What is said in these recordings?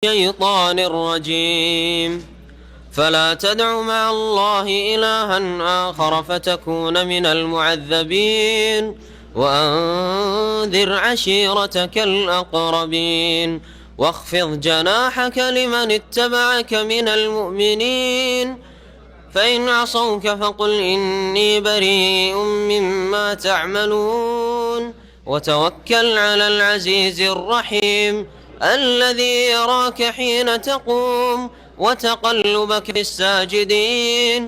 الشيطان الرجيم فلا تدع مع الله إلها آخر فتكون من المعذبين وأنذر عشيرتك الأقربين واخفض جناحك لمن اتبعك من المؤمنين فإن عصوك فقل إني بريء مما تعملون وتوكل على العزيز الرحيم الذي يراك حين تقوم وتقلبك في الساجدين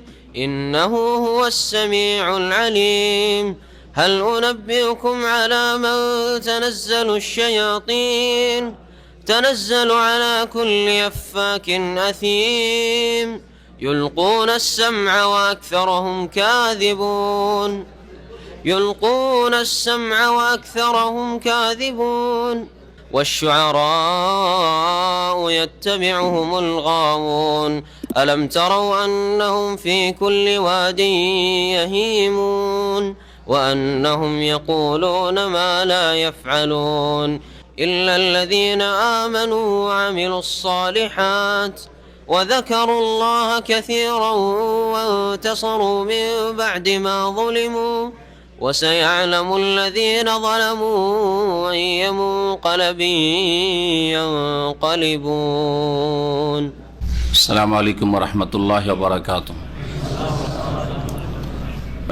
إنه هو السميع العليم هل أنبئكم على من تنزل الشياطين تنزل على كل أفاك أثيم يلقون السمع وأكثرهم كاذبون والشعراء يتبعهم الغاوون ألم تروا أنهم في كل واد يهيمون وأنهم يقولون ما لا يفعلون إلا الذين آمنوا وعملوا الصالحات وذكروا الله كثيرا وانتصروا من بعد ما ظلموا وسيعلم الذين ظلموا أي منقلب ينقلبون. السلام عليكم ورحمة الله وبركاته.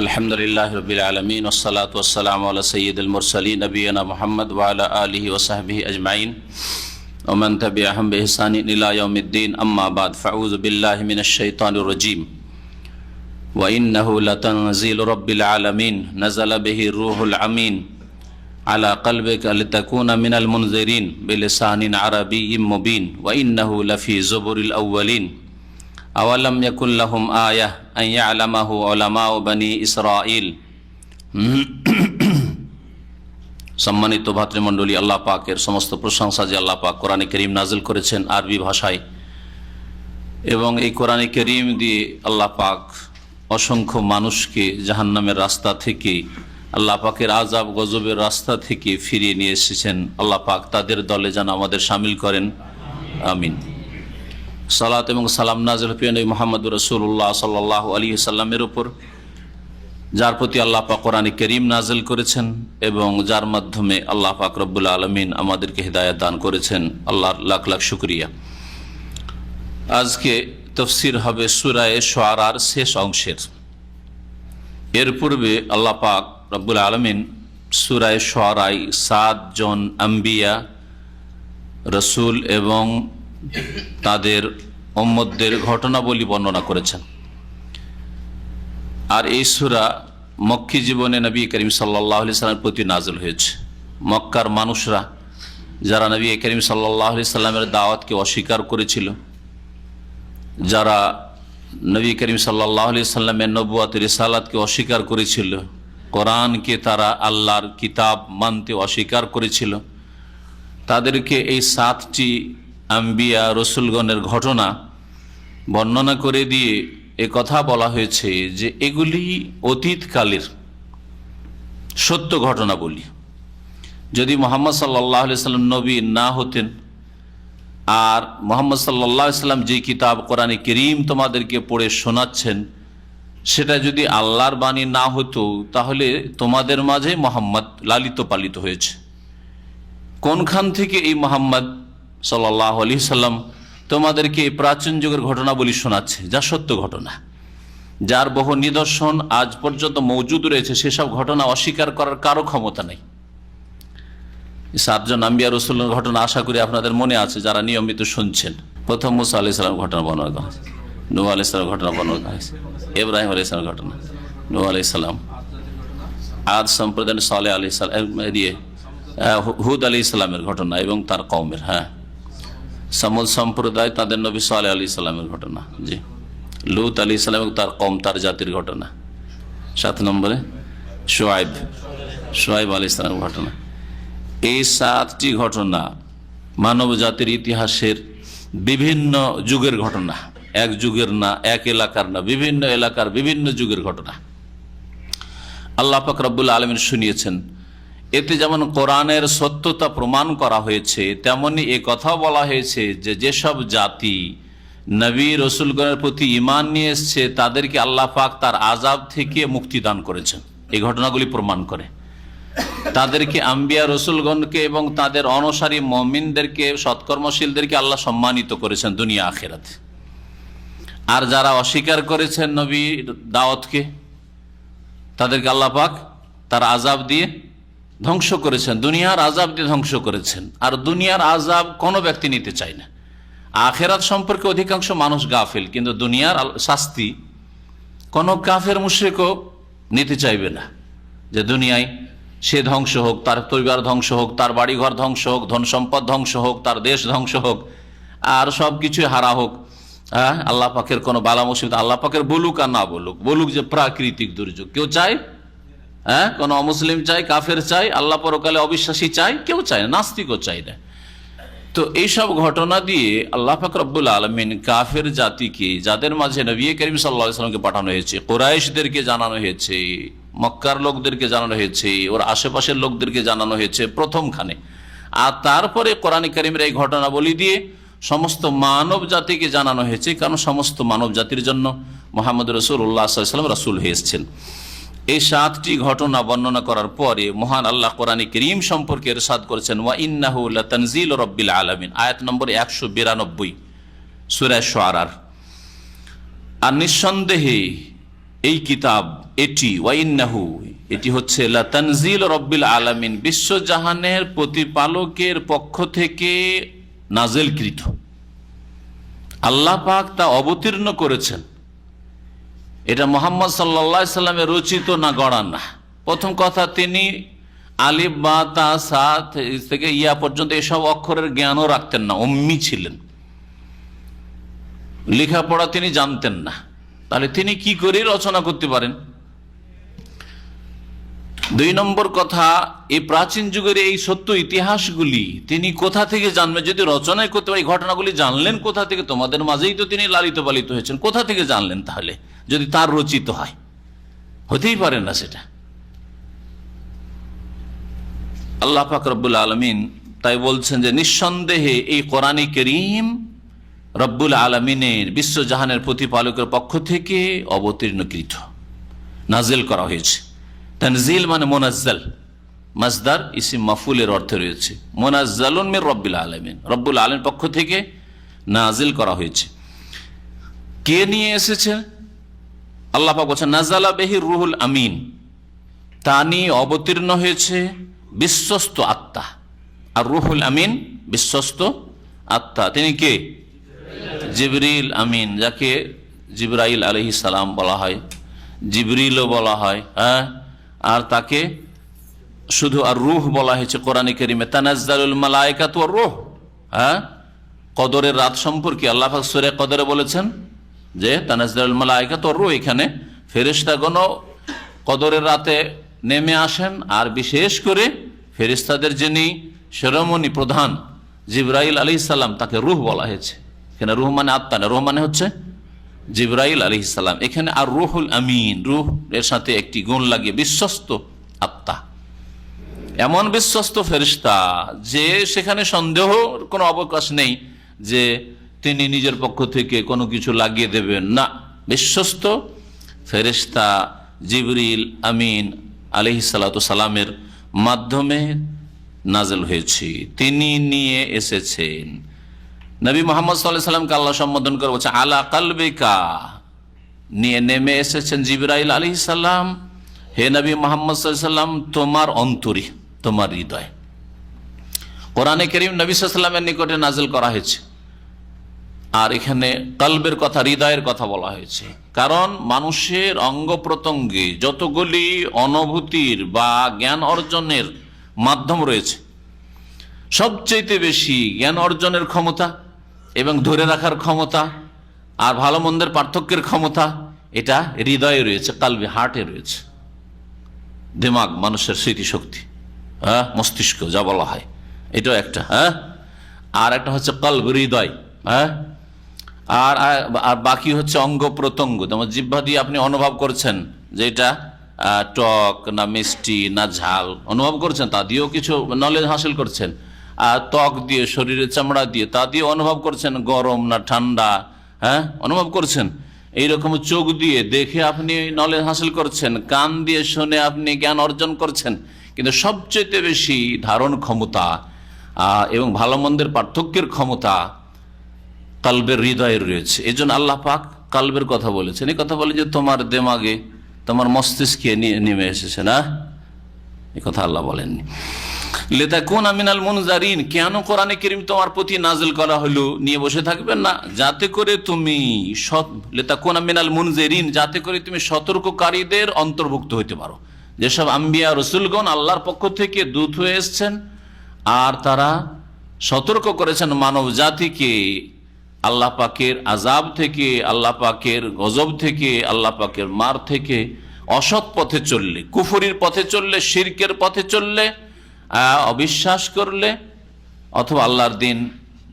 الحمد لله رب العالمين والصلاة والسلام على سيد المرسلين نبينا محمد وعلى آله وصحبه أجمعين ومن تبعهم بإحسان إلى يوم الدين أما بعد فأعوذ بالله من الشيطان الرجيم وإنه لتنزيل رب العالمين نزل به الروح الأمين على قلبك لتكون من المنذرين بلسان عربي مبين وإنه لفي زبر الأولين أولم يكن لهم آية أن يعلمه علماء بني إسرائيل সম্মানিত ভাতৃমণ্ডলী, আল্লাহ পাকের সমস্ত প্রশংসা যে আল্লাহ পাক কোরআনে কারীম নাজিল করেছেন আরবি ভাষায়, এবং এই কোরআনে কারীম দিয়ে আল্লাহ পাক অসংখ্য মানুষকে জাহান্নামের রাস্তা থেকে, আল্লাহ পাকের আযাব গজবের রাস্তা থেকে ফিরিয়ে নিয়ে এসেছেন। আল্লাহ পাক তাদের দলে যেন আমাদের শামিল করেন, আমিন। সালাত এবং সালাম নাযিল প্রিয় নবী মুহাম্মদ রাসূলুল্লাহ সাল্লাল্লাহু আলাইহি সাল্লামের উপর, যার প্রতি আল্লাহ পাক কোরআনে কারীম নাযিল করেছেন এবং যার মাধ্যমে আল্লাহ পাক রব্বুল আলামিন আমাদেরকে হিদায়াত দান করেছেন। আল্লাহর লাখ লাখ শুকরিয়া। আজকে তাফসীর হবে সূরা শুআরার শেষ অংশের। এর পূর্বে আল্লাহ পাক রব্বুল আলামিন সূরা শুআরায় 7 জন আম্বিয়া, রাসূল এবং তাদের উম্মতদের ঘটনাবলী বর্ণনা করেছেন। আর এই সূরা মক্কি জীবনে নবী করিম সাল্লাল্লাহু আলাইহি সাল্লামের প্রতি নাযিল হয়েছে। মক্কার মানুষরা যারা নবী করিম সাল্লাল্লাহু আলাইহি সাল্লামের দাওয়াতকে অস্বীকার করেছিল, যারা নবী করিম সাল্লাল্লাহু আলাইহি সাল্লামের নবুয়ত রিসালাতকে অস্বীকার করেছিল, কোরআনকে তারা আল্লাহর কিতাব মানতে অস্বীকার করেছিল, তাদেরকে এই 7টি আম্বিয়া রসুলগণের ঘটনা বর্ণনা করে দিয়ে এ কথা বলা হয়েছে যে এগুলি অতীতকালের সত্য ঘটনা বলি। যদি মুহাম্মদ সাল্লাল্লাহু আলাইহি সাল্লাম নবী না হতেন আর মুহাম্মদ সাল্লাল্লাহু আলাইহি সাল্লাম যে কিতাব কোরআনে কারীম তোমাদেরকে পড়ে শোনাচ্ছেন সেটা যদি আল্লাহর বাণী না হতো, তাহলে তোমাদের মাঝে মুহাম্মদ লালিত পালিত হয়েছে। কোনখান থেকে এই মুহাম্মদ সাল্লাল্লাহু আলাইহি সাল্লাম তোমাদেরকে প্রাচীন যুগের ঘটনাবলী শোনাচ্ছে, যা সত্য ঘটনা, যার বহু নিদর্শন আজ পর্যন্ত মওজুদ রয়েছে, সেসব ঘটনা অস্বীকার করার কারো ক্ষমতা নেই। 7 জন আম্বিয়া রাসূলের ঘটনা আশা করি আপনাদের মনে আছে, যারা নিয়মিত শুনছেন। প্রথম মুসা আলাইহিস সালাম ঘটনা বর্ণনা করা হয়েছে, নূহ আলাইহিস সালাম ঘটনা বর্ণনা করা হয়েছে, ইব্রাহিম আলাইহিস সালাম ঘটনা, নূহ আলাইহিস সালাম, আদ সম্প্রদায়ের সালেহ আলাইহিস সালাম, হুদ আলাইহিস সালামের ঘটনা এবং তার কওমের, সামুদ সম্প্রদায় তাদের নবী সালেহ আলাইহিস সালামের ঘটনা, জি, লূত আলাইহিস সালাম এবং তার কওম, তার জাতির ঘটনা। 7 নম্বরে শুআয়ব আলাইহিস সালামের ঘটনা। এই 7টি ঘটনা মানব জাতির ইতিহাসের বিভিন্ন যুগের ঘটনা, এক যুগের না, এক এলাকার না, বিভিন্ন এলাকার বিভিন্ন যুগের ঘটনা। আল্লাহ পাক রব্বুল আলামিন শুনিয়েছেন এতে যেমন কোরআনের সত্যতা প্রমাণ করা হয়েছে, তেমনি এ কথাও বলা হয়েছে যে যেসব জাতি নবী রসুলগণের প্রতি ঈমান নিয়ে এসছে তাদেরকে আল্লাহ পাক তার আযাব থেকে মুক্তি দান করেছেন। এই ঘটনাগুলি প্রমাণ করে তাদেরকে, আম্বিয়া রসুলগণকে এবং তাদের অনুসারী মুমিনদেরকে, সৎকর্মশীলদেরকে আল্লাহ সম্মানিত করেছেন দুনিয়া আখিরাতে। আর যারা অস্বীকার করেছেন নবীর দাওয়াতকে, তাদেরকে আল্লাহ পাক তার আযাব দিয়ে ধ্বংস করেছেন, দুনিয়ার আযাব দিয়ে ধ্বংস করেছেন। আর দুনিয়ার আযাব কোনো ব্যক্তি নিতে চায় না। আখিরাত সম্পর্কে অধিকাংশ মানুষ গাফিল, কিন্তু দুনিয়ার শাস্তি কোনো কাফের মুশরিকও নিতে চাইবে না, যে দুনিয়ায় সে ধ্বংস হোক, তার পরিবার ধ্বংস হোক, তার বাড়িঘর ধ্বংস হোক, ধন সম্পদ ধ্বংস হোক, তার দেশ ধ্বংস হোক, আর সব কিছুই হারা হোক। হ্যাঁ, আল্লাহ পাকের কোনো বালা মুসিবত আল্লাহ পাকের বলুক আর না বলুক, বলুক যে প্রাকৃতিক দুর্যোগ, কেউ চায়? হ্যাঁ, কোন অমুসলিম চাই, কাফের চাই, আল্লাহ পরকালে অবিশ্বাসী চাই? কেউ চায় না, নাস্তিকও চাই না। তো এইসব ঘটনা দিয়ে আল্লাহ পাক রব্বুল আলামিন কাফের জাতিকে, যাদের মাঝে নবী করিম সাল্লাল্লাহু আলাইহি ওয়াসাল্লামকে পাঠানো হয়েছে, কুরাইশদেরকে জানানো হয়েছে, মক্কার লোকদেরকে জানানো হয়েছে, ওর আশেপাশের লোকদেরকে জানানো হয়েছে প্রথমখানে, আর তারপরে কোরআনে কারীমের এই ঘটনাবলী দিয়ে সমস্ত মানব জাতিকে জানানো হয়েছে। কারণ সমস্ত মানব জাতির জন্য মুহাম্মদ রাসূলুল্লাহ সাল্লাল্লাহু আলাইহি ওয়াসাল্লাম রাসূল হয়ে এসেছেন। এই 7টি ঘটনা বর্ণনা করার পরে মহান আল্লাহ কোরআনে কারীম সম্পর্কে ইরশাদ করেছেন, ওয়া ইন্নাহু লাতানজিলু রাব্বিল আলামিন, আয়াত নম্বর 192 সূরা শুআরার। আর নিঃসন্দেহে এই কিতাব, এটি ওয়া ইন্নাহু, এটি হচ্ছে লাতানজিলু রাব্বিল আলামিন, বিশ্বজাহানের প্রতিপালকের পক্ষ থেকে নাজিলকৃত। আল্লাহ পাক তা অবতীর্ণ করেছেন। এটা মুহাম্মদ সাল্লাল্লাহু আলাইহি সাল্লামের রচিত না, গড়া না। প্রথম কথা, তিনি আলিফ বা তা সা থেকে ইয়া পর্যন্ত এসব অক্ষরের জ্ঞানও রাখতেন না, উম্মি ছিলেন, লেখাপড়া তিনি জানতেন না। তাহলে তিনি কি করে রচনা করতে পারেন? 2 নম্বর কথা, এই প্রাচীন যুগের এই সত্য ইতিহাসগুলি তিনি কোথা থেকে জানবেন? যদি রচনায় করতে পারে, এই ঘটনাগুলি জানলেন কোথা থেকে? তোমাদের মাঝেই তো তিনি লালিত পালিত হয়েছেন, কোথা থেকে জানলেন তাহলে যদি তার রচিত হয়? হতেই পারে না সেটা। আল্লাহ পাক রব্বুল আলামিন তাই বলছেন যে নিঃসন্দেহে এই কোরআনে কারীম রব্বুল আলামিনের, বিশ্বজাহানের প্রতিপালকের পক্ষ থেকে অবতীর্ণকৃত, নাজিল করা হয়েছে। তানজিল মানে মুনাজ্জাল, মাসদার ইসিম মাফুলের অর্থে রয়েছে। মুনাজ্জালুন মির রব্বিল আলামিন, রব্বুল আলামিনের পক্ষ থেকে নাজিল করা হয়েছে। কে নিয়ে এসেছে? আল্লাহ পাক বলেছেন নাযালা বিহি রূহুল আমিন, তা নিয়ে অবতীর্ণ হয়েছে বিশ্বস্ত আত্মা। আর রূহুল আমিন বিশ্বস্ত আত্মা, তিনি কে? জিবরিল আমিন, যাকে জিবরাইল আলাইহিস সালাম বলা হয়, জিবরিলও বলা হয়। হ্যাঁ, আর তাকে শুধু আর রূহ বলা হয়েছে কোরআনে কারীমে। তানাজ্জালুল মালায়েকাতু ওয়ার রূহ, হ্যাঁ, কদরের রাত সম্পর্কে আল্লাহ পাক সূরা কদরে বলেছেন যে তানাজ্জালুল মালায়েকাতু ওয়ার রূহ, এখানে ফেরেশতাগণ কদরের রাতে নেমে আসেন। আর বিশেষ করে ফেরেশতাদের যিনি শিরোমণি প্রধান জিবরাইল আলাইহিস সালাম, তাকে রূহ বলা হয়েছে। এখানে রূহ মানে আত্মা না, রূহ মানে হচ্ছে জিবরাইল আলাইহিস সালাম। এখানে আর রূহুল আমিন, রূহ এর সাথে একটি গুণ লাগিয়ে বিশ্বস্ত আত্মা, এমন বিশ্বস্ত ফেরেশতা যে সেখানে সন্দেহর কোনো অবকাশ নেই যে তিনি নিজের পক্ষ থেকে কোনো কিছু লাগিয়ে দেবেন না। বিশ্বস্ত ফেরেশতা জিবরিল আমিন আলাইহিস সালাতু সালামের মাধ্যমে নাজিল হয়েছে, তিনি নিয়ে এসেছেন। নবী মুহাম্মদ সাল্লাল্লাহু আলাইহি সাল্লামকে আল্লাহ সম্বোধন করে বলছে আলা কালবিকা, নিয়ে নেমে এসেছেন জিবরাইল আলাইহিস সালাম। হে নবী মুহাম্মদ সাল্লাল্লাহু আলাইহি সাল্লাম, তোমার অন্তরে, তোমার হৃদয়। কোরআনে কারীম নবী সাল্লাল্লাহু আলাইহি সাল্লামের নিকটে নাজিল করা হয়েছে। আর এখানে কলবের কথা, হৃদয়ের কথা বলা হয়েছে, কারণ মানুষের অঙ্গ প্রত্যঙ্গে যতগুলি অনুভূতির বা জ্ঞান অর্জনের মাধ্যম রয়েছে, সবচেয়ে বেশি জ্ঞান অর্জনের ক্ষমতা এবং ধরে রাখার ক্ষমতা আর ভালো মন্দের পার্থক্যের ক্ষমতা এটা হৃদয়ে রয়েছে, কালবে, হার্টে রয়েছে। দিমাগ মানুষের স্মৃতিশক্তি, হ্যাঁ, মস্তিষ্ক যা বলা হয়, এটাও একটা। হ্যাঁ, আর একটা হচ্ছে কলব, হৃদয়। হ্যাঁ, আর বাকি হচ্ছে অঙ্গ প্রত্যঙ্গ। যেমন জিহ্বা দিয়ে আপনি অনুভব করছেন যে এটা টক না মিষ্টি না ঝাল অনুভব করছেন, তা দিয়েও কিছু নলেজ হাসিল করছেন। ত্বক দিয়ে, শরীরের চামড়া দিয়ে, তা দিয়ে অনুভব করছেন গরম না ঠান্ডা, হ্যাঁ অনুভব করছেন। এইরকম চোখ দিয়ে দেখে আপনি নলেজ হাসিল করছেন, কান দিয়ে শুনে আপনি জ্ঞান অর্জন করছেন। কিন্তু সবচেয়ে বেশি ধারণ ক্ষমতা এবং ভালো মন্দের পার্থক্যের ক্ষমতা কালবের হৃদয়ে রয়েছে। এই জন্য আল্লাহ পাক কালবের কথা বলেছেন। এই কথা বলে যে তোমার দেমাগে, তোমার মস্তিষ্কে নেমে এসেছে না, এই কথা আল্লাহ বলেননি। লিতাকুনা মিনাল মুনজারিন, কেন কোরআনে কারীম তোমার প্রতি নাজিল করা হলো নিয়ে বসে থাকবেন না, যাতে করে তুমি লিতাকুনা মিনাল মুনজিরিন, যাতে করে তুমি সতর্ককারীদের অন্তর্ভুক্ত হইতে পারো। যেসব আম্বিয়া রসুলগণ আল্লাহর পক্ষ থেকে দূত হয়ে এসেছেন আর তারা সতর্ক করেছেন মানব জাতিকে আল্লাহ পাকের আযাব থেকে, আল্লাহ পাকের গজব থেকে, আল্লাহ পাকের মার থেকে, অসৎ পথে চললে, কুফরির পথে চললে, শিরকের পথে চললে, অবিশ্বাস করলে অথবা আল্লাহর দিন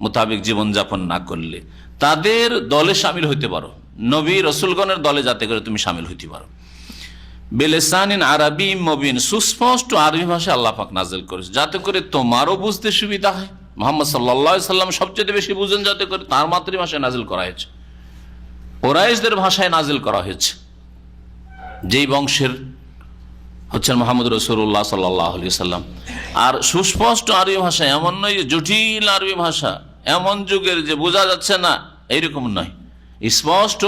মোতাবেক জীবনযাপন না করলে তাদের দলে সামিল হইতে পারো। নবী রসুলগণের দলে যাতে করে তুমি সামিল হইতে পারো। বিলিসানিন আরবি মুবিন, সুস্পষ্ট আরবি ভাষা আল্লাহ পাক নাজিল করেছে যাতে করে তোমারও বুঝতে সুবিধা হয়। মুহাম্মদ সাল্লাল্লাহু আলাইহি সাল্লাম সবচেয়ে বেশি বুঝেন যাতে করে তার মাতৃভাষায় নাজিল করা হয়েছে, কুরাইশদের ভাষায় নাজিল করা হয়েছে, যেই বংশের হচ্ছেন মুহাম্মদ রাসূলুল্লাহ সাল্লাল্লাহু আলাইহি সাল্লাম। আর সুস্পষ্ট আরবি ভাষা এমন নয় যে জটিল আরবি ভাষা, এমন যুগের যে বোঝা যাচ্ছে না, এইরকম নয়, স্পষ্ট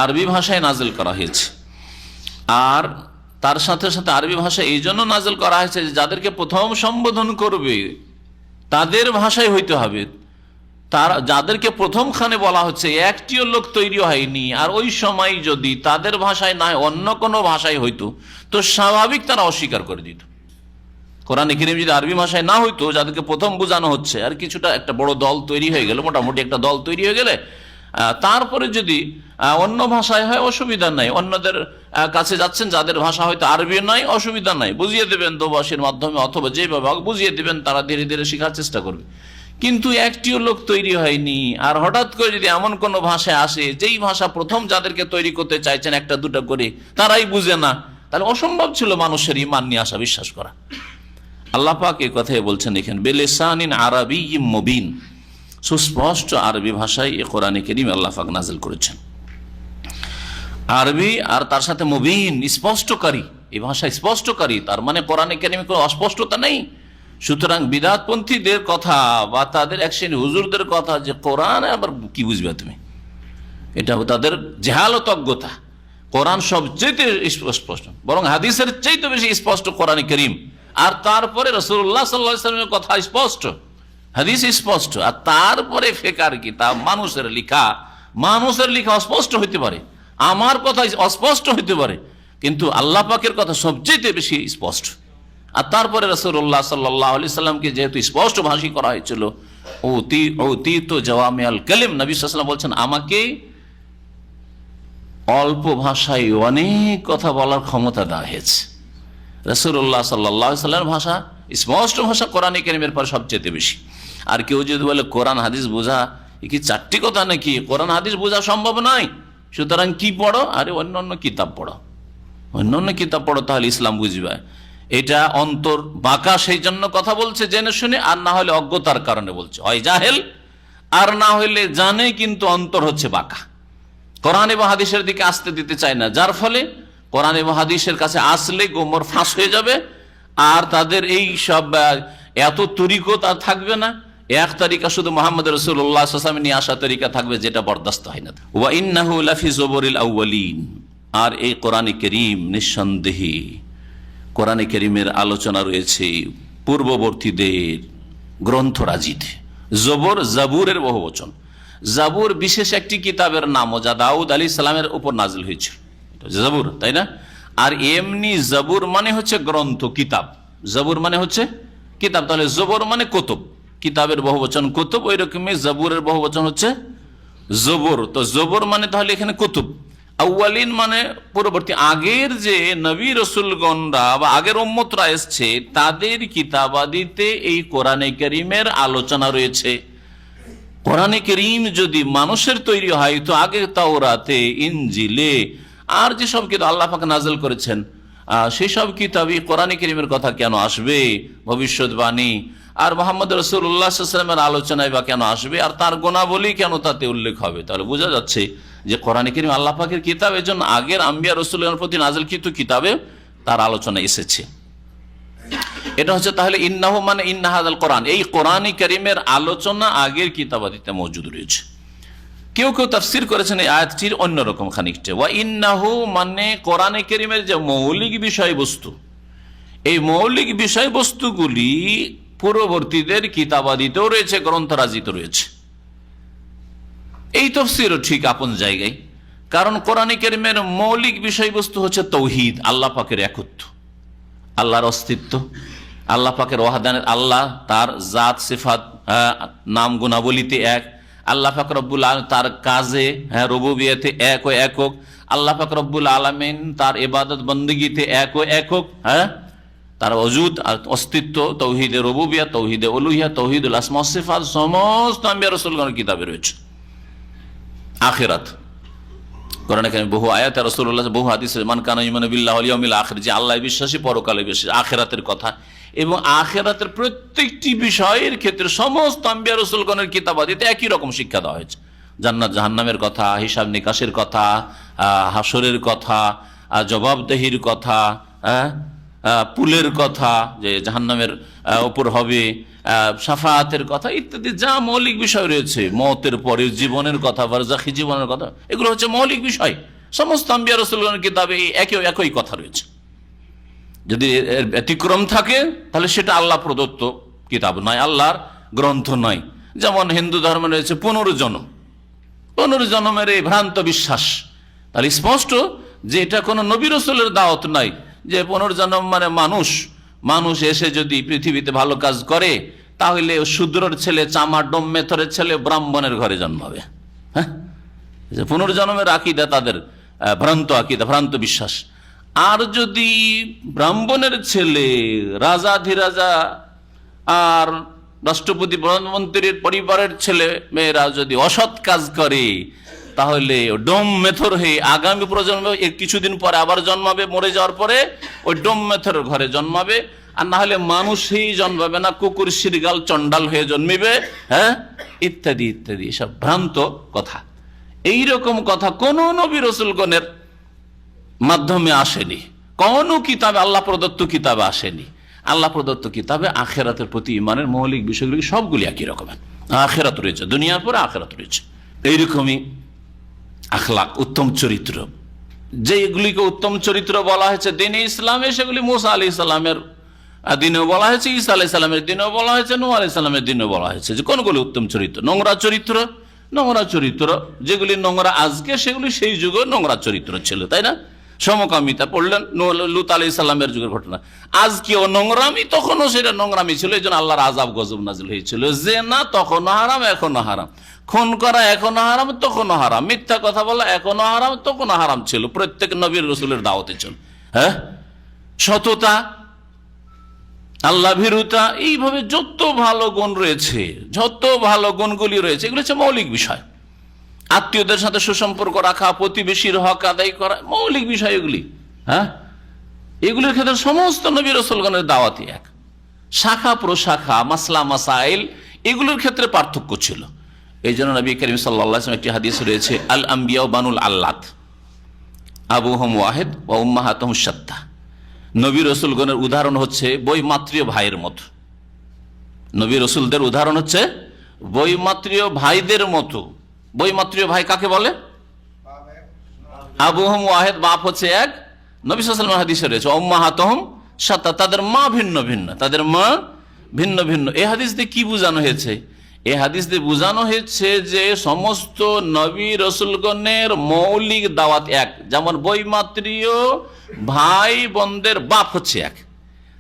আরবি ভাষায় নাজিল করা হয়েছে। আর তার সাথে সাথে আরবি ভাষা এই জন্য নাজিল করা হয়েছে যে যাদেরকে প্রথম সম্বোধন করবে তাদের ভাষায় হইতে হবে। তার যাদেরকে প্রথমখানে বলা হচ্ছে একটিও লোক তৈরি হয়নি, আর ওই সময় যদি তাদের ভাষায় না অন্য কোনো ভাষায় হইতো তো স্বাভাবিক তারা অস্বীকার করে দিত। কোরআনে কারীম যদি আরবি ভাষায় না হইতো, যাদেরকে প্রথম বোঝানো হচ্ছে, আর কিছুটা একটা বড় দল তৈরি হয়ে গেল, মোটামুটি একটা দল তৈরি হয়ে গেলে তারপরে যদি অন্য ভাষায় হয় অসুবিধা নাই, অন্যদের কাছে যাচ্ছেন যাদের ভাষা হয়তো আরবি নয়, অসুবিধা নাই, বুঝিয়ে দেবেন দোভাষীর মাধ্যমে অথবা যেভাবে বুঝিয়ে দেবেন, তারা ধীরে ধীরে শেখার চেষ্টা করবে। কিন্তু একটিও লোক তৈরি হয়নি, আর হঠাৎ করে যদি এমন কোন ভাষায় আসে যেই ভাষা প্রথম যাদেরকে তৈরি করতে চাইছেন একটা দুটা করে তারাই বুঝে না, তাহলে অসম্ভব ছিল মানুষের ঈমান নিয়ে আসা, বিশ্বাস করা। আল্লাহ পাক এই কথাই বলছেন এখানে, বিলিসানিন আরাবিয়্যিম মুবিন, সুস্পষ্ট আরবি ভাষায় এই কোরআনে কারীম আল্লাহ পাক নাযিল করেছেন। আরবি আর তার সাথে মুবিন, স্পষ্টকারী, এই ভাষা স্পষ্টকারী, তার মানে কোরআনে কারীমে কোনো অস্পষ্টতা নেই। সুতরাং বিদআতপন্থীদের কথা বা তাদের এক শ্রেণী হুজুরদের কথা যে কোরআন আবার কি বুঝবে তুমি, এটা তাদের জাহালত অজ্ঞতা। কোরআন সবচেয়ে স্পষ্ট, বরং হাদিসের চাইতে বেশি স্পষ্ট কোরআনে কারীম। আর তারপরে রাসূলুল্লাহ সাল্লাল্লাহু আলাইহি ওয়াসাল্লামের কথা স্পষ্ট, হাদিস স্পষ্ট, আর তারপরে ফিকর কিতাব, মানুষের লেখা অস্পষ্ট হইতে পারে, আমার কথা অস্পষ্ট হইতে পারে, কিন্তু আল্লাহ পাকের কথা সবচেয়ে বেশি স্পষ্ট। আর তারপরে রাসূলুল্লাহ সাল্লাল্লাহু আলাইহি সাল্লামকে যেহেতু স্পষ্ট ভাষী করা হয়েছিল, উতীতু জাওয়ামিআল কালিম, নবী সাল্লাল্লাহু আলাইহি ওয়াসাল্লাম বলছেন আমাকে অল্প ভাষায় অনেক কথা বলার ক্ষমতা দেওয়া হয়েছে। রাসূলুল্লাহ সাল্লাল্লাহু আলাইহি সাল্লামের ভাষা, স্পষ্ট ভাষা কোরআনে কারীমের পর সবচেয়ে বেশি। আর কেউ যদি বলে কোরআন হাদিস বোঝা কি চারটি কথা নাকি, কোরআন হাদিস বোঝা সম্ভব নয়, সুতরাং কি পড়ো, আরে অন্য কিতাব পড়ো, অন্য কিতাব পড়ো, তাহলে ইসলাম বুঝবে। এটা অন্তর বাঁকা, সেই জন্য কথা বলছে জেনে শুনে, আর না হলে অজ্ঞতার কারণে বলছে, হয় জাহেল, আর না হলে জানে কিন্তু অন্তর হচ্ছে বাঁকা, কোরআন এবং হাদিসের দিকে আসতে দিতে চায় না, যার ফলে কোরআন এবং হাদিসের কাছে আসলে গোমর ফাঁস হয়ে যাবে। আর তাদের এই সব এত তরিকত আর থাকবে না, এক তরিকা শুধু মুহাম্মদ রাসূলুল্লাহ সাল্লাল্লাহু আলাইহি ওয়াসাল্লাম নিয়ে আসা তরিকা থাকবে, যেটা বরদাস্ত হয় না। ওয়া ইন্নাহু লাফি যুবুরিল আউয়ালিন, আর এই কোরআনে কারীম নিঃসন্দেহে কোরআনে কারীমের আলোচনা রয়েছে পূর্ববর্তীদের গ্রন্থরাজিতে। জবর, জাবুরের বহুবচন। জাবুর বিশেষ একটি কিতাবের নাম, যা দাউদ আলাইহিস সালামের উপর নাজিল হয়েছিল, জাবুর, তাই না? আর এমনি জাবুর মানে হচ্ছে গ্রন্থ, কিতাব। জাবুর মানে হচ্ছে কিতাব, তাহলে জবর মানে কুতুব, কিতাবের বহুবচন কুতুব, ওই রকমই জাবুরের বহুবচন হচ্ছে জবর। তো জবর মানে তাহলে এখানে কুতুব। আউয়ালিন মানে পূর্ববর্তী, আগের যে নবী রসুলগণরা বা আগের উম্মতরা এসছে তাদের কিতাবাদিতে এই কোরআনে কারীমের আলোচনা রয়েছে। কোরআনে কারীম যদি মানুষের তৈরি হয় তো আগে তাওরাতে, ইনজিলে আর যেসব কিতাব আল্লাহ পাক নাযিল করেছেন সেই সব কিতাবই কোরআন কারীমের কথা কেন আসবে, ভবিষ্যৎবাণী আর মুহাম্মদ রাসূলুল্লাহ সাল্লাল্লাহু আলাইহি ওয়াসাল্লামের আলোচনায় বা কেন আসবে, আর তার গুণাবলী কেন তাতে উল্লেখ হবে? তাহলে বোঝা যাচ্ছে যে কোরআন কারীম আল্লাহ পাকের কিতাব, এজন্য আগের আম্বিয়া রাসূলুল্লাহর প্রতি নাযিলকৃত কিতাবে তার আলোচনা এসেছে। এটা হচ্ছে তাহলে ইন্নাহু মানে ইন্না হাযাল কোরআন, এই কোরআন কারীমের আলোচনা আগের কিতাবাদিতে মওজুদ রয়েছে। কেউ কেউ তাফসীর করেছেন এই আয়াতটির অন্যরকম খানিকটা, ওয়া ইন্নাহু মানে কোরআন কারীমের যে মৌলিক বিষয়বস্তু, এই মৌলিক বিষয়বস্তুগুলি পূর্ববর্তীদের কিতাবাদিতেও রয়েছে, গ্রন্থরাজিতে রয়েছে। এই তাফসীরও ঠিক আপন জায়গায়, কারণ কোরআন কারীমের মৌলিক বিষয়বস্তু হচ্ছে তাওহীদ, আল্লাহ পাকের একত্ব, আল্লাহর অস্তিত্ব, আল্লাহ পাকের ওয়াহদানিয়ত, আল্লাহ তার জাত সিফাত নাম গুণাবলীতে এক, আল্লাহ পাক রব্বুল আলামিন তার কাজে রুবুবিয়তে এক ও একক, আল্লাহ পাক রব্বুল আলামিন তার ইবাদত বন্দেগীতে এক ও একক, তার ওজুদ আর অস্তিত্ব, তাওহীদে রুবুবিয়ত, তাওহীদে উলুহিয়ত, তাওহীদুল আসমা ওয়াস সিফাত সমস্ত আম্বিয়া রাসূলগণের কিতাবে রয়েছে। আখিরাত, কোরআনে কারীমে বহু আয়াত, রাসূলুল্লাহ বহু হাদিসে মান কানা ইউমিনু বিল্লাহি ওয়াল ইয়াউমিল আখির, যে আল্লাহ বিশ্বাসী, পরকালে বিশ্বাসী, আখিরাতের কথা এবং আখিরাতের প্রত্যেকটি বিষয়ের ক্ষেত্রে সমস্ত আম্বিয়া রাসূলগণের কিতাবাদিতে একই রকম শিক্ষা দেওয়া হয়েছে। জান্নাত জাহান্নামের কথা, হিসাব নিকাশের কথা, হাসরের কথা, জবাবদেহির কথা, পুলের কথা যে জাহান্নামের উপর হবে, শাফাআতের কথা ইত্যাদি যা মৌলিক বিষয় রয়েছে, মওতের পরের জীবনের কথা, বারজাখী জীবনের কথা, এগুলো হচ্ছে মৌলিক বিষয়। সমস্ত আম্বিয়া রাসূলগণের কিতাবে একই কথা রয়েছে। যদি এর ব্যতিক্রম থাকে তাহলে সেটা আল্লাহ প্রদত্ত কিতাব নয়, আল্লাহর গ্রন্থ নয়। যেমন হিন্দু ধর্মে রয়েছে পুনর্জন্মের এই ভ্রান্ত বিশ্বাস, তাহলে স্পষ্ট যে এটা কোনো নবী রাসূলের দাওয়াত নয়, যে পুনর্জন্ম মানে মানুষ এসে যদি পৃথিবীতে ভালো কাজ করে তাহলে শূদ্রের ছেলে, চামার ডোম মেথরের ছেলে ব্রাহ্মণের ঘরে জন্মাবে। হ্যাঁ, পুনর্জন্মের আকীদা তাদের ভ্রান্ত আকীদা, ভ্রান্ত বিশ্বাস। আর যদি ব্রাহ্মণের ছেলে রাজাধিরাজা আর রাষ্ট্রপতি প্রধানমন্ত্রীর পরিবারের ছেলে মেয়েরা যদি অসৎ কাজ করে তাহলে ডোম মেথর হয়ে আগামী প্রজন্মে কিছুদিন পরে আবার জন্মাবে, মরে যাওয়ার পরে ওই ডোম মেথরের ঘরে জন্মাবে। আর না হলে মানুষই জন্মাবে না, কুকুর শিরগাল চন্ডাল হয়ে জন্মিবে, হ্যাঁ, ইত্যাদি ইত্যাদি, সব ভ্রান্ত কথা। এইরকম কথা কোন নবী রাসূলগণের মাধ্যমে আসেনি, কোন কিতাবে, আল্লাহ প্রদত্ত কিতাবে আসেনি। আল্লাহ প্রদত্ত কিতাবে আখিরাতের প্রতি ঈমানের মৌলিক বিষয়গুলি সবগুলি একই রকমের। আখিরাত রয়েছে, দুনিয়ার পরে আখিরাত রয়েছে। এইরকমই আখলাক, উত্তম চরিত্র, যেগুলিকে উত্তম চরিত্র বলা হয়েছে দিনে ইসলামে, সেগুলি মুসা আলাইহিস সালামের দিনেও বলা হয়েছে, ঈসা আলাইহিস সালামের দিনেও বলা হয়েছে, নূহ আলাইহিস সালামের দিনেও বলা হয়েছে। যে কোনগুলি উত্তম চরিত্র? নোংরা চরিত্র যেগুলি নোংরা আজকে, সেগুলি সেই যুগে নোংরা চরিত্র ছিল, তাই না? সমকামিতা পড়লেন, লূত আলাইহিস সালামের যুগের ঘটনা। আজকেও নোংরামি, তখনও সেটা নোংরামি ছিল, এই জন্য আল্লাহর আযাব গজব নাজিল হয়েছিল। জিনা তখনও হারাম, এখনো হারাম। খুন করা এখনো হারাম, তখনও হারাম। মিথ্যা কথা বলা এখনো হারাম, তখনও হারাম ছিল। প্রত্যেক নবীর রাসূলের দাওয়াতে ছিল। হ্যাঁ, সততা, আল্লাহ ভীরুতা, এইভাবে যত ভালো গুণ রয়েছে, যত ভালো গুণগুলি রয়েছে, এগুলো হচ্ছে মৌলিক বিষয়। আত্মীয়দের সাথে সুসম্পর্ক রাখা, প্রতিবেশীর হক আদায় করা, মৌলিক বিষয় এগুলি। হ্যাঁ, এগুলির ক্ষেত্রে সমস্ত নবী রাসূলগণের দাওয়াতই এক। শাখা প্রশাখা, মাসলা মাসাইল, এগুলোর ক্ষেত্রে পার্থক্য ছিল। এই জন্য নবী করিম সাল্লাল্লাহু আলাইহি ওয়াসাল্লাম একটি হাদিস রয়েছে, আল আম্বিয়া বানুল আল্লাত আবুহুম ওয়াহিদ ওয়া উম্মাহাতুহুম শাত্তা। নবী রাসূলগণের উদাহরণ হচ্ছে বৈমাত্রীয় ভাইয়ের মতো। নবী রাসূলদের উদাহরণ হচ্ছে বৈমাত্রীয় ভাইদের মতো। বৈমাত্রীয় ভাই কাকে বলে? আবুহুম ওয়াহিদ, বাপ হচ্ছে এক। নবী সাল্লাল্লাহু আলাইহি ওয়াসাল্লাম হাদিসে রয়েছে উম্মাহাতুহুম শাত্তা, তাদের মা ভিন্ন ভিন্ন, তাদের মা ভিন্ন ভিন্ন। এই হাদিস দিয়ে কি বোঝানো হয়েছে? এই হাদিস দিয়ে বোঝানো হয়েছে যে সমস্ত নবী রাসূলগণের মৌলিক দাওয়াত এক। যেমন বৈমাত্রীয় ভাই বোনদের বাপ হচ্ছে এক,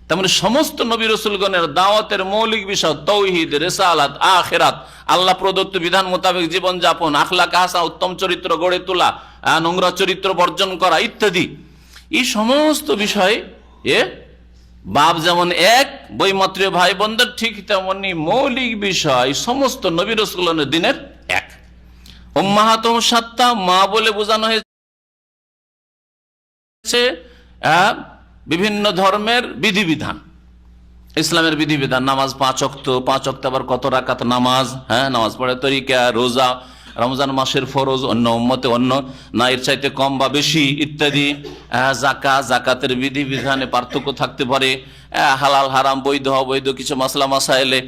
তেমন সমস্ত নবী রাসূলগণের দাওয়াতের মৌলিক বিষয় তাওহীদ, রিসালাত, আখিরাত, আল্লাহ প্রদত্ত বিধান মোতাবেক জীবনযাপন, আখলাক হাসান, উত্তম চরিত্র গড়ে তোলা, নোংরা চরিত্র বর্জন করা ইত্যাদি। এই সমস্ত বিষয় বাপ যেমন এক, বৈমাত্রীয় ভাই বোনদের ঠিক তেমনি মৌলিক বিষয় সমস্ত নবী রাসূলগণের দিনের এক। উম্মাহাতুহুম শাত্তা, মা বলে বোঝানো হয়েছে রয়েছে বিভিন্ন ধর্মের বিধিবিধান, ইসলামের বিধিবিধান, নামাজ 5 ওয়াক্ত, 5 ওয়াক্ত আবার কত রাকাত নামাজ, নামাজ পড়ার তরিকা, রোজা, রমজান মাসের ফরজ, অন্য উম্মতে অন্য না এর চাইতে কম বা বেশি ইত্যাদি, জাকাতের বিধিবিধানে পার্থক্য থাকতে পারে, হালাল হারাম বৈধ অবৈধ কিছু মাসলা মাসাইলে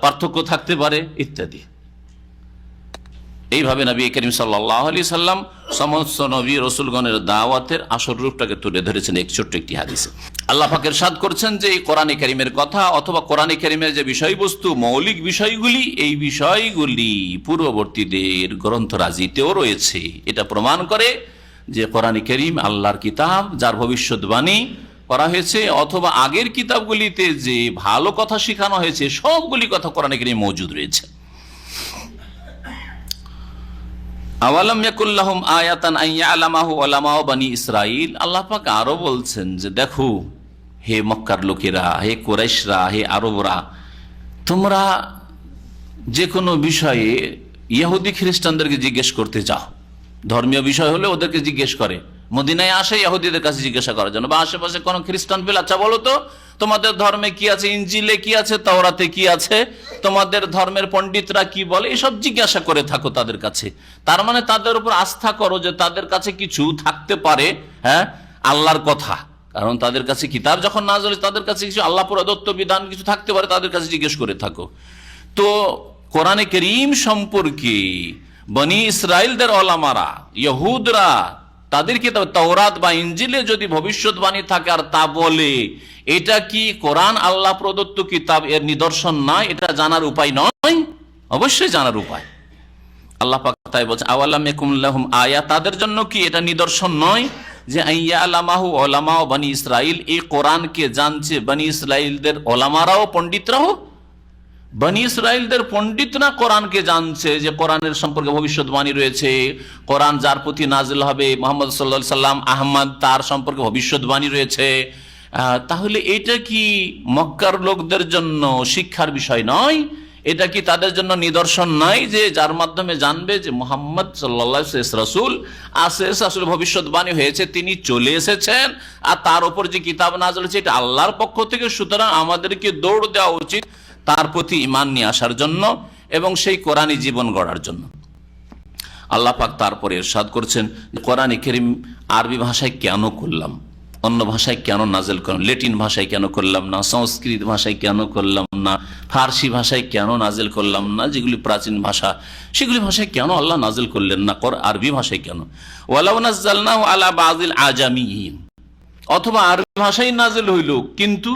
পার্থক্য থাকতে পারে ইত্যাদি। এইভাবে নবী করিম সাল্লাল্লাহু আলাইহি সাল্লাম সমস্ত নবী রসুলগণের দাওয়াতের আসল রূপটাকে তুলে ধরেছেন এক ছোট্ট একটি হাদিসে। আল্লাহ পাক ইরশাদ করছেন যে এই কোরআনে কারীমের কথা অথবা কোরআনে কারীমের যে বিষয়বস্তু, মৌলিক বিষয়গুলি, এই বিষয়গুলি পূর্ববর্তীদের গ্রন্থরাজিতেও রয়েছে। এটা প্রমাণ করে যে কোরআনে কারীম আল্লাহর কিতাব, যার ভবিষ্যৎবাণী করা হয়েছে, অথবা আগের কিতাবগুলিতে যে ভালো কথা শেখানো হয়েছে সবগুলি কথা কোরআনে কারীমে মজুদ রয়েছে। আওয়ালাম ইয়াকুল্লাহুম আয়াতান আন ইয়ালামাহু উলামাউ বনি ইসরাইল। আল্লাহ পাক আরো বলছেন যে দেখো হে মক্কার লোকেরা, হে কুরাইশরা, হে আরবরা, তোমরা যে কোনো বিষয়ে ইহুদি খ্রিস্টানদেরকে জিজ্ঞেস করতে চাও, ধর্মীয় বিষয় হলে ওদেরকে জিজ্ঞেস করে, মদিনায় আসে ইহুদিদের কাছে জিজ্ঞাসা করার জন্য, বা আশেপাশে কোনো খ্রিস্টান পেলে আচ্ছা বলো তো তোমাদের ধর্মে কি আছে, ইনজিলে কি আছে, তাওরাতে কি আছে, তোমাদের ধর্মের পণ্ডিতরা কি বলে, এসব জিজ্ঞাসা করে থাকো তাদের কাছে। তার মানে তাদের উপর আস্থা করো যে তাদের কাছে কিছু থাকতে পারে, আল্লাহর কথা, কারণ তাদের কাছে কিতাব যখন নাযিল হয়েছে তাদের কাছে কিছু আল্লাহ প্রদত্ত বিধান কিছু থাকতে পারে, তাদের কাছে জিজ্ঞেস করে থাকো। তো কোরআনে কারীম সম্পর্কে বনি ইসরাইলদের ওলামারা, ইহুদরা, তাদের কিতাব তাওরাত বা ইনজিলে যদি ভবিষ্যৎবাণী থাকে আর তা বলে, এটা কি কোরআন আল্লাহ প্রদত্ত কিতাব এর নিদর্শন নয়? এটা জানার উপায় নয়? অবশ্যই জানার উপায়। আল্লাহ পাক তাই বলছেন আওয়ালাম ইয়াকুম লাহুম আয়া, তাদের জন্য কি এটা নিদর্শন নয় যে আইয়ালামাহু উলামাউ বনি ইসরাইল, এই কোরআনকে জানছে বনি ইসরাইলদের ওলামারাও, পণ্ডিতরাও। বনি ইসরাইলদের পণ্ডিতরা কোরআনকে জানছে যে কোরআনের সম্পর্কে ভবিষ্যৎবাণী রয়েছে, কোরআন যার প্রতি নাজিল হবে মুহাম্মদ সাল্লাল্লাহু আলাইহি সাল্লাম আহমদ, তার সম্পর্কে ভবিষ্যৎবাণী রয়েছে। তাহলে এটা কি মক্কার লোকদের জন্য শিক্ষার বিষয় নয়? এটা কি তাদের জন্য নিদর্শন নয় যে যার মাধ্যমে জানবে যে মুহাম্মদ সাল্লাল্লাহু আলাইহি ওয়াসাল্লাম রাসূল আছে, আসলে ভবিষ্যৎবাণী হয়েছে, তিনি চলে এসেছেন, আর তার উপর যে কিতাব নাযিল হয়েছে এটা আল্লাহর পক্ষ থেকে, সুতরাং আমাদেরকে দৌড় দেওয়া উচিত তার প্রতি ঈমান নিয়ে আসার জন্য এবং সেই কোরআনী জীবন গড়ার জন্য। আল্লাহ পাক তারপরে ইরশাদ করছেন কোরআনে কারীম আরবি ভাষায় কেন করলাম, অন্য ভাষায় কেন নাজিল করলাম, ল্যাটিন ভাষায় কেন করলাম না, সংস্কৃত ভাষায় কেন করলাম না, ফার্সি ভাষায় কেন নাজিল করলাম না, যেগুলি প্রাচীন ভাষা সেগুলি ভাষায় কেন আল্লাহ নাজিল করলেন না, আরবি ভাষায় কেন? ওয়ালাউ নাযালনাহু আলা বাযিল আজামিয়িন, অথবা আরবি ভাষায় নাজিল হইল কিন্তু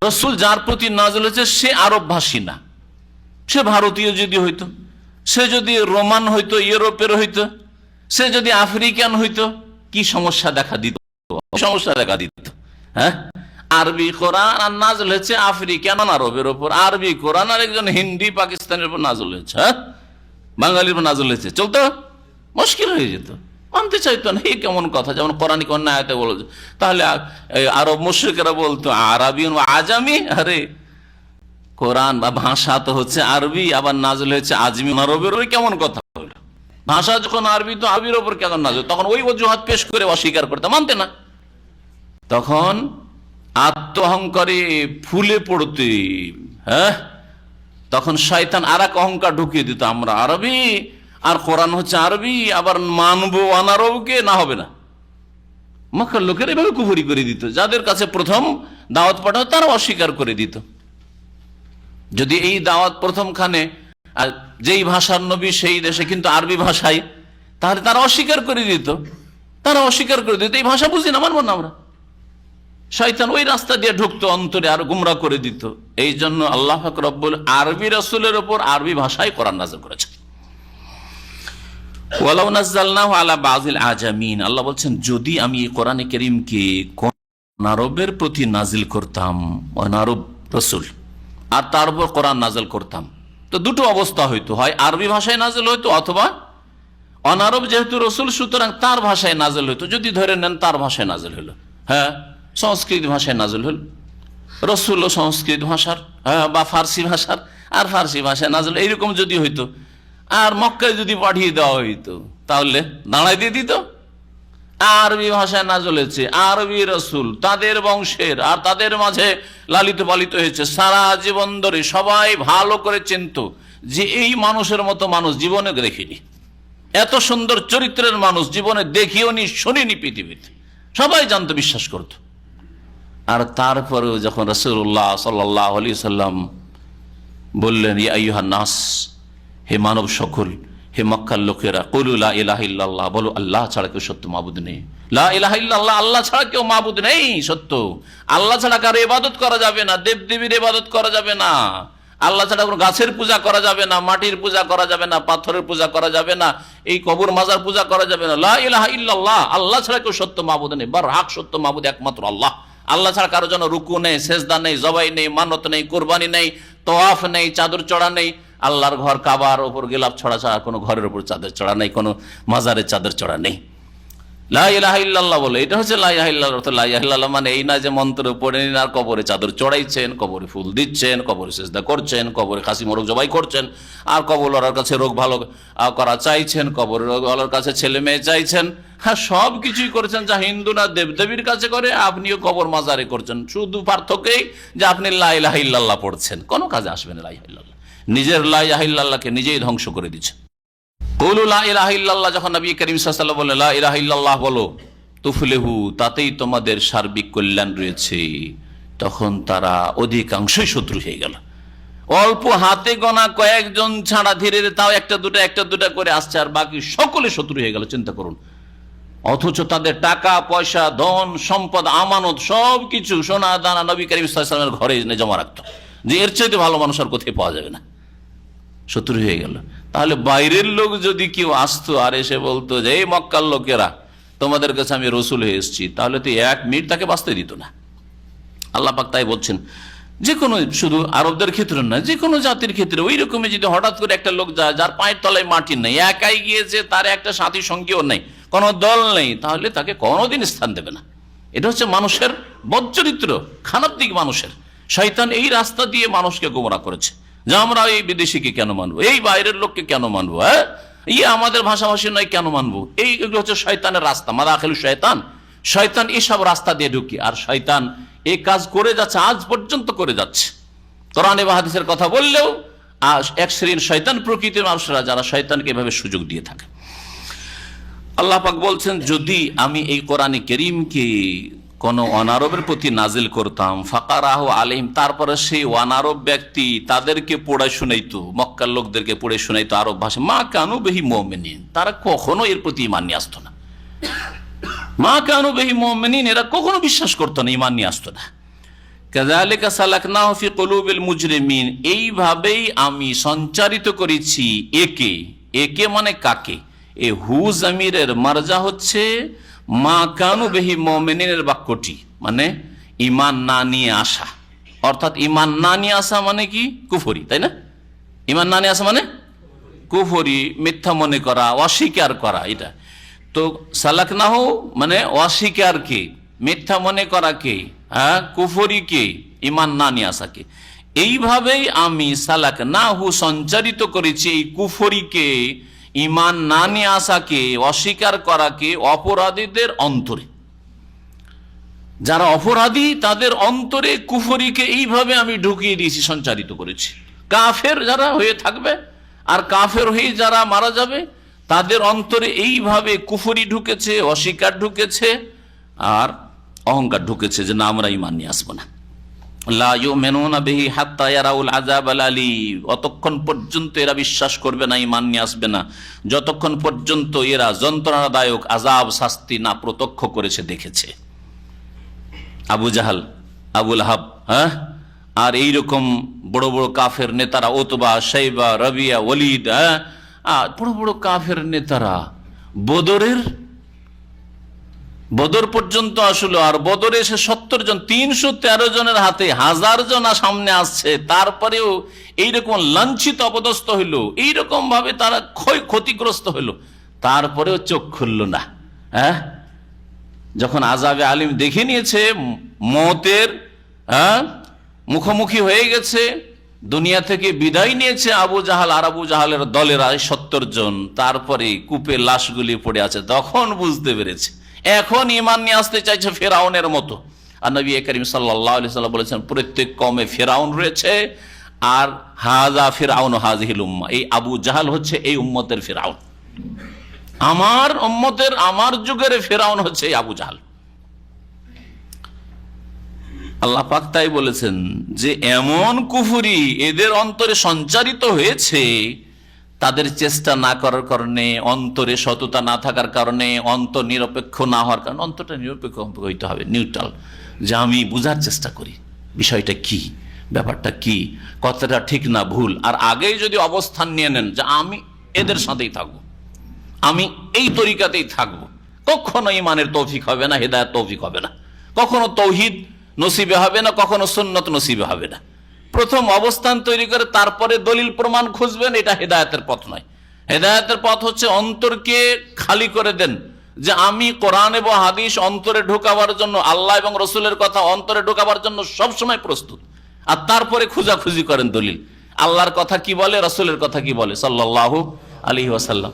রাসূল যার প্রতি নাজিল হয়েছে সে আরব ভাষী না, সে ভারতীয় যদি হইতো, সে যদি রোমান হইতো, ইউরোপের হইতো, সে যদি আফ্রিকান হইতো, কি সমস্যা দেখা দিত? সমস্যা দেখা দিত। আরবি কোরআন আর নাজিল হয়েছে আফ্রিকান আরবের উপর, আরবি কোরআন আর একজন হিন্দি পাকিস্তানের উপর নাজিল হয়েছে, বাঙালির উপর নাজিল হয়েছে, চলতো মুশকিল হয়ে যেত, মানতে চাইতো না। এই কেমন কথা? যেমন কোরআনিক অন্য আয়াতে বলেছে, তাহলে আরব মুশরিকরা বলতো আরবি আজামি, আরে কোরআন বা ভাষা তো হচ্ছে আরবি, আবার নাজিল হয়েছে আজমি আরবের, ওই কেমন কথা হলো? ভাষা যখন আরবি তো আরবির ওপর কেন নাজিল? তখন ওই অজুহাত পেশ করে অস্বীকার করতে, মানতে না। তখন আত্ম অহংকারে ফুলে পড়তে, তখন শয়তান আর এক অহংকার ঢুকিয়ে দিত, আমরা আরবি আর কোরআন হচ্ছে আরবি, আবার মানবো অনারবকে, না হবে না। মক্কার লোকের এভাবে কুফরি করে দিত, যাদের কাছে প্রথম দাওয়াত পাঠানো তারা অস্বীকার করে দিত। যদি এই দাওয়াত প্রথমখানে যেই ভাষার নবী সেই দেশে কিন্তু আরবি ভাষায়, তাহলে তারা অস্বীকার করে দিত, এই ভাষা বুঝি না, মানবো না আমরা। শয়তান ওই রাস্তা দিয়ে ঢুকতো, অন্তরে আর গুমরা করে দিত। এই জন্য আল্লাহ পাক রব্বুল আরবি রাসূলের উপর আরবি ভাষায় কোরআন নাযিল করেছেন। ওয়ালাউ নাযালনাহু আলা বাযিল আজামিন, আল্লাহ বলছেন যদি আমি এই কোরআনে কারীমকে কোন আরবের প্রতি নাজিল করতাম, অনারব রাসূল, আর তার উপর কোরআন নাজিল করতাম, তো দুটো অবস্থা হইতো, হয় আরবি ভাষায় নাজিল হইতো অথবা অনারব যেহেতু রাসূল সুতরাং তার ভাষায় নাজিল হইতো। যদি ধরে নেন তার ভাষায় নাজিল হলো, সংস্কৃত ভাষায় নাজিল হল, রাসূলও সংস্কৃত ভাষার, বা ফার্সি ভাষার, আর ফার্সি ভাষায় নাজিল, এইরকম যদি হইতো, আর মক্কায় যদি পাঠিয়ে দেওয়া হইতো তাহলে দাঁড়াই দিয়ে দিত, আরবি ভাষায় নাযিল হয়েছে, আরবি রসুল, তাদের বংশের আর তাদের মাঝে লালিত পালিত হয়েছে, সারা জীবন ধরে সবাই ভালো করে চিনত যে এই মানুষের মতো মানুষ জীবনে দেখিনি, এত সুন্দর চরিত্রের মানুষ জীবনে দেখিও নি, শুনিনি পৃথিবীতে, সবাই জানতো, বিশ্বাস করত। আর তারপরেও যখন রাসূলুল্লাহ সাল্লাল্লাহু আলাইহি সাল্লাম বললেন, ইয়া আইয়ুহান নাস, হে মানব সকল, হে মক্কার লোকেরা, কুলু লা ইলাহা ইল্লাল্লাহ, বলো আল্লাহ ছাড়া কেউ সত্য মাবুদ নেই, লা ইলাহা ইল্লাল্লাহ, আল্লাহ ছাড়া কেউ মাবুদ নেই সত্য, আল্লাহ ছাড়া কারো ইবাদত করা যাবে না, দেবদেবীর ইবাদত করা যাবে না, আল্লাহ ছাড়া কোনো গাছের পূজা করা যাবে না, মাটির পূজা করা যাবে না, পাথরের পূজা করা যাবে না, এই কবর মাজার পূজা করা যাবে না, লা ইলাহা ইল্লাল্লাহ, আল্লাহ ছাড়া কেউ সত্য মাবুদ নেই, বারহাক সত্য মাবুদ একমাত্র আল্লাহ, আল্লাহ ছাড়া কারো জন্য রুকু নেই, সেজদা নেই, জবাই নেই, মানত নেই, কোরবানি নেই, তওয়াফ নেই, চাদর চড়া নেই, আল্লাহর ঘর কাবার ওপর গোলাপ ছড়া ছাড়া কোনো ঘরের উপর চাদর চড়া নেই, কোনো মাজারের চাদর চড়া নেই। লা ইলাহা ইল্লাল্লাহ বলে, এটা হচ্ছে লা ইলাহা ইল্লাল্লাহ। লা ইলাহা ইল্লাল্লাহ মানে এই না যে মন্ত্র পড়ে নিন আর কবরে চাদর চড়াইছেন, কবরে ফুল দিচ্ছেন, কবরে সেজদা করছেন, কবরে খাসি মোরগ জবাই করছেন, আর কবরওয়ালার কাছে রোগ ভালো করা চাইছেন, কবরওয়ালার কাছে ছেলে মেয়ে চাইছেন, হ্যাঁ সব কিছুই করছেন যা হিন্দুরা দেবদেবীর কাছে করে, আপনিও কবর মাজারে করছেন। শুধু পার্থক্যই যে আপনি লা ইলাহা ইল্লাল্লাহ পড়ছেন, কোনো কাজে আসবে না লা ইলাহা ইল্লাল্লাহ, নিজের লা ইলাহা ইল্লাল্লাহকে নিজেই ধ্বংস করে দিচ্ছে। কুলু লা ইলাহা ইল্লাল্লাহ, যখন নবী করিম সাল্লাল্লাহু আলাইহি ওয়াসাল্লাম বললেন লা ইলাহা ইল্লাল্লাহ বলো, তুফলিহু, তাতেই তোমাদের সার্বিক কল্যাণ রয়েছে, তখন তারা অধিকাংশই শত্রু হয়ে গেল। অল্প হাতে গোনা কয়েকজন ছাড়া ধীরে ধীরে তাও একটা দুটা করে আসছে, আর বাকি সকলে শত্রু হয়ে গেল। চিন্তা করুন, অথচ তাদের টাকা পয়সা, ধন সম্পদ, আমানত সবকিছু সোনা দানা নবী করিম সাল্লাল্লাহু আলাইহি ওয়াসাল্লামের ঘরে এনে জমা রাখতো, যে এর চাইতে ভালো মানুষ আর কোথায় পাওয়া যাবে না। শত্রু হয়ে গেল। তাহলে বাইরের লোক যদি কেউ আসতো আর এসে বলতো যে এই মক্কার লোকেরা, তোমাদের কাছে আমি রসুল হয়ে এসেছি, তাহলে তো 1 মিনিট তাকে বাঁচতে দিত না। আল্লাহ পাক তাই বলছেন, যে কোনো, শুধু আরবদের ক্ষেত্রে না, যে কোনো জাতির ক্ষেত্রে ওই রকমই যদি হঠাৎ করে একটা লোক যায় যার পায়ের তলায় মাটি নেই, একাই গিয়েছে, তার একটা সাথী সঙ্গীও নেই, কোনো দল নেই, তাহলে তাকে কোনোদিন স্থান দেবে না। এটা হচ্ছে মানুষের বদচরিত্র, খারাপ দিক মানুষের। শয়তান এই রাস্তা দিয়ে মানুষকে গোমরা করেছে, যে আমরা এই বিদেশিকে কেন মানবো, এই বাইরের লোককে কেন মানবো, হ্যাঁ আমাদের ভাষাভাষী নয় কেন মানবো, এইগুলো হচ্ছে শয়তানের রাস্তা, মাদাখিলু শয়তান। শয়তান এইসব রাস্তা দিয়ে ঢুকি, আর শয়তান এই কাজ করে যাচ্ছে, আজ পর্যন্ত করে যাচ্ছে। কোরআনে বা হাদিসের কথা বললেও এক শ্রেণীর শয়তান প্রকৃতির মানুষরা যারা শয়তানকে এভাবে সুযোগ দিয়ে থাকে। আল্লাহ পাক বলছেন, যদি আমি এই কোরআনে কারীমকে কোন অনারবের প্রতি নাজিল করতাম, ফাকারাহু আলাইহিম, তারপরে সেই অনারব ব্যক্তি তাদেরকে পড়ে শুনাইতো, মক্কার লোকদেরকে পড়ে শুনাইতো আরব ভাষা, মা কানু বিহি মুমিনিন, তারা কখনো এর প্রতি ঈমান নিয়ে আসতো না। মা কানু বিহি মুমিনিন, এরা কখনো বিশ্বাস করতো না, ঈমান নিয়ে আসতো না। কাযালিকা সালাকনাহু ফি কুলুবিল মুজরিমিন, এইভাবেই আমি সঞ্চারিত করেছি একে মানে কাকে, এ হু জামিরের মারজা হচ্ছে মা কানু বিহি মুমিনিনের বাক্যটি, মানে ঈমান না নিয়ে আসা, অর্থাৎ ঈমান না নিয়ে আসা মানে কি কুফরি, তাই না? ঈমান না নিয়ে আসা মানে কুফরি, মিথ্যা মনে করা, অস্বীকার করা। এটা তো সালাকনাহু মানে অস্বীকার কে, মিথ্যা মনে করা কে, হ্যাঁ কুফরি কে, ঈমান না নিয়ে আসা কে। এইভাবেই আমি সালাকনাহু সঞ্চারিত করেছি এই কুফরিকে, ঈমান না নিয়ে আসাকে, অস্বীকার করাকে অপরাধীদের অন্তরে। যারা অপরাধী তাদের অন্তরে কুফরিকে এইভাবে আমি ঢুকিয়ে দিয়েছি, সঞ্চারিত করেছি। কাফের যারা হয়ে থাকবে আর কাফের হয়ে যারা মারা যাবে, তাদের অন্তরে এইভাবে কুফরি ঢুকেছে, অস্বীকার ঢুকেছে, আর অহংকার ঢুকেছে যে না, আমরা ঈমান নিয়ে আসবো না। লা ইউমিনুনা বিহি হাত্তা ইয়ারাউল আযাবাল আলীম, অতক্ষণ পর্যন্ত এরা বিশ্বাস করবে না, ঈমান নিয়ে আসবে না, যতক্ষণ পর্যন্ত এরা যন্ত্রণাদায়ক আযাব, শাস্তি না প্রত্যক্ষ করেছে, দেখেছে। আবু জাহাল, আবু লাহাব, হ্যাঁ, আর এইরকম বড় বড় কাফের নেতারা, ওতবা, শাইবা, রবিয়া, ওয়ালিদ, হ্যাঁ, বড় বড় কাফের নেতারা বদর পর্যন্ত আসলো, আর বদরে এসে 70 জন, 313 জনের হাতে 1000 জন সামনে আসছে, তারপরেও এইরকম লাঞ্ছিত অপদস্থ হইল, এইরকম ভাবে তারা ক্ষতিগ্রস্ত হইল, তারপরেও চোখ খুলল না। হ্যাঁ, যখন আযাবে আলিম দেখে নিয়েছে, মওতের মুখোমুখি হয়ে গেছে, দুনিয়া থেকে বিদায় নিয়েছে আবু জাহাল আর আবু জাহালের দলেরা 70 জন, তারপরে কূপে লাশগুলি পড়ে আছে, তখন বুঝতে পেরেছে এখন ঈমান নিয়ে আসতে চাইছে ফেরাউনের মতো। আর নবী করিম সাল্লাল্লাহু আলাইহি ওয়াসাল্লাম বলেছেন, প্রত্যেক কওমে ফেরাউন রয়েছে, আর হাযা ফিরআউন হাযিহিল উম্মাহ, এই আবু জাহাল হচ্ছে এই উম্মতের ফেরাউন। আমার উম্মতের, আমার যুগের ফেরাউন হচ্ছে এই আবু জাহাল। আল্লাহ পাক তাই বলেছেন যে এমন কুফরি এদের অন্তরে সঞ্চারিত হয়েছে, তাদের চেষ্টা না করার কারণে, অন্তরে সততা না থাকার কারণে, অন্তর নিরপেক্ষ না হওয়ার কারণে। অন্তরটা নিরপেক্ষ হইতে হবে, নিউট্রাল, যে আমি বুঝার চেষ্টা করি বিষয়টা কি, ব্যাপারটা কি, কথাটা ঠিক না ভুল। আর আগেই যদি অবস্থান নিয়ে নেন যে আমি এদের সাথেই থাকবো, আমি এই তরিকাতেই থাকবো, কখনো ঈমানের তৌফিক হবে না, হেদায়েত তৌফিক হবে না, কখনো তৌহিদ নসিবে হবে না, কখনো সুন্নত নসিবে হবে না। প্রথম অবস্থান তৈরি করে তারপরে দলিল প্রমাণ খুঁজবেন, এটা হেদায়েতের পথ নয়। হেদায়েতের পথ হচ্ছে অন্তরকে খালি করে দেন, যে আমি কোরআন এবং হাদিস অন্তরে ঢোকাবার জন্য, আল্লাহ এবং রসুলের কথা অন্তরে ঢোকাবার জন্য সবসময় প্রস্তুত। আর তারপরে খুঁজাখুঁজি করেন দলিল, আল্লাহর কথা কি বলে, রসুলের কথা কি বলে সাল্লাল্লাহু আলাইহি ওয়াসাল্লাম,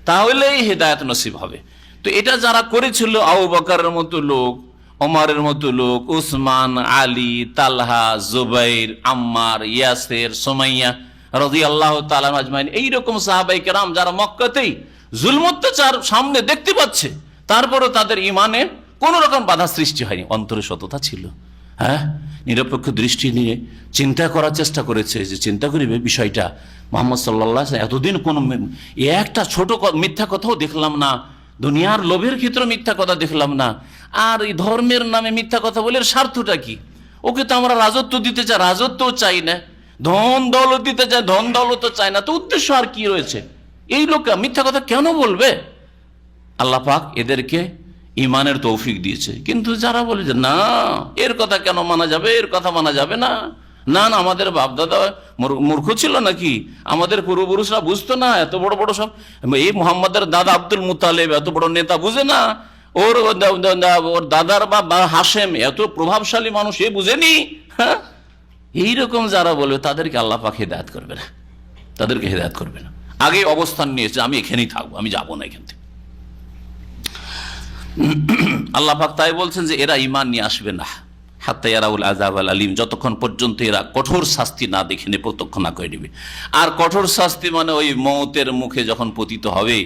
তাহলেই হেদায়েত নসিব হবে। তো এটা যারা করেছিল, আবু বকরের মতো লোক, ওমরের মতো লোক, উসমান, আলী, তালহা, জুবাইর, আম্মার, ইয়াসির, সুমাইয়া রাদিয়াল্লাহু তাআলা আজমাইন, এইরকম সাহাবায়ে কেরাম যারা মক্কাতেই জুলম অত্যাচার সামনে দেখতে পাচ্ছে, তারপরও তাদের ঈমানে কোন রকম বাধা সৃষ্টি হয়নি, অন্তরে সততা ছিল। হ্যাঁ, নিরপেক্ষ দৃষ্টি নিয়ে চিন্তা করার চেষ্টা করেছে, যে চিন্তা করিবে বিষয়টা, মুহাম্মদ সাল্লাল্লাহু আলাইহি ওয়াসাল্লাম এতদিন কোন একটা ছোট মিথ্যা কথাও দেখলাম না, দুনিয়ার লোভের ক্ষেত্রে মিথ্যা কথা দেখলাম না, আর এই ধর্মের নামে মিথ্যা কথা বলে স্বার্থটা কি? ওকে তো আমরা রাজত্ব দিতে চাই, রাজত্বও চাই না, ধন দৌলত দিতে চাই, ধন দৌলত চাই না, তো উদ্দেশ্য আর কি রয়েছে? এই লোক মিথ্যা কথা কেন বলবে? আল্লাহ পাক এদেরকে ঈমানের তৌফিক দিয়েছে। কিন্তু যারা বলে যে না, এর কথা কেন মানা যাবে, এর কথা মানা যাবে না, না না আমাদের বাপদাদা মূর্খ ছিল নাকি, আমাদের পূর্বপুরুষরা বুঝতো না, এত বড় বড় সব, এই মুহাম্মাদের দাদা আব্দুল মুতালেব এত বড় নেতা বুঝে না, ওর দাদার বা হাশেম এত প্রভাবশালী মানুষ, এ বুঝেনি। হ্যাঁ, এইরকম যারা বলবে তাদেরকে আল্লাহ পাক হেদায়েত করবে না, তাদেরকে হেদায়েত করবে না। আগে অবস্থান নিয়েছে আমি এখানেই থাকবো, আমি যাবো না এখান থেকে। আল্লাহ পাক তাই বলছেন যে এরা ঈমান নিয়ে আসবে না, হাত্তা ইয়ারাউল আযাব আল আলিম, যতক্ষণ পর্যন্ত এরা কঠোর শাস্তি না দেখে নেবে, প্রত্যক্ষ না করে নেবে। আর কঠোর শাস্তি মানে ওই মৌতের মুখে যখন পতিত হবে,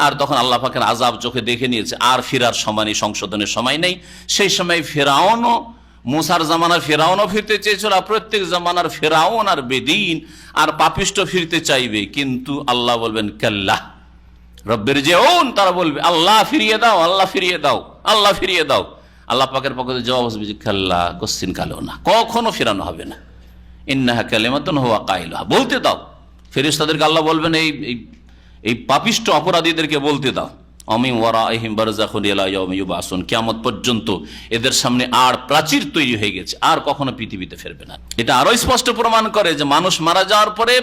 আর তখন আল্লাহ পাকের আযাব চোখে দেখে নিয়েছে, আর ফেরার সময় নেই, সংশোধনের সময় নেই। সেই সময় ফেরাউনও, মুসার জামানার ফেরাউনও ফিরতে চেয়েছিল, আর প্রত্যেক জামানার ফেরাউন আর বেদিন আর পাপিষ্ট ফিরতে চাইবে, কিন্তু আল্লাহ বলবেন কাল্লা রব্বির জিউন, তারা বলবে আল্লাহ ফিরিয়ে দাও, আল্লাহ ফিরিয়ে দাও, আল্লাহ ফিরিয়ে দাও। আল্লাহ পাকের পক্ষ থেকে জবাব আসবে যে কাল্লা, কোশ্চিন কালেও না, কখনো ফেরানো হবে না। ইন্নাহা কালিমাতুন হুয়া কাইলুহা, বলতে দাও। ফেরেশতাদেরকে আল্লাহ বলবেন এই পাপিষ্ট অপরাধীদেরকে বলতে দাও, আমিন ওয়ারাইহিম বারযাখুন ইলা ইয়াউমি ইউবআসুন, কিয়ামত পর্যন্ত এদের সামনে আর প্রাচীর তৈরি হয়ে গেছে, আর কখনো পৃথিবীতে ফিরবে না। এটা আরো স্পষ্ট প্রমাণ করে যে মানুষ মারা যাওয়ার পরে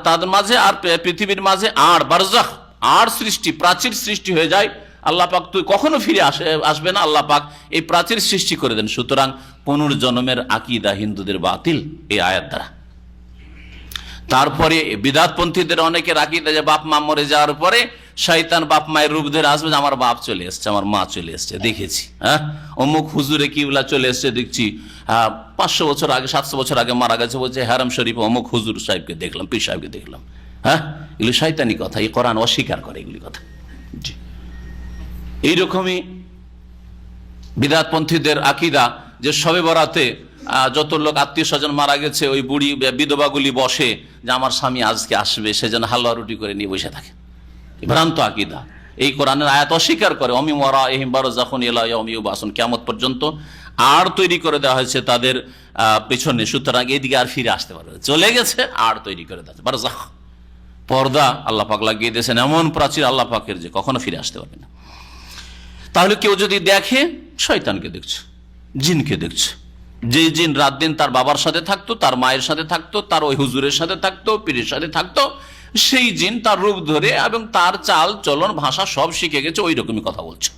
তাদের মাঝে আর পৃথিবীর মাঝে আর বারযাখ, আর সৃষ্টি, প্রাচীর সৃষ্টি হয়ে যায়। আল্লাহ পাক তুই কখনো ফিরে আসবে না, আল্লাহ পাক এই প্রাচীর সৃষ্টি করে দেন। সুতরাং পুনর্জন্মের আকীদা হিন্দুদের বাতিল এই আয়াত দ্বারা। তারপরে বিদআতপন্থীদের অনেকের আকীদা যে বাপ মা মরে যাওয়ার পরে শয়তান বাপ মায়ের রূপ ধরে আসবে, যে আমার বাপ চলে এসছে, আমার মা চলে এসছে, দেখেছি, হ্যাঁ অমুক হুজুরে কিবলা চলে এসছে দেখছি, 500 বছর আগে 700 বছর আগে মারা গেছে, বলছে হারাম শরীফ অমুক হুজুর সাহেবকে দেখলাম, পীর সাহেবকে দেখলাম। হ্যাঁ, এগুলি শয়তানি কথা, এই কোরআন অস্বীকার করে এগুলি কথা। জি, এইরকমই বিদআতপন্থীদের আকীদা যে শবে বরাতে যত লোক আত্মীয় স্বজন মারা গেছে, ওই বুড়ি বিধবাগুলি বসে যে আমার স্বামী আজকে আসবে, সেজন্য হালুয়া রুটি করে নিয়ে বসে থাকে। ভ্রান্ত আকীদা, এই কোরআনের আয়াত অস্বীকার করে। আমিন ওয়ারাইহিম বারযাখুন ইলা ইয়াউমি ইউবআসুন, কিয়ামত পর্যন্ত আর তৈরি করে দেওয়া হয়েছে তাদের পেছনে, সুতরাং এদিকে আর ফিরে আসতে পারবে, চলে গেছে আর তৈরি করে দেওয়া হয়েছে বারযাখ, পর্দা আল্লাহ পাক লাগিয়ে দিয়েছেন, এমন প্রাচীর আল্লাহ পাকের যে কখনো ফিরে আসতে পারবে না। তাহলে কেউ যদি দেখে, শয়তানকে দেখছে, জিনকে দেখছে। যে জিন রাত দিন তার বাবার সাথে থাকতো, তার মায়ের সাথে থাকতো, তার ওই হুজুরের সাথে থাকতো, পীরের সাথে থাকতো, সেই জিন তার রূপ ধরে এবং তার চাল চলন ভাষা সব শিখে গেছে, ওই রকমই কথা বলছে।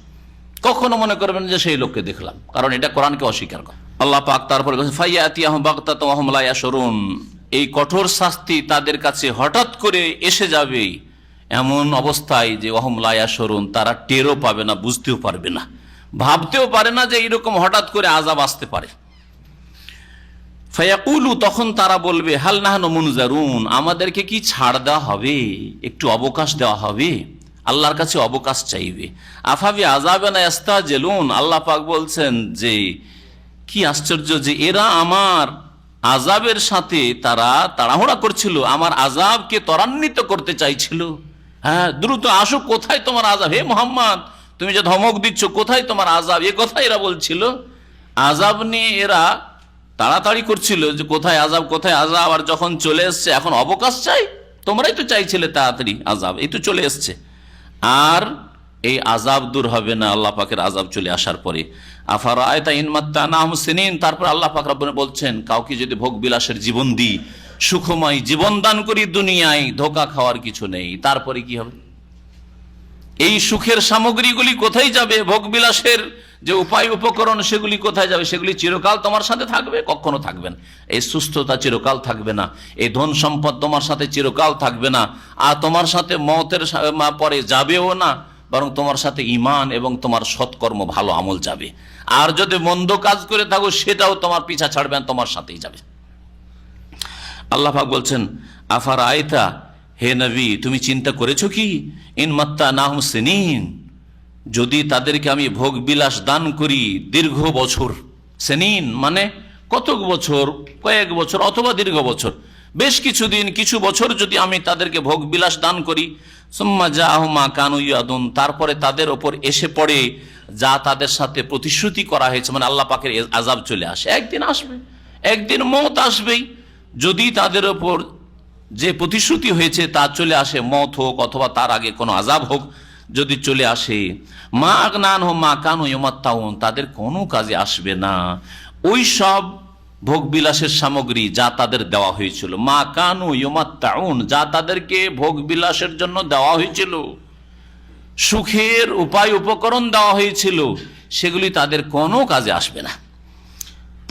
কখনো মনে করবেন যে সেই লোককে দেখলাম, কারণ এটা কোরআনকে অস্বীকার করে। আল্লাহ পাক তারপরে ফাইয়াতিয়াহুম বাগতাতাম ওয়া হুম লা ইয়াশউরুন, এই কঠোর শাস্তি তাদের কাছে হঠাৎ করে এসে যাবে এমন অবস্থায় যে ওহম লা ইয়াশউরুন, তারা টেরও পাবে না, বুঝতেও পারবে না, ভাবতেও পারে না যে এইরকম হঠাৎ করে আযাব আসতে পারে। ফায়াকুলু, তখন তারা বলবে হাল নাহনু মুনজারুন, আমাদেরকে কি ছাড় দেওয়া হবে, একটু অবকাশ দেওয়া হবে, আল্লাহর কাছে অবকাশ চাইবে। আফাবি আযাবিনা ইস্তাজিলুন, আল্লাহ পাক বলছেন যে কি আশ্চর্য যে এরা আমার আযাবের সাথে তারা তাড়াহুড়া করছিল, আমার আযাবকে ত্বরান্বিত করতে চাইছিল। হ্যাঁ, দ্রুত আসো, কোথায় তোমার আযাব, হে মুহাম্মদ তুমি যে ধমক দিচ্ছ, কোথায় তোমার আযাব, এ কথা এরা বলছিল। আযাব নিয়ে এরা তাড়াতাড়ি করছিল যে কোথায় আযাব, কোথায় আযাব। আর যখন চলে এসছে এখন অবকাশ চাই, তোমরাই তো চাইছিলে তাড়াতাড়ি আযাব, এই তো চলে এসছে। আর এই আযাব দূর হবে না আল্লাহ পাকের আযাব চলে আসার পরে। আফারাআইতা ইন মাত্তানাহুম সিনিন, তারপর আল্লাহ পাক রব্বুল বলছেন কাউকে যদি ভোগ বিলাসের জীবন দিই, সুখময় জীবন দান করি দুনিয়ায়, ধোঁকা খাওয়ার কিছু নেই, তারপরে কি হবে? এই সুখের সামগ্রীগুলি কোথায় যাবে? ভোগ বিলাসের যে উপায় উপকরণ সেগুলি কোথায় যাবে? সেগুলি চিরকাল তোমার সাথে থাকবে? কখনো থাকবে না। এই সুস্থতা চিরকাল থাকবে না, এই ধন সম্পদ তোমার সাথে চিরকাল থাকবে না, আর তোমার সাথে মওতের পরে যাবেও না, বরং তোমার সাথে ঈমান এবং তোমার সৎকর্ম ভালো আমল যাবে। আর যদি মন্দ কাজ করে থাকো সেটাও তোমার পিছা ছাড়বে না, তোমার সাথেই যাবে। আল্লাহ পাক বলছেন আফারাআইতা, হে নবী তুমি চিন্তা করেছো কি, ইন মাত্তানাহুম সিনিন, যদি তাদেরকে আমি ভোগ বিলাস দান করি দীর্ঘ বছর, সিনিন মানে কত বছর, কয়েক বছর অথবা দীর্ঘ বছর, বেশ কিছুদিন কিছু বছর যদি আমি তাদেরকে ভোগ বিলাস দান করি, সুম্মা জাআহুম মা কানু ইউআদুন, তারপরে তাদের ওপর এসে পড়ে যা তাদের সাথে প্রতিশ্রুতি করা হয়েছে, মানে আল্লাহ পাকের আযাব চলে আসে, একদিন আসবে, একদিন মওত আসবেই। যদি তাদের ওপর যে প্রতিশ্রুতি হয়েছে তা চলে আসে, মওত হোক অথবা তার আগে কোনো আযাব হোক, যদি চলে আসে, মা আগনা আনহুম মা কানু ইউমাত্তাউন, তাদের কোনো কাজে আসবে না ওই সব ভোগ বিলাসের সামগ্রী যা তাদের দেওয়া হয়েছিল, মা কানু ইউমাত্তাউন, যা তাদেরকে ভোগ বিলাসের জন্য দেওয়া হয়েছিল, সুখের উপায় উপকরণ দেওয়া হয়েছিল, সেগুলি তাদের কোনো কাজে আসবে না,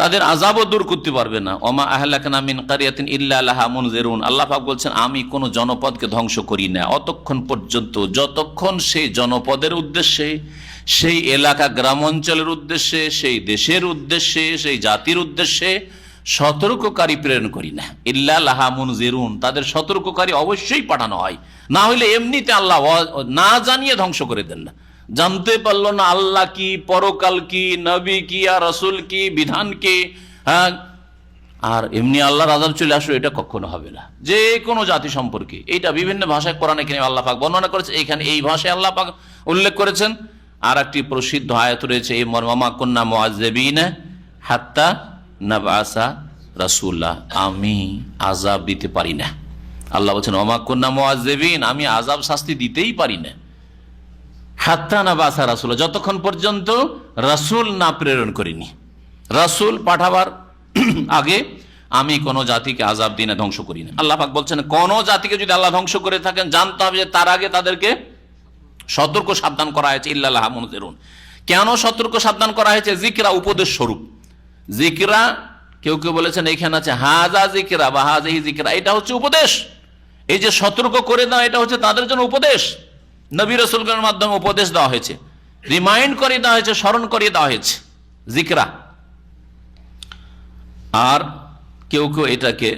তাদের আযাবও দূর করতে পারবে না। ওমা আহলাকনা মিন কারিয়াতিন ইল্লা লাহা মুনজিরুন, আল্লাহ পাক বলছেন আমি কোন জনপদকে ধ্বংস করি না অতক্ষণ পর্যন্ত যতক্ষণ সেই জনপদের উদ্দেশ্যে, সেই এলাকা গ্রাম অঞ্চলের উদ্দেশ্যে, সেই দেশের উদ্দেশ্যে, সেই জাতির উদ্দেশ্যে সতর্ককারী প্রেরণ করি না। ইল্লা লাহা মুনজিরুন, তাদের সতর্ককারী অবশ্যই পাঠানো হয়, না হলে এমনিতে আল্লাহ না জানিয়ে ধ্বংস করে দেন না। জানতে পারলো না আল্লাহ কি, পরকাল কি, নবী কি, আর রাসূল কি, বিধান কি, হ্যাঁ, আর এমনি আল্লাহর আযাব চলে আসলো, এটা কখনো হবে না। যে কোনো জাতি সম্পর্কে এইটা বিভিন্ন ভাষায় কোরআনে কারীমে আল্লাহ পাক বর্ণনা করেছে, এখানে এই ভাষায় আল্লাহ পাক উল্লেখ করেছেন। আর একটি প্রসিদ্ধ আয়াত রয়েছে এই মর্মে, মা কুন্না মুআযযিবিনা হাত্তা নাবআসা রাসূলা, আমি আযাব দিতে পারি না। আল্লাহ বলছেন ওমা কুন্না মুআযযিবিন, আমি আযাব শাস্তি দিতেই পারি না, হাত্তা নাবআসা রাসূলা, যতক্ষণ পর্যন্ত রাসূল না প্রেরণ করিনি। রাসূল পাঠাবার আগে আমি কোন জাতিকে আযাব দিই না, ধ্বংস করি না। আল্লাহ পাক বলছেন কোন জাতিকে যদি আল্লাহ ধ্বংস করে থাকেন জানতে হবে যে তার আগে তাদেরকে সতর্ক সাবধান করা হয়েছে। ইল্লা লাহা মুনজিরুন, কেন সতর্ক সাবধান করা হয়েছে? যিকরা, উপদেশ স্বরূপ। যিকরা, কেউ কেউ বলেছেন এখানে আছে হাজা যিকরা বা হাজিহি যিকরা, এটা হচ্ছে উপদেশ। এই যে সতর্ক করে দেওয়া, এটা হচ্ছে তাদের জন্য উপদেশ। নবী রাসূলগণের মাধ্যমে উপদেশ দেওয়া হয়েছে, রিমাইন্ড করে দেওয়া হয়েছে, স্মরণ করিয়ে দেওয়া হয়েছে, যিকরা। আর কেউ কেউ এটাকে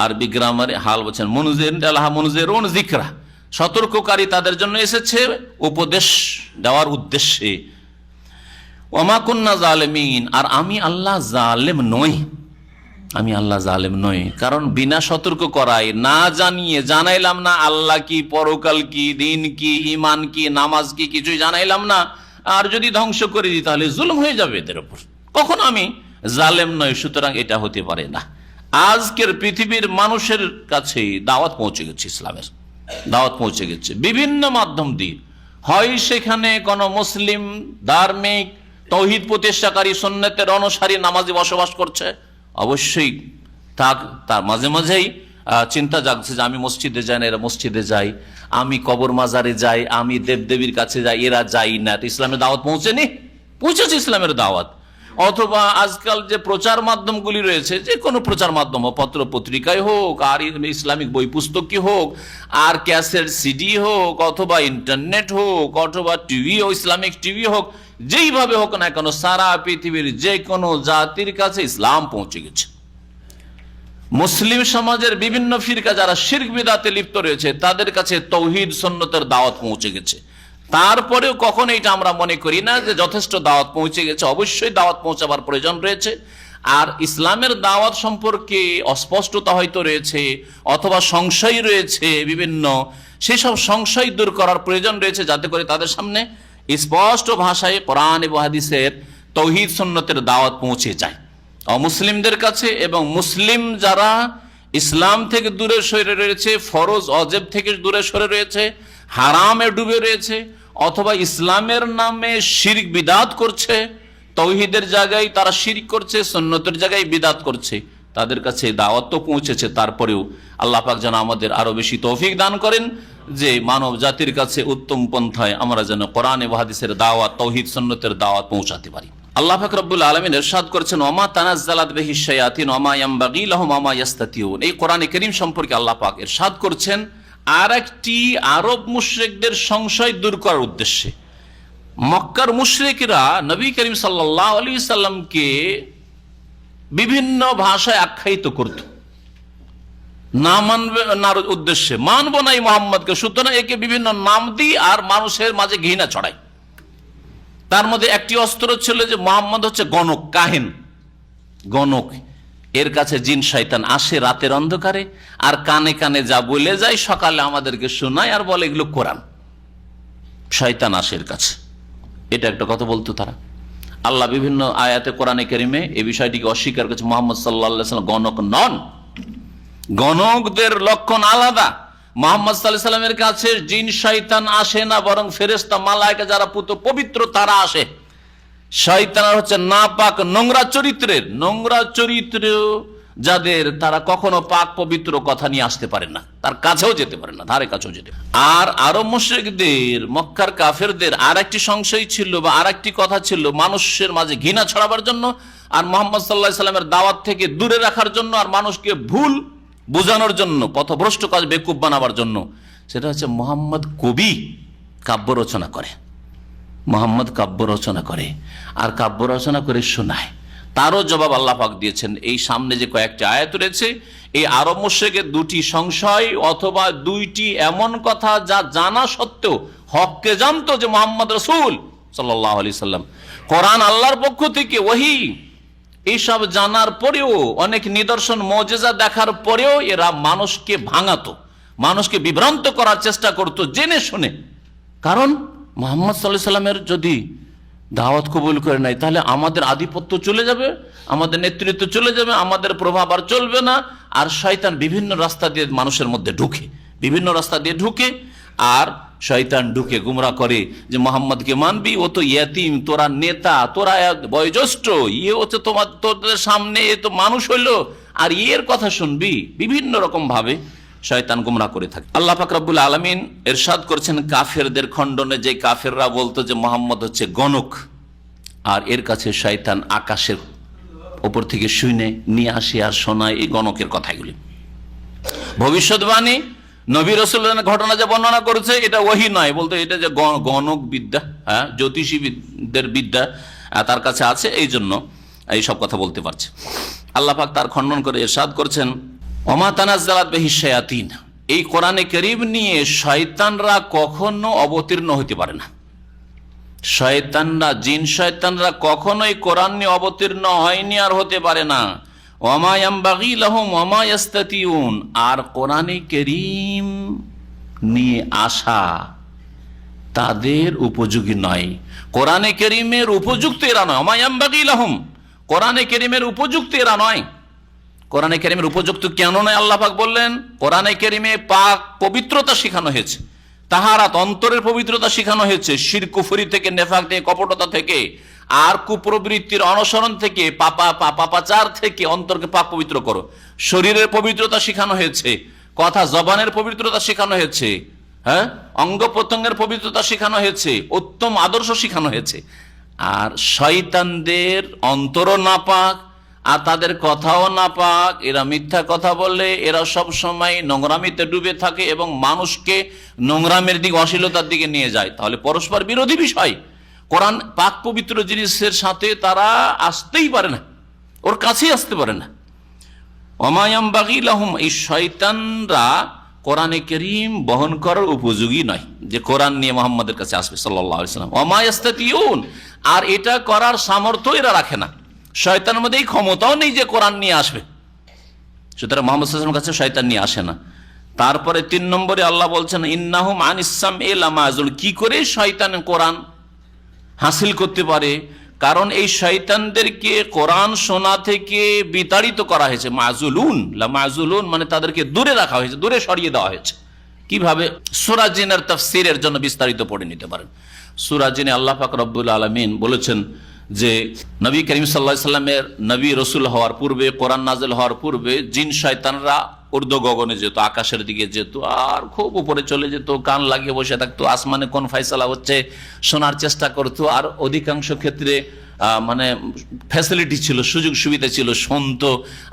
আরবি গ্রামারে হাল বলছেন মুনজিরুন যিকরা, সতর্ককারী তাদের জন্য এসেছে উপদেশ দেওয়ার উদ্দেশ্যে। ওমা কুন্না জালিমিন, আর আমি আল্লাহ জালেম নই, আমি আল্লাহ জালেম নই। কারণ বিনা সতর্ক করাই, না জানিয়ে, জানাইলাম না আল্লাহ কি, পরকাল কি, দিন কি, ঈমান কি, নামাজ কি, কিছুই জানাইলাম না, আর যদি ধ্বংস করে দিই তাহলে জুলুম হয়ে যাবে এদের উপর। কখনো আমি জালেম নই, সুতরাং এটা হতে পারে না। আজকের পৃথিবীর মানুষের কাছে দাওয়াত পৌঁছে গেছে, ইসলামের দাওয়াত পৌঁছে গেছে বিভিন্ন মাধ্যম দিয়ে। হয় সেখানে কোন মুসলিম ধার্মিক তৌহিদ প্রতিষ্ঠাকারী সুন্নতের অনুসারী নামাজি বসবাস করছে, অবশ্যই তার মাঝে মাঝেই চিন্তা জাগছে যে আমি মসজিদে যাই না, এরা মসজিদে যাই, আমি কবর মাজারে যাই, আমি দেবদেবীর কাছে যাই, এরা যাই না। তো ইসলামের দাওয়াত পৌঁছেনি? পৌঁছেছে ইসলামের দাওয়াত। অথবা আজকাল যে প্রচার মাধ্যমগুলি রয়েছে, যে কোনো প্রচার মাধ্যম হোক, পত্র পত্রিকায় হোক, আর ইসলামিক বই পুস্তকই হোক, আর ক্যাসেট সিডি হোক, অথবা ইন্টারনেট হোক, অথবা টিভি হোক, ইসলামিক টিভি হোক, যেইভাবে হোক না কেন সারা পৃথিবীর যে কোনো জাতির কাছে ইসলাম পৌঁছে গেছে। মুসলিম সমাজের বিভিন্ন ফিরকা যারা শিরক বিদআতে লিপ্ত রয়েছে তাদের কাছে তৌহিদ সুন্নতের দাওয়াত পৌঁছে গেছে। তারপরেও কখনো এটা আমরা মনে করি না যে যথেষ্ট দাওয়াত পৌঁছে গেছে। অবশ্যই দাওয়াত পৌঁছাবার প্রয়োজন রয়েছে। আর ইসলামের দাওয়াত সম্পর্কে অস্পষ্টতা হয়তো রয়েছে, অথবা সংশয় রয়েছে বিভিন্ন, সেসব সংশয় দূর করার প্রয়োজন রয়েছে, যাতে করে তাদের সামনে স্পষ্ট ভাষায় কোরআন এবং হাদিসের তৌহিদ সুন্নতের দাওয়াত পৌঁছে যায় অমুসলিমদের কাছে। এবং মুসলিম যারা ইসলাম থেকে দূরে সরে রয়েছে, ফরজ অজেব থেকে দূরে সরে রয়েছে, হারামে ডুবে রয়েছে, অথবা ইসলামের নামে শিরক বিদআত করছে, তৌহিদের জায়গায় তারা শিরক করছে, সুন্নতের জায়গায় বিদআত করছে, তাদের কাছে দাওয়াত তো পৌঁছেছে। তারপরেও আল্লাহ পাক যেন আমাদের আরো বেশি তৌফিক দান করেন যে মানব জাতির কাছে উত্তম পন্থায় আমরা যেন কোরআন এবং হাদিসের দাওয়াত, তৌহিদ সুন্নতের দাওয়াত পৌঁছাতে পারি। আল্লাহ পাক রব্বুল আলামিন ইরশাদ করেছেন, ওমা তানাজ্জালাত বিহি শায়াতিন ওমা ইয়ামবাগি লাহুম ওমা ইস্তাতিউন। এই কোরআনে কারীম সম্পর্কে আল্লাহ পাক ইরশাদ করছেন আর একটি আরব মুশরিকদের সংশয় দূর করার উদ্দেশ্যে। মক্কার মুশরিকরা নবী করিম সাল্লাল্লাহু আলাইহি সাল্লামকে বিভিন্ন ভাষায় আখ্যায়িত করত, না মানবে না উদ্দেশ্যে, মানব নাই মোহাম্মদকে, সুতরাং একে বিভিন্ন নাম দিই আর মানুষের মাঝে ঘৃণা ছড়ায়। তার মধ্যে একটি অস্ত্র ছিল যে মোহাম্মদ হচ্ছে গণক, কাহিন, গণক। এর কাছে জিন শয়তান আসে রাতের অন্ধকারে, আর কানে কানে যা বলে যায় সকালে আমাদেরকে শোনায় আর বলে এগুলো কোরআন। শয়তান আসে এর কাছে, এটা একটা কথা বলতো তারা। আল্লাহ বিভিন্ন আয়াতে কোরআনে কারিমে এই বিষয়টিকে অস্বীকার করেছে। মুহাম্মদ সাল্লাল্লাহু আলাইহি ওয়াসাল্লাম গণক নন, গণকদের লক্ষণ আলাদা। মুহাম্মদ সাল্লাল্লাহু আলাইহি ওয়াসাল্লামের কাছে জিন শয়তান আসে না, বরং ফেরেশতা মালায়েকা যারা পবিত্র তারা আসে। শয়তান হচ্ছে নাপাক, নোংরা চরিত্রের, নোংরা চরিত্র যাদের, তারা কখনো পাক পবিত্র কথা নিয়ে আসতে পারে না, তার কাছেও যেতে পারে না, ধারে কাছেও যেতে। আর আরব মুশরিকদের, মক্কার কাফেরদের আর একটি সংশয় ছিল বা আর একটি কথা ছিল মানুষের মাঝে ঘৃণা ছড়াবার জন্য, আর মুহাম্মদ সাল্লাল্লাহু আলাইহি ওয়াসাল্লামের দাওয়াত থেকে দূরে রাখার জন্য, আর মানুষকে ভুল বোঝানোর জন্য, পথভ্রষ্ট কাজ বেকুব বানাবার জন্য। সেটা হচ্ছে মুহাম্মদ কবি, কাব্য রচনা করে, মুহাম্মদ কাব্য রচনা করে আর কাব্য রচনা করে শোনায়। তারও জবাব আল্লাহ পাক দিয়েছেন। এই সামনে যে কয়েকটি আয়াত রয়েছে, এই আরব মুশরিকের দুটি সংশয় অথবা দুইটি এমন কথা যা জানা সত্ত্বেও, হককে জানতো যে মুহাম্মদ রাসূল সাল্লাল্লাহু আলাইহি সাল্লাম, কোরআন আল্লাহর পক্ষ থেকে ওহী, এইসব জানার পরেও, অনেক নিদর্শন মুজিজা দেখার পরেও এরা মানুষকে ভাঙাতো, মানুষকে বিভ্রান্ত করার চেষ্টা করতো জেনে শুনে। কারণ মুহাম্মদ সাল্লাল্লাহু আলাইহি সাল্লামের যদি দাওয়াত কবুল করে নাই, তাহলে আমাদের আধিপত্য চলে যাবে, আমাদের নেতৃত্ব চলে যাবে, আমাদের প্রভাব আর চলবে না। আর শয়তান বিভিন্ন রাস্তা দিয়ে মানুষের মধ্যে ঢুকে, বিভিন্ন রাস্তা দিয়ে ঢুকে, আর শয়তান ঢুকে গুমরা করে যে মোহাম্মদকে মানবি, ও তো ইয়াতিম, তোরা নেতা, তোরা বয়োজ্যেষ্ঠ, ইয়ে হচ্ছে তোদের সামনে, এ তো মানুষ হইলো, আর ইয়ের কথা শুনবি। বিভিন্ন রকম ভাবে শয়তান গুমরা করে থাকে। আল্লাহ পাক রব্বুল আলামিন ইরশাদ করছেন কাফেরদের খণ্ডনে, যে কাফেররা বলতো যে মুহাম্মদ হচ্ছে গণক, আর এর কাছে শয়তান আকাশের উপর থেকে শুনে নিয়ে আসে আর শোনায় এই গণকের কথাগুলি। ভবিষ্যৎবাণী নবী রাসূলের ঘটনা যে বর্ণনা করেছে এটা ওহী নয়, বলতো এটা যে গণক বিদ্যা, হ্যাঁ, জ্যোতিষীদের বিদ্যা তার কাছে আছে, এই জন্য এই সব কথা বলতে পারছে। আল্লাহ পাক তার খণ্ডন করে ইরশাদ করছেন, ওমা তানাজ্জালাত বিহি শায়াতিন। এই কোরআনে কারীম নিয়ে শয়তানরা কখনো অবতীর্ণ হতে পারে না। শয়তানরা, জিন শয়তানরা কখনোই কোরআন নিয়ে অবতীর্ণ হয়নি আর হতে পারে না। ওমা ইয়ামবাগি লাহুম ওমা ইস্তাতিউন। আর কোরআনে কারীম নিয়ে আসা তাদের উপযোগী নয়, কোরআনে কারীমের উপযুক্ত এরা নয়। ওমা ইয়ামবাগি লাহুম, কোরআনে কারীমের উপযুক্ত এরা নয়। কোরআনে কারীমের উপযুক্ত কেন নয় আল্লাহ পাক বললেন? কোরআনে কারীমে পাক পবিত্রতা শেখানো হয়েছে, তাহারাত, অন্তরের পবিত্রতা শেখানো হয়েছে, শিরক কুফরি থেকে, নেফাক থেকে, কপটতা থেকে, আর কুপ্রবৃত্তির অনুসরণ থেকে, পাপাচার থেকে অন্তরকে পাক পবিত্র করো। শরীরের পবিত্রতা শেখানো হয়েছে, কথা জবানের পবিত্রতা শেখানো হয়েছে, হ্যাঁ, অঙ্গ প্রত্যঙ্গের পবিত্রতা শেখানো হয়েছে, উত্তম আদর্শ শেখানো হয়েছে। আর শয়তানদের অন্তরও নাপাক আর তাদের কথাও নাপাক। এরা মিথ্যা কথা বলে, এরা সব সময় নোংরামিতে ডুবে থাকে এবং মানুষকে নোংরামের দিকে, অশ্লীলতার দিকে নিয়ে যায়। তাহলে পরস্পর বিরোধী বিষয়। কোরআন পাক পবিত্র জিনিসের সাথে তারা আসতেই পারে না, ওর কাছেই আসতে পারে না। ওমায়ামবাগী লাহুম, এই শয়তানরা কোরআনে কারীম বহন করার উপযোগী নয়, যে কোরআন নিয়ে মুহাম্মদের কাছে আসবে সাল্লাল্লাহু আলাইহি ওয়াসাল্লাম। ওমা ইস্তাতিউন, আর এটা করার সামর্থ্য এরা রাখে না। শয়তানের মধ্যে এই ক্ষমতাও নেই যে কোরআন নিয়ে আসবে, সুতরাং মুহাম্মদ সাল্লাল্লাহু আলাইহি ওয়াসাল্লামের কাছে শয়তান নিয়ে আসে না। তারপরে 3 নম্বরে আল্লাহ বলছেন ইন্নাহুম আনিস সামঈ লামাযুল, কি করে শয়তান কোরআন হাসিল করতে পারে? কারণ এই শয়তানদেরকে কোরআন শোনা থেকে বিতাড়িত করা হয়েছে। মাজুলুন, লামাযুলুন মানে তাদেরকে দূরে রাখা হয়েছে, দূরে সরিয়ে দেওয়া হয়েছে। কিভাবে? সূরা জিনের তাফসীরের জন্য বিস্তারিত পড়ে নিতে পারেন। সূরা জিনে আল্লাহ পাক রব্বুল আলামিন বলেছেন যে নবী করিম সাল্লাল্লাহু আলাইহি সাল্লামের নবী রসুল হওয়ার পূর্বে, কোরআন নাযিল হওয়ার পূর্বে জিন শয়তানরা ঊর্ধ্ব গগনে যেত, আকাশের দিকে যেত, আর খুব উপরে চলে যেত, কান লাগিয়ে বসে থাকতো, আসমানে কোন ফয়সালা হচ্ছে শোনার চেষ্টা করতো। আর অধিকাংশ ক্ষেত্রে মানে ফ্যাসিলিটি ছিল, সুযোগ সুবিধা ছিল, শুনতো।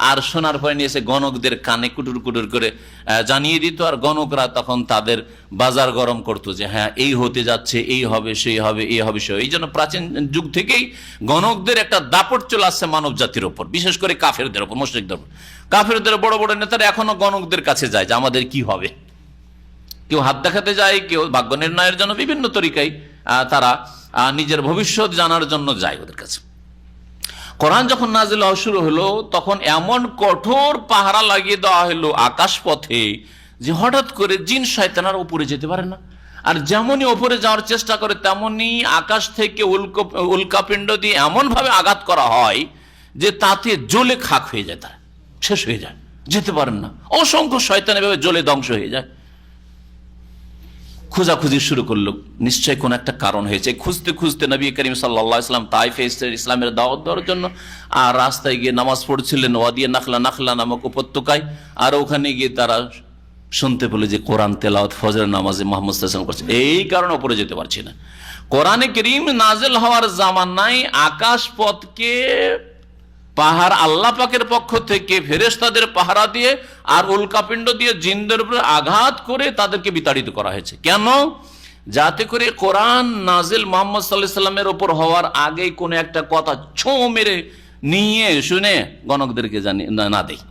আর শোনার পরে নিয়ে এসে গণকদের কানে কুটুর কুটুর করে জানিয়ে দিত, আর গণকরা তখন তাদের বাজার গরম করতো যে হ্যাঁ এই হতে যাচ্ছে, এই হবে, সেই হবে, এই হবে, সে। এই জন্য প্রাচীন যুগ থেকেই গণকদের একটা দাপট চলে আসছে মানব জাতির ওপর, বিশেষ করে কাফেরদের ওপর, মুশরিকদের ওপর। কাফেরদের বড় বড় নেতারা এখনো গণকদের কাছে যায় যে আমাদের কি হবে। কেউ হাত দেখাতে যায়, কেউ ভাগ্য নির্ণয়ের জন্য বিভিন্ন তরিকায় তারা নিজের ভবিষ্যৎ জানার জন্য যায় ওদের কাছে। কোরআন যখন নাযিল হওয়া শুরু হলো তখন এমন কঠোর পাহারা লাগিয়ে দেওয়া হলো আকাশ পথে যে হঠাৎ করে জিন শয়তানরা উপরে যেতে পারে না। আর যেমনই উপরে যাওয়ার চেষ্টা করে তেমনি আকাশ থেকে উল্কাপিণ্ড দিয়ে এমন ভাবে আঘাত করা হয় যে তাতে জ্বলে খাক হয়ে যায়, তারা শেষ হয়ে যায়, যেতে পারেন না। অসংখ্য শয়তান এভাবে জ্বলে ধ্বংস হয়ে যায়। খোঁজাখুঁজি শুরু করলো, নিশ্চয়ই কোন একটা কারণ হয়েছে। খুঁজতে খুঁজতে নবী করিম সাল্লাল্লাহু আলাইহি ওয়াসাল্লাম তাইফে এসেছেন ইসলামের দাওয়াত দেওয়ার জন্য। আর রাস্তায় গিয়ে নামাজ পড়ছিলেন ওয়াদিয়ে নাখলা নামক উপত্যকায়। আর ওখানে গিয়ে তারা শুনতে পেল যে কোরআন তেলাওয়াত ফজরের নামাজে মুহাম্মদ সাল্লাল্লাহু আলাইহি ওয়াসাল্লাম করছে। এই কারণে উপরে যেতে পারছি না। কোরআনে কারীম নাযিল হওয়ার জামানায় আকাশ পথকে পাহাড় আল্লাহ পাকের পক্ষ থেকে ফেরেশতাদের পাহারা দিয়ে আর উল্কাপিণ্ড দিয়ে জিনদের উপরে আঘাত করে তাদেরকে বিতাড়িত করা হয়েছে। কেন? যাতে করে কোরআন নাজিল মুহাম্মদ সাল্লাল্লাহু আলাইহি ওয়াসাল্লামের উপর হওয়ার আগেই কোনো একটা কথা ছোঁ মেরে নিয়ে শুনে গণকদেরকে জানিয়ে না দেয়।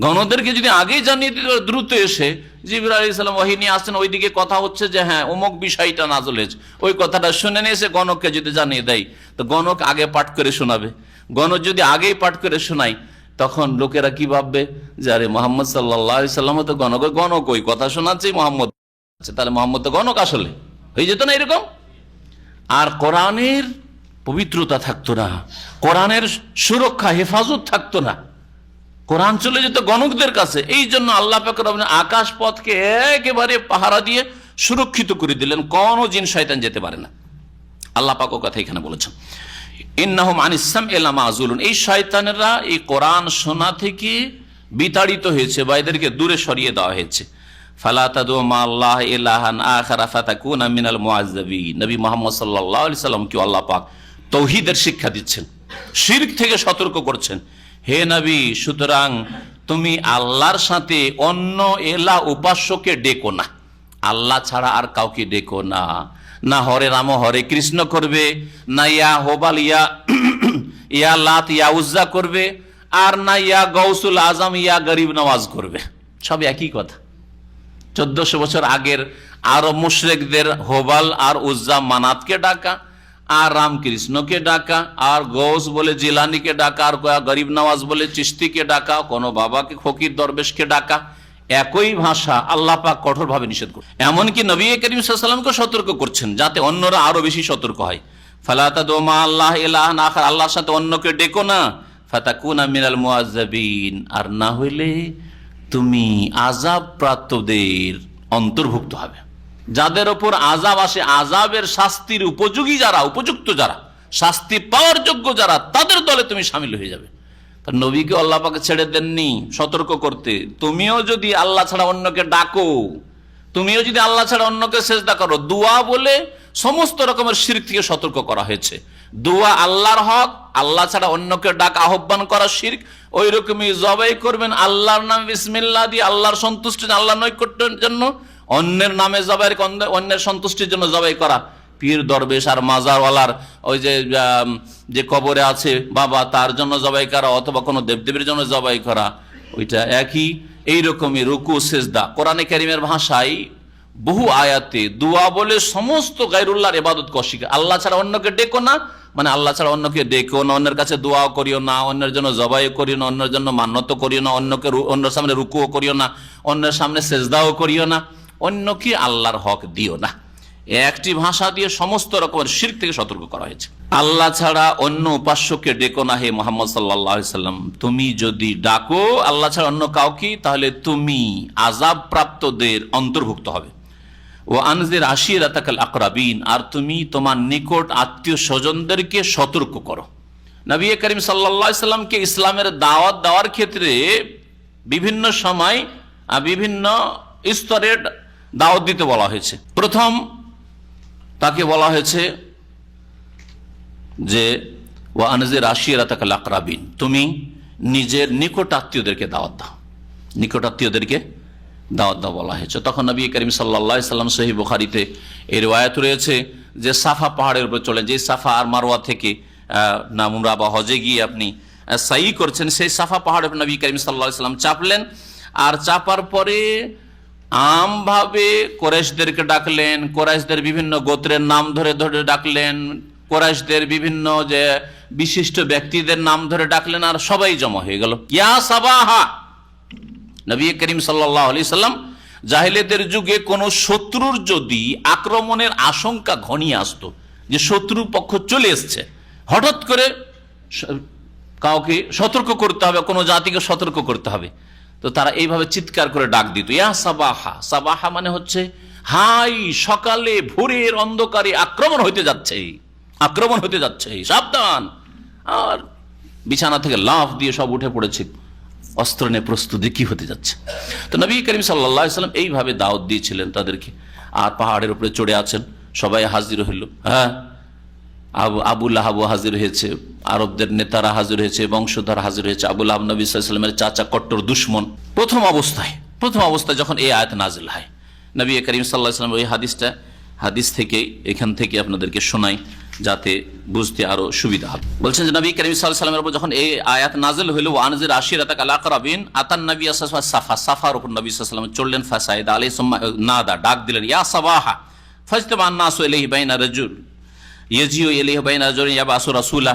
গণকদেরকে যদি আগেই জানিয়ে দিত, দ্রুত এসে জিবরাইল আলাইহিস সালাম ওহী নিয়ে আসছেন, ওইদিকে কথা হচ্ছে যে হ্যাঁ অমুক বিষয়টা নাযিল হয়েছে, ওই কথাটা শুনে নিয়ে এসে গণককে যদি জানিয়ে দেয়, তো গণক আগে পাঠ করে শোনাবে। গণক যদি আগেই পাঠ করে শোনায় তখন লোকেরা কি ভাববে যে আরে মুহাম্মদ সাল্লাল্লাহু আলাইহি ওয়াসাল্লাম তো গণক ওই কথা শোনাচ্ছে মুহাম্মদ, তাহলে মুহাম্মদ তো গণক আসলে হয়ে যেত না এরকম। আর কোরআনের পবিত্রতা থাকতো না, কোরআনের সুরক্ষা হেফাজত থাকতো না, কোরআন চলে যেত গণকদের কাছে। এই জন্য আল্লাহ পাক আকাশ পথকে একেবারে পাহারা দিয়ে সুরক্ষিত করে দিলেন, কোনো জিন শয়তান যেতে পারে না। আল্লাহ পাক ও কথা এখানে বলেছেন ইন্নাহুম আনিস সামঈ লামাযুলুন, এই শয়তানেরা এই কোরআন শোনা থেকে বিতাড়িত হয়েছে বা এদেরকে দূরে সরিয়ে দেওয়া হয়েছে। ফালা তাদু মা আল্লাহ ইলাহান আখারা ফাতাকুনা মিনাল মুআযযাবিন। নবী মুহাম্মদ সাল্লাল্লাহু আলাইহি সাল্লামকে আল্লাহ পাক তাওহীদের শিক্ষা দিচ্ছেন, শিরক থেকে সতর্ক করছেন। হে নবী, সুতরাং তুমি আল্লাহর সাথে অন্য এলাহ উপাস্যকে ডেকো না, আল্লাহ ছাড়া আর কাউকে ডেকো না। না হরে রাম হরে কৃষ্ণ করবে, না ইয়া হোবাল ইয়া লাত ইয়া উজ্জা করবে, আর না ইয়া গৌসুল আজম ইয়া গরিব নওয়াজ করবে। সব একই কথা। 1400 বছর আগের আরব মুশরিকদের হোবাল আর উজ্জা মানাতকে ডাকা, আর রামকৃষ্ণকে ডাকা, আর গৌস বলে জিলানিকে ডাকা, আর গরিব নওয়াজ বলে চিশতিকে ডাকা, কোনো বাবাকে ফকির দরবেশকে ডাকা, একই ভাষা আল্লাহ পাক কঠোরভাবে নিষেধ করছেন। এমনকি নবী করিম সাল্লাল্লাহু আলাইহি ওয়াসাল্লামকে সতর্ক করছেন যাতে অন্যরা আরো বেশি সতর্ক হয়। ফালা তাদু মা আল্লাহ ইলাহান আখার, আল্লাহর সাথে অন্যকে ডেকো না, ফাতাকুনা মিনাল মুআযযাবিন, আর না হইলে তুমি আযাব প্রাপ্তদের অন্তর্ভুক্ত হবে। যাদের উপর আযাব আসে, আযাবের শাস্তির উপযোগী যারা, উপযুক্ত যারা, শাস্তি পাওয়ার যোগ্য যারা, তাদের দলে তুমি শামিল হয়ে যাবে। নবীকে আল্লাহ পাক ছেড়ে দেননি সতর্ক করতে। তুমিও যদি আল্লাহ ছাড়া অন্যকে ডাকো, তুমিও যদি আল্লাহ ছাড়া অন্যকে সেজদা করো, দোয়া বলে সমস্ত রকমের শিরক থেকে সতর্ক করা হয়েছে। দোয়া আল্লাহর হক, আল্লাহ ছাড়া অন্যকে ডাক আহ্বান করা শিরক। ওই রকমই জবাই করবেন আল্লাহর নাম বিসমিল্লাহ দিয়ে, আল্লাহর সন্তুষ্টি, আল্লাহর নৈকট্যের জন্য। অন্যের নামে জবাই, অন্যের সন্তুষ্টির জন্য জবাই করা, পীর দরবেশ আর মাজারওয়ালার ওই যে কবরে আছে বাবা, তার জন্য জবাই করা, অথবা কোনো দেবদেবীর জন্য জবাই করা, ওইটা একই। এইরকমই রুকু সেজদা, কোরআনে কারীমের ভাষায় বহু আয়াতে দোয়া বলে সমস্ত গায়রুল্লাহর ইবাদতকে অস্বীকার। আল্লাহ ছাড়া অন্যকে ডেকো না, মানে আল্লাহ ছাড়া অন্যকে ডেকো না, অন্যের কাছে দোয়াও করিও না, অন্যের জন্য জবাই করিও না, অন্যের জন্য মান্যত করিও না, অন্যের সামনে রুকুও করিও না, অন্যের সামনে সেজদাও করিও না, অন্যকে আল্লাহর হক দিও না। একটি ভাষা দিয়ে সমস্ত রকমের শিরক থেকে সতর্ক করা হয়েছে। আল্লাহ ছাড়া অন্য উপাস্যকে ডেকো না হে মুহাম্মদ সাল্লাল্লাহু আলাইহি সাল্লাম। তুমি যদি ডাকো আল্লাহ ছাড়া অন্য কাউকে, তাহলে তুমি আযাব প্রাপ্তদের অন্তর্ভুক্ত হবে। ও আনজির আশিরাতাকাল আকরাবিন, আর তুমি তোমার নিকট আত্মীয় স্বজনদেরকে সতর্ক করো। নবী করিম সাল্লাল্লাহু আলাইহি সাল্লামকে ইসলামের দাওয়াত দেওয়ার ক্ষেত্রে বিভিন্ন সময় বিভিন্ন স্তরের দাওয়াত দিতে বলা হয়েছে। প্রথম তাকে বলা হয়েছে যে ও আনজির আশিরাতাকাল আকরাবিন, তুমি নিজের নিকট আত্মীয়দেরকে দাওয়াত দাও, নিকট আত্মীয়দেরকে দাওয়াত দাও বলা হয়েছে। তখন নবী করিম সাল্লাল্লাহু আলাইহি সাল্লাম সহিহ বুখারীতে এই riwayat রয়েছে যে সাফা পাহাড়ের উপর চলেন, যে সাফা আর মারওয়া থেকে উমরা বা হজে গিয়ে আপনি সাই করছেন, সেই সাফা পাহাড়ের উপর নবী করিম সাল্লাল্লাহু আলাইহি সাল্লাম চাপলেন। আর চাপার পরে আমভাবে কুরাইশদেরকে ডাকলেন, কুরাইশদের বিভিন্ন গোত্রের নাম ধরে ধরে ডাকলেন, কুরাইশদের বিভিন্ন যে বিশিষ্ট ব্যক্তিদের নাম ধরে ডাকলেন, আর সবাই জমা হয়ে গেল। ইয়া সাবাহা, নবী করিম সাল্লাল্লাহু আলাইহি সাল্লাম জাহেলিয়াতের যুগে কোন শত্রুর যদি আক্রমণের আশঙ্কা ঘনিয়ে আসতো, যে শত্রু পক্ষ চলে এসছে, হঠাৎ করে কাউকে সতর্ক করতে হবে, কোনো জাতিকে সতর্ক করতে হবে, তো তারা এইভাবে চিৎকার করে ডাক দিত, ইয়া সাবাহা। সাবাহা মানে হচ্ছে হাই সকালে ভোরের অন্ধকারে আক্রমণ হইতে যাচ্ছে, আক্রমণ হইতে যাচ্ছে, সাবধান। আর বিছানা থেকে লাফ দিয়ে সব উঠে পড়েছে, অস্ত্র নিয়ে প্রস্তুতি কি হতে যাচ্ছে। তো নবী করিম সাল্লাল্লাহু আলাইহি সাল্লাম এইভাবে দাওয়াত দিয়েছিলেন তাদেরকে। আর পাহাড়ের উপরে চড়ে আছেন, সবাই হাজির হইল। হ্যাঁ, আবু লাহাব হাজির হয়েছে, আরবদের নেতারা হাজির হয়েছে, বংশধর হাজির হয়েছে। আবু লাহাব নবী সাল্লাল্লাহু আলাইহি সাল্লামের চাচা, কট্টর দুশমন। প্রথম অবস্থায় যখন এই আয়াত নাজিল হয়, নবী করিম সাল্লাল্লাহু আলাইহি সাল্লাম ওই হাদিস থেকে এখান থেকে আপনাদেরকে শোনাই, যাতে বুঝতে আরো সুবিধা হবে। বলছেন যে নবী করিম সাল্লাল্লাহু আলাইহি ওয়াসাল্লামের উপর যখন এই আয়াত নাযিল হলো, ওয়া আনজির আশিরাতাকাল আকরাবিন, আতান নবী সাল্লাল্লাহু আলাইহি ওয়াসাল্লাম সাফার উপর নবী সাল্লাল্লাহু আলাইহি ওয়াসাল্লাম চললেন, ফাসাইদা আলাইহি সুম্মা নাদা, ডাক দিলেন, ইয়া সাবাহা ফাজতামান নাসু ইলাইহি বাইনা রাজুল ইয়াজিউ ইলাইহি বাইনা রাজুলিন ইয়াবাসু রাসূলা।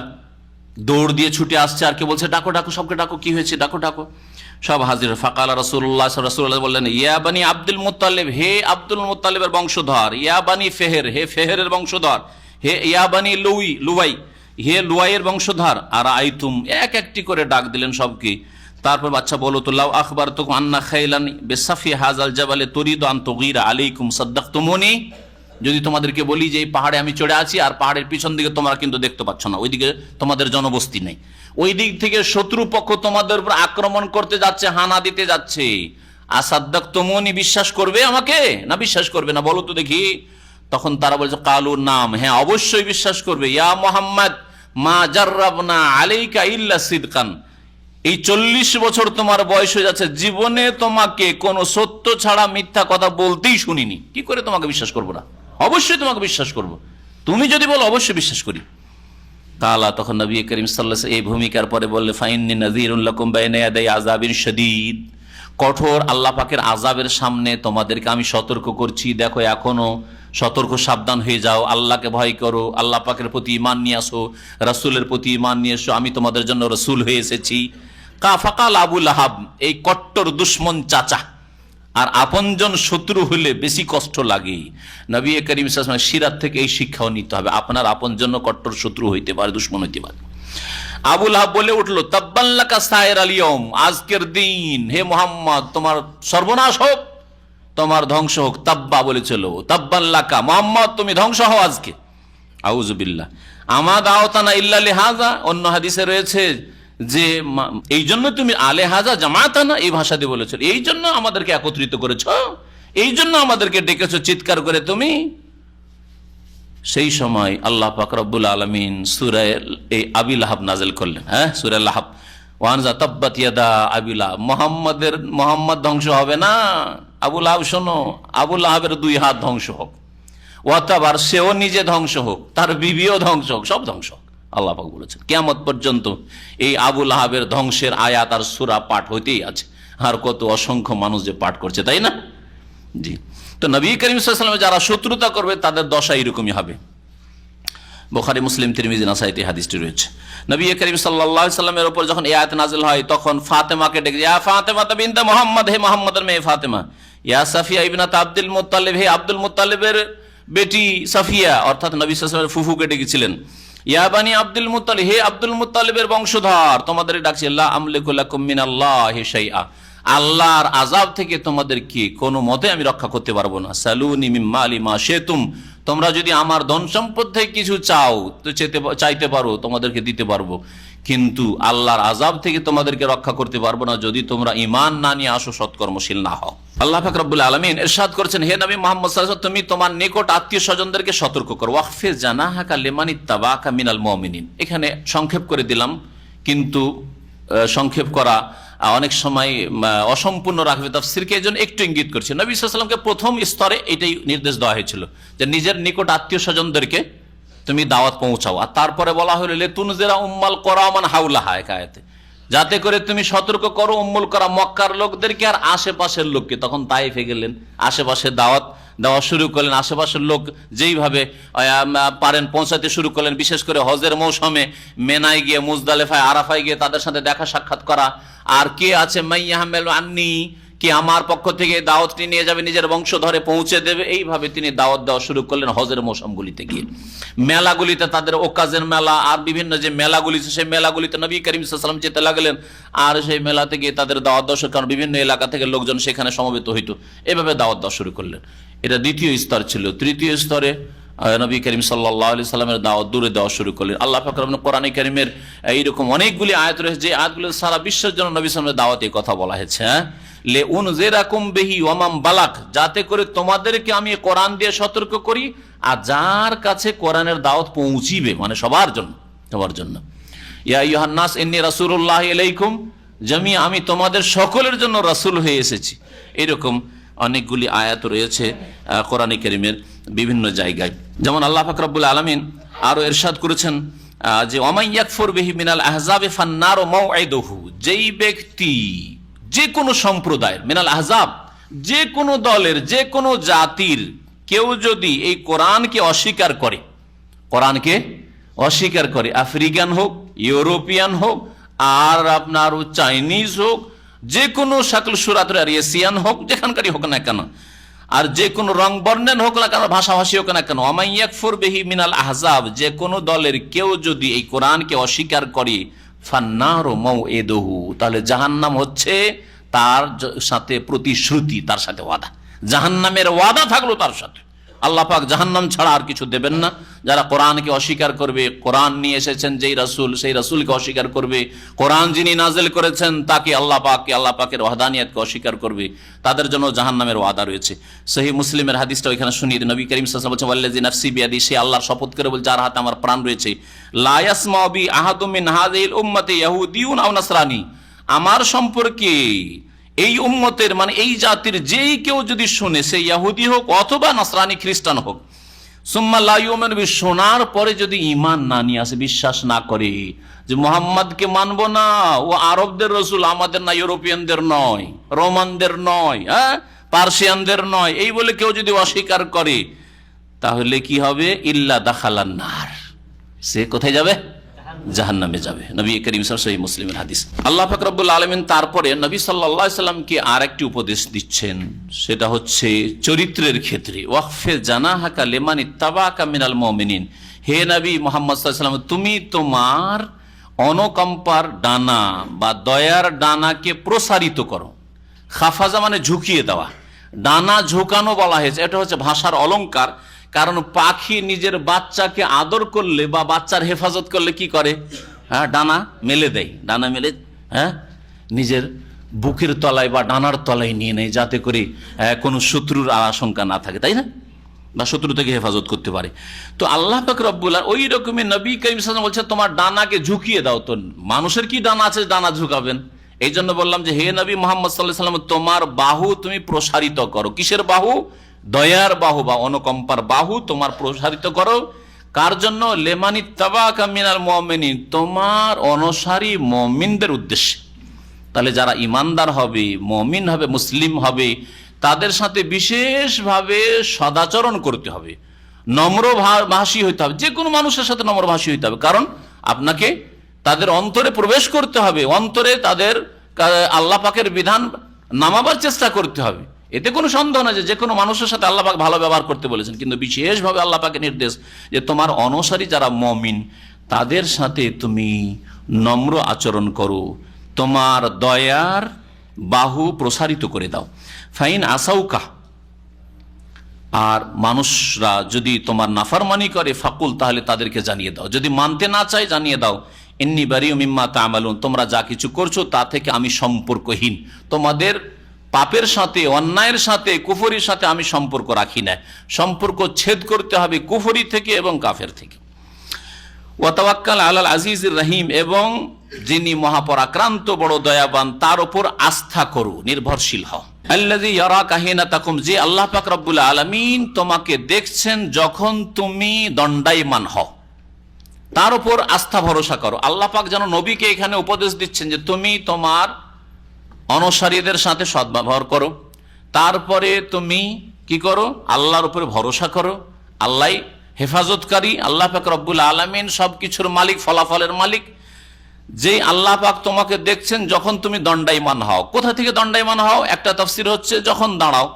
দৌড় দিয়ে ছুটে আসছে, আর কে বলছে ডাকো ডাকো, সবকে ডাকো, কি হয়েছে, ডাকো ডাকো। সব হাজির। ফাকালা রাসূলুল্লাহ রাসূলুল্লাহ বললেন, ইয়া বানি আব্দুল মুত্তালিব, হে আব্দুল মুত্তালিবের বংশধর, ইয়া বানি ফেহের, হে ফেহেরের বংশধর, হে ইয়া বানি লুয়াই, হে লুয়াইয়ের বংশধর। আর আইতুম, এক একটি করে ডাক দিলেন সবকে। তারপর বাচ্চা বলো তো, লাউ আখবারতুকুম আন্না খাইলান বিসাফি হাযাল জাবালে তুরিদু আন তুগীরা আলাইকুম সাদ্দাকতুমুনি, যদি তোমাদেরকে বলি যে এই পাহাড়ে আমি চড়ে আছি, আর পাহাড়ের পিছন দিকে তোমরা কিন্তু দেখতে পাচ্ছ না, ওইদিকে তোমাদের জনবস্তি নেই, ওই দিক থেকে শত্রু পক্ষ তোমাদের উপর আক্রমণ করতে যাচ্ছে, হানা দিতে যাচ্ছে, আসাদ্দাকতুমুনি, বিশ্বাস করবে আমাকে না বিশ্বাস করবে না, বলো তো দেখি। তখন তারা বলছে, কালু নাম, হ্যাঁ অবশ্যই বিশ্বাস করবে। ইয়া মুহাম্মদ মা জাররাবনা আলাইকা ইল্লা সিদকান, এই 40 বছর তোমার বয়স হয়ে যাচ্ছে, জীবনে তোমাকে কোনো সত্য ছাড়া মিথ্যা কথা বলতেই শুনিনি, কি করে তোমাকে বিশ্বাস করবো না? অবশ্যই তোমাকে বিশ্বাস করব, তুমি যদি বলো অবশ্যই বিশ্বাস করি। তাআলা তখন নবী করিম সাল্লাল্লাহু আলাইহি ওয়াসাল্লাম এই ভূমিকার পরে বললে, ফাইন্নী নাযীরুন লাকুম বাইনা ইয়াদাই আযাবিন শাদীদ, কঠোর আল্লাহ পাকের আযাবের সামনে তোমাদেরকে আমি সতর্ক করছি। দেখো এখনো সতর্ক, সাবধান হয়ে যাও, আল্লাহকে ভয় করো, আল্লাহ পাকের প্রতি ঈমান নিয়ে আসো, রাসূলের প্রতি ঈমান নিয়ে এসো, আমি তোমাদের জন্য রাসূল হয়ে এসেছি। ফাকাল আবু লাহাব, এই কট্টর দুশমন চাচা, আর আপনজন শত্রু হলে বেশি কষ্ট লাগে। নবী করিম সাল্লাল্লাহু আলাইহি ওয়াসাল্লাম সিরাত থেকে এই শিক্ষাও নিতে হবে, আপনার আপনজন কট্টর শত্রু হইতে পারে, দুশমন হইতে পারে। আবু লাহাব বলে উঠলো, তাব্বান লাকা সাইর আল ইয়াউম, আজকের দিন হে মুহাম্মদ তোমার সর্বনাশ হোক, তোমার ধ্বংস হোক। তাব্বা বলেছিল, তাব্বান লাকা, মুহাম্মদ তুমি ধ্বংস হও আজকে। আউযু বিল্লাহ। আমা দাওতানা ইল্লা লিহাযা, অন্য হাদিসে রয়েছে যে এই জন্য তুমি আলে হাজা জামাতানা, এই ভাষা দিয়ে বলেছো, এই জন্য আমাদেরকে একত্রিত করেছো, এই জন্য আমাদেরকে ডেকেছো চিৎকার করে তুমি। সেই সময় আল্লাহ পাক রব্বুল আলামিন সূরা এই আবি লাহাব নাযিল করলেন। সূরা লাহাব, ওয়ানজা তাব্বাত ইয়াদা আবি লাহাব, মোহাম্মদ ধ্বংস হবে না, আবু লাহাব শোনো, আবু লাহাবের 2 হাত ধ্বংস হোক, ওয়াতাবার সেও নিজে ধ্বংস হোক, তার বিবিও ধ্বংস হোক, সব ধ্বংস হোক। আল্লাহ পাক বলেছেন কিয়ামত পর্যন্ত এই আবু লাহাবের ধ্বংসের আয়াত আর সূরা পাঠ হইতেই আছে। আর কত অসংখ্য মানুষ যে পাঠ করছে, তাই না? জি। তো নবী করিম সাল্লাল্লাহু আলাইহি ওয়াসাল্লাম যারা শত্রুতা করবে তাদের দশা এরকমই হবে। বুখারী, মুসলিম, তিরমিজি, নাসাইতে হাদিসটি রয়েছে। নবী করিম সাল্লাল্লাহু আলাইহি ওয়াসাল্লামের উপর যখন এই আয়াত নাযিল হয় তখন ফাতেমাকে ডেকে, ইয়া ফাতেমা বিনতে মুহাম্মদ, হে মুহাম্মদের মেয়ে ফাতেমা, ইয়া সাফিয়া ইবনাত আব্দুল মুত্তালিব, হে আব্দুল মুত্তালিবের বেটি সাফিয়া, অর্থাৎ নবী সাল্লাল্লাহু আলাইহি ওয়াসাল্লামের ফুফুকে ডেকেছিলেন। ইয়া বানি আব্দুল মুত্তালিব, হে আব্দুল মুত্তালিবের বংশধর, তোমাদের ডাকছি, লা আমলিকু লাকুম মিনাল্লাহি শাইআ, আল্লাহর আযাব থেকে তোমাদেরকে কোনো মতে আমি রক্ষা করতে পারবো না। সালুনি মিন মালি মা শিতুম, তোমরা যদি আমার ধন সম্পদ থেকে কিছু চাও তো চাইতে পারো, তোমাদেরকে দিতে পারবো, কিন্তু আল্লাহর আযাব থেকে তোমাদেরকে রক্ষা করতে পারবো না যদি তোমরা ঈমান না নিয়ে আসো, সৎকর্মশীল না হও। আল্লাহ পাক রব্বুল আলামিন ইরশাদ করেছেন, হে নবী মুহাম্মদ সাল্লাল্লাহু আলাইহি ওয়াসাল্লাম, তুমি তোমার নিকট আত্মীয় স্বজনদেরকে সতর্ক করো, ওয়াখফিজ জানাহাকা লিমান ইত্তাবাকা মিনাল মুমিনিন। এখানে সংক্ষেপ করে দিলাম, কিন্তু সংক্ষেপ করা অনেক সময় অসম্পূর্ণ রাখবে তাফসীরকে, এজন্য একটু ইঙ্গিত করছে। নবী সাল্লাল্লাহু আলাইহি ওয়াসাল্লামকে প্রথম স্তরে এটাই নির্দেশ দেওয়া হয়েছিল যে নিজের নিকট আত্মীয় স্বজনদেরকে তুমি দাওয়াত পৌঁছাও। আর তারপরে বলা হলো লিতুনজিরা উম্মাল কুরা মান হাওলাহা, এক আয়াতে, যাতে করে তুমি সতর্ক করো উম্মুল কুরা, মক্কার লোকদেরকে আর আশেপাশের লোককে। তখন তাইফে গেলেন, আশেপাশে দাওয়াত দেওয়া শুরু করলেন, আশেপাশের লোক যেইভাবে পারেন পৌঁছাতে শুরু করলেন। বিশেষ করে হজের মৌসুমে মেনায় গিয়ে, মুজদালিফায়, আরাফায় গিয়ে তাদের সাথে দেখা সাক্ষাৎ করা, আর কে আছে মাইয়াহমেল আন্নি, কি আমার পক্ষ থেকে দাওয়াতটি নিয়ে যাবে, নিজের বংশধরে পৌঁছে দেবে, এইভাবে তিনি দাওয়াত দেওয়া শুরু করলেন হজের মৌসুমগুলিতে গিয়ে। মেলাগুলিতে, তাদের ওকাজের মেলা আর বিভিন্ন যে মেলাগুলি, সেই মেলাগুলিতে নবী করিম সাল্লাল্লাহু আলাইহি ওয়াসাল্লাম যেতে লাগলেন, আর সেই মেলাতে গিয়ে তাদের দাওয়াত দেওয়া, কারণ বিভিন্ন এলাকা থেকে লোকজন সেখানে সমবেত হইতো, এভাবে দাওয়াত দেওয়া শুরু করলেন। এটা দ্বিতীয় স্তর ছিল। তৃতীয় স্তরে নবী করিম সাল্লাল্লাহু আলাইহি সাল্লামের দাওয়াত দূরে দেওয়া শুরু করলেন। আল্লাহ পাক কোরআনে কারীমের এইরকম অনেকগুলি আয়াত রয়েছে যে আয়াতগুলো সারা বিশ্বের জন্য নবী সাল্লাল্লাহু আলাইহি ওয়াসাল্লামের দাওয়াতে কথা বলা হয়েছে। লে উনজিরাকুম বিহি ওয়া মান বালাগ, যাতে করে তোমাদেরকে আমি কোরআন দিয়ে সতর্ক করি আর যার কাছে কোরআনের দাওয়াত পৌঁছিবে, মানে সবার জন্য, সবার জন্য। ইয়া আইয়ুহান নাস ইন্নী রাসূলুল্লাহি ইলাইকুম জামিআ, আমি তোমাদের সকলের জন্য রাসূল হয়ে এসেছি। এরকম অনেকগুলি আয়াত রয়েছে কোরআনে কারীমের বিভিন্ন জায়গায়। যেমন আল্লাহ পাক রব্বুল আলামিন আরো ইরশাদ করেছেন যে ওয়ামান ইয়াকফুর বিহি মিনাল আহজাবি ফান্নারু মাউইদুহু, যেই ব্যক্তি যে কোনো সম্প্রদায়ের, মিনাল আহজাব, যে কোনো দলের, যে কোনো জাতির কেউ যদি এই কোরআনকে অস্বীকার করে, কোরআনকে অস্বীকার করে, আফ্রিকান হোক, ইউরোপিয়ান হোক, আর আপনার চাইনিজ হোক, যে কোনো শাকল সুরাতের, আর এশিয়ান হোক, যেখানকারই হোক না কেন, আর যে কোনো রং বর্ণের হোক না কেন, ভাষাভাষী হোক না কেন, ওয়ামান ইয়াকফুর বিহি মিনাল আহজাব, যে কোনো দলের কেউ যদি এই কোরআনকে অস্বীকার করে, ফান্নারু মাউইদুহু, তাহলে জাহান্নাম হচ্ছে তার সাথে প্রতিশ্রুতি, তার সাথে ওয়াদা, জাহান্নামের ওয়াদা থাকলো তার সাথে। আল্লাহ পাক জাহান্নাম ছাড়া আর কিছু দেবেন না। যারা কোরআনকে অস্বীকার করবে, কোরআন নিয়ে এসেছেন যেই রাসূল, সেই রাসূলকে অস্বীকার করবে, কোরআন যিনি নাজিল করেছেন তাকে, আল্লাহ পাকের ওয়াহদানিয়তকে অস্বীকার করবে, তাদের জন্য জাহান্নামের ওয়াদা রয়েছে। সহিহ মুসলিমের হাদিসটা ওইখানে শুনিয়ে দিন। নবী করিম সাল্লাল্লাহু আলাইহি ওয়াসাল্লাম বলেছেন, ওয়াল্লাযী নাফসি বিয়াদি, সে আল্লাহর শপথ করে বল যার হাতে আমার প্রাণ রয়েছে, লা ইয়াসমাউ বি আহাদুম মিন হাযিহিল উম্মতি ইয়াহুদিয়ুন আও নাসরানী, আমার সম্পর্কে এই উম্মতের, মানে এই জাতির যেই কেউ যদি শুনে, সে ইহুদি হোক অথবা নাসরানি খ্রিস্টান হোক, সুম্মা লা ইউমিনু বিহি, শোনার পরে যদি ঈমান না নিয়ে আসে, বিশ্বাস না করে যে মুহাম্মদকে মানব না, ও আরবদের রাসূল, আমাদের না, ইউরোপিয়ানদের নয়, রোমানদের নয়, পার্সিয়ানদের নয়, এই বলে কেউ যদি অস্বীকার করে, তাহলে কি হবে? ইল্লা দাখালান নার, সে কোথায় যাবে? জাহান্নামে যাবে। নবী করিম সাল্লাল্লাহু আলাইহি ওয়াসাল্লাম, সহিহ মুসলিমের হাদিস। আল্লাহ পাক রব্বুল আলামিন তারপরে নবী সাল্লাল্লাহু আলাইহি ওয়াসাল্লামকে আরেকটি উপদেশ দিচ্ছেন, সেটা হচ্ছে চরিত্রের ক্ষেত্রে। ওয়াকফিজ জানাহাকা লিমান ইত্তাবাকা মিনাল মুমিনিন, হে নবী মুহাম্মদ সাল্লাল্লাহু আলাইহি ওয়াসাল্লাম, তুমি তোমার অনুকম্পার ডানা বা দয়ার ডানাকে প্রসারিত করো। খাফাজা মানে ঝুঁকিয়ে দেওয়া, ডানা ঝুঁকানো বলা হয়েছে, এটা হচ্ছে ভাষার অলংকার। কারণ পাখি নিজের বাচ্চাকে আদর করলে বা বাচ্চার হেফাজত করলে কি করে? ডানা মেলে দেয়, ডানা মেলে নিজের বুকের তলায় বা ডানার তলায় নিয়ে নেয়, যাতে করে কোনো শত্রুর আশঙ্কা না থাকে, তাই না? বা শত্রু থেকে হেফাজত করতে পারে। তো আল্লাহ পাক রব্বুল আলামিন ওই রকমের নবী করিম সাল্লাল্লাহু আলাইহি ওয়াসাল্লাম বলছে তোমার ডানাকে ঝুঁকিয়ে দাও। তো মানুষের কি ডানা আছে ডানা ঝুঁকাবেন? এই জন্য বললাম যে হে নবী মুহাম্মদ সাল্লাল্লাহু আলাইহি ওয়াসাল্লাম তোমার বাহু তুমি প্রসারিত করো। কিসের বাহু? দয়ার বাহু বা অনুকম্পার বাহু তোমার প্রসারিত করো। কার জন্য? লিমানিত্তাবাকা মিনাল মুমিনিন, তোমার অনুসারী মুমিনদের উদ্দেশ্যে। তাহলে যারা ইমানদার হবে, মুমিন হবে, মুসলিম হবে, তাদের সাথে বিশেষভাবে সদাচরণ করতে হবে, নম্রভাষী হইতে হবে। যে কোনো মানুষের সাথে নম্রভাষী হইতে হবে, কারণ আপনাকে তাদের অন্তরে প্রবেশ করতে হবে, অন্তরে তাদের আল্লাহ পাকের বিধান নামাবার চেষ্টা করতে হবে। এতে কোনো সন্দেহ না যে কোনো মানুষের সাথে আল্লাহ পাক ভালো ব্যবহার করতে বলেছেন, কিন্তু বিশেষভাবে আল্লাহ পাকের নির্দেশ যে তোমার অনুসারী যারা মুমিন তাদের সাথে তুমি নম্র আচরণ করো, তোমার দয়ার বাহু প্রসারিত করে দাও। ফাইন আসাউকা, আর মানুষরা যদি তোমার নাফরমানি করে ফাকুল, তাহলে তাদেরকে জানিয়ে দাও, যদি মানতে না চায় জানিয়ে দাও, ইন্নী বারিউ মিম্মা তা'মালুন, তোমরা যা কিছু করছো তা থেকে আমি সম্পর্কহীন। তোমাদের পাপের সাথে, অন্যায়ের সাথে, কুফরির সাথে আমি সম্পর্ক রাখি না। সম্পর্ক ছেদ করতে হবে কুফরি থেকে এবং কাফের থেকে। ওয়া তাওয়াক্কাল আলাল আজিজির রহিম, এবং যিনি মহাপরাক্রান্ত বড় দয়াবান তার উপর আস্থা করো, নির্ভরশীল হও। আল্লাযী ইয়ারাকা হিনা তাকুম, যে আল্লাহ পাক রব্বুল আলামিন তোমাকে দেখছেন যখন তুমি দণ্ডায়মান হও, তার উপর আস্থা ভরসা করো। আল্লাহ পাক যেন নবীকে এখানে উপদেশ দিচ্ছেন যে তুমি তোমার অনুসারীদের সাথে সদ্ব্যবহার করো, তারপরে তুমি কি করো? আল্লাহর উপরে ভরসা করো। আল্লাহ হেফাজতকারী, আল্লাহ পাক রব্বুল আলামিন সবকিছুর মালিক, ফলাফলের মালিক। যে আল্লাহ পাক তোমাকে দেখছেন যখন তুমি দণ্ডায়মান হও। কোথা থেকে দণ্ডায়মান হও? একটা তাফসীর হচ্ছে যখন দাঁড়াও,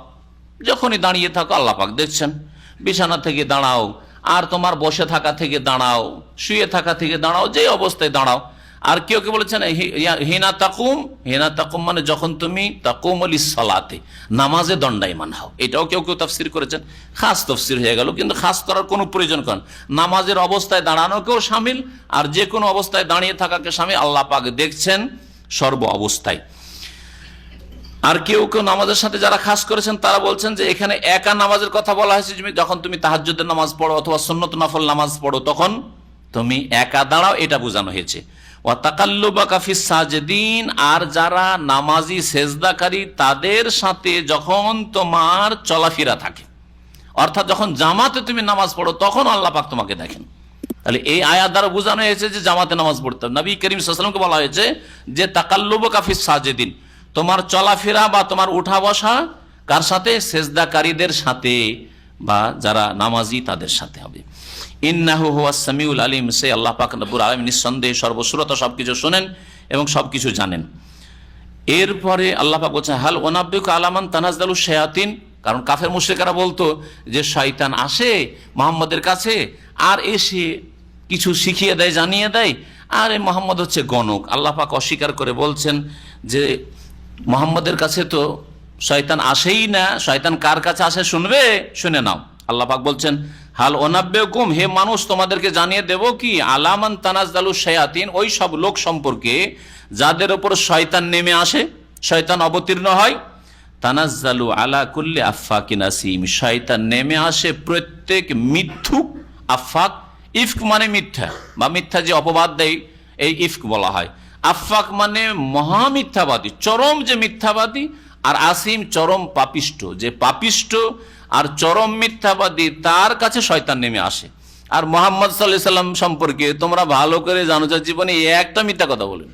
যখনই দাঁড়িয়ে থাকো আল্লাহ পাক দেখছেন। বিছানা থেকে দাঁড়াও, আর তোমার বসে থাকা থেকে দাঁড়াও, শুয়ে থাকা থেকে দাঁড়াও, যে অবস্থায় দাঁড়াও। আর কেউ কেউ বলেছেন হিনা তাকুম, হিনা তাকুম মানে যখন তুমি তাকুম লিস সালাতে, নামাজে দণ্ডায়মান হও। এটাও কেউ কেউ তাফসীর করেছেন, খাস তাফসীর হয়ে গেল, কিন্তু খাস করার কোনো প্রয়োজন করেন। নামাজের অবস্থায় দাঁড়ানোকেও শামিল, আর যে কোনো অবস্থায় দাঁড়িয়ে থাকাকে শামিল। আল্লাহ পাক দেখছেন সর্ব অবস্থায়। আর কেউ কেউ নামাজের সাথে যারা খাস করেছেন তারা বলছেন যে এখানে একা নামাজের কথা বলা হয়েছে, যখন তুমি তাহাজ্জুদের নামাজ পড়ো অথবা সুন্নত নফল নামাজ পড়ো তখন তুমি একা দাঁড়াও, এটা বোঝানো হয়েছে। ওয়া তাকাল্লুবাকা ফিস সাজিদিন, আর যারা নামাজি সেজদাকারী তাদের সাথে যখন তোমার চলাফেরা থাকে, অর্থাৎ যখন জামাতে তুমি নামাজ পড়ো তখন আল্লাহ পাক তোমাকে দেখেন। তাহলে এই আয়াত দ্বারা বোঝানো হয়েছে যে জামাতে নামাজ পড়তে হবে। নবী করিম সাল্লাল্লাহু আলাইহি ওয়াসাল্লামকে বলা হয়েছে যে তাকাল্লুবাকা ফিস সাজিদিন, তোমার চলাফেরা বা তোমার উঠা বসা কার সাথে? সেজদাকারীদের সাথে, বা যারা নামাজি তাদের সাথে হবে। ইন্নাহু হুয়াস সামিউল আলিম, সে আল্লাহ পাক রব্বুল আলামিন নিঃসন্দেহে সর্বশ্রোতা, সবকিছু শোনেন এবং সবকিছু জানেন। এরপরে আল্লাহ পাক বলছেন হাল ওয়ানাব্বিউকা আলা মান তানাজ্জালু শায়াতিন, কারণ কাফের মুশরিকরা বলতো যে শয়তান আসে মুহাম্মদের কাছে আর এসে কিছু শিখিয়ে দেয়, জানিয়ে দেয়, আর এই মুহাম্মদ হচ্ছে গণক। আল্লাহ পাক অস্বীকার করে বলছেন যে মুহাম্মদের কাছে তো শয়তান আসেই না। শয়তান কার কাছে আসে শুনবে? শুনে নাও। আল্লাহ পাক বলছেন হাল ওনাব্বিউকুম, হে মানুষ তোমাদেরকে জানিয়ে দেব কি, আলামান তানাজ্জালু শায়াতিন, ওই সব লোক সম্পর্কে যাদের উপর শয়তান নেমে আসে, শয়তান অবতীর্ণ হয়। তানাজ্জালু আলা কুল্লি আফাকিন আসিম, শয়তান নেমে আসে প্রত্যেক মিথ্যুক। আফাক, ইফক মানে মিথ্যা, বা মিথ্যা যে অপবাদ দেয় এই ইফক বলা হয়। আফাক মানে মহামিথ্যাবাদী, চরম যে মিথ্যাবাদী, আর আসিম চরম পাপিষ্ট, যে পাপিষ্ট আর চরম মিথ্যাবাদী তার কাছে শয়তান নেমে আসে। আর মুহাম্মদ সাল্লাল্লাহু আলাইহি সাল্লাম সম্পর্কে তোমরা ভালো করে জানো যে জীবনে একটা মিথ্যা কথা বলেন,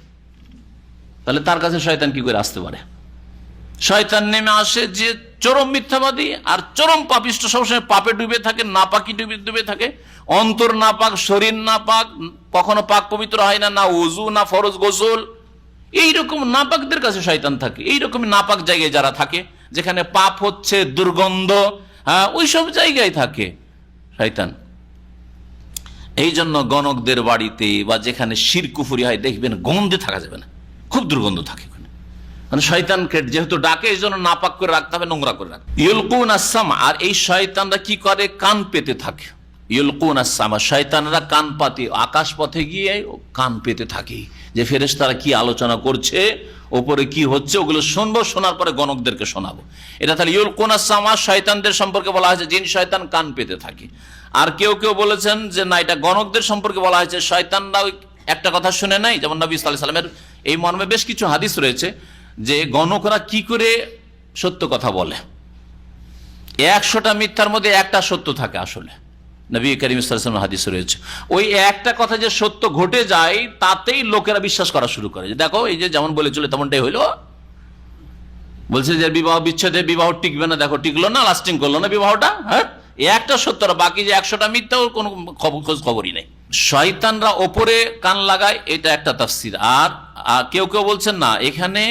তাহলে তার কাছে শয়তান কি করে আসতে পারে? শয়তান নেমে আসে যে চরম মিথ্যাবাদী আর চরম পাপিষ্ট, সবসময় পাপে ডুবে থাকে, নাপাকি ডুবে থাকে, অন্তর নাপাক, শরীর নাপাক, কখনো পাক পবিত্র হয় না, না ওযু না ফরজ গোসল, এইরকম নাপাকদের কাছে শয়তান থাকে। এইরকম নাপাক জায়গায় যারা থাকে, যেখানে পাপ হচ্ছে, দুর্গন্ধ, ওই সব জায়গায় থাকে শয়তান। এই জন্য গণকদের বাড়িতে বা যেখানে শিরক কুফরি হয় দেখবেন গন্ধে থাকা যাবে না, খুব দুর্গন্ধ থাকে। মানে শয়তানকে যেহেতু ডাকে, এই জন্য নাপাক করে রাখতে হবে, নোংরা করে রাখতে। ইউলকুন আস-সামা, আর এই শয়তানরা কি করে? কান পেতে থাকে। ইউলকুন আস-সামা, শয়তানরা কান পাতে, আকাশ পথে গিয়ে কান পেতে থাকে। যে ফেরেশতারা কি আলোচনা করছে, ওপরে কি হচ্ছে, ওগুলো শুনবো, শোনার পরে গণকদেরকে শোনাবো। এটা তাহলে ইউলকুনা সামা, শয়তানদের সম্পর্কে বলা হয়েছে জিন শয়তান কান পেতে থাকে। আর কেউ কেউ বলেছেন যে না, এটা গণকদের সম্পর্কে বলা হয়েছে, শয়তানরা একটা কথা শুনে নাই। যেমন নবী সাল্লাল্লাহু আলাইহি ওয়াসাল্লামের এই মর্মে বেশ কিছু হাদিস রয়েছে যে গণকরা কি করে সত্য কথা বলে। 100টা মিথ্যার মধ্যে একটা সত্য থাকে আসলে। নবী করিম সাল্লাল্লাহু আলাইহি ওয়াসাল্লামের হাদিস রয়েছে, ওই একটা কথা যে সত্য ঘটে যায় তাতেই লোকেরা বিশ্বাস করা শুরু করে। যে দেখো, এই যে যেমন বলেছিল তেমনটাই হইলো। বলছে যে বিবাহ বিচ্ছেদে বিবাহ টিকবে না, দেখো টিকলো না, লাস্টিং করলো না বিবাহটা। হ্যাঁ, একটা সত্য, বাকি যে 100টা মিথ্যা ওর কোনো খোঁজ খবরই নেই। শয়তানরা ওপরে কান লাগায়, এটা একটা তাফসীর। আর কেউ কেউ বলছেন না, এখানে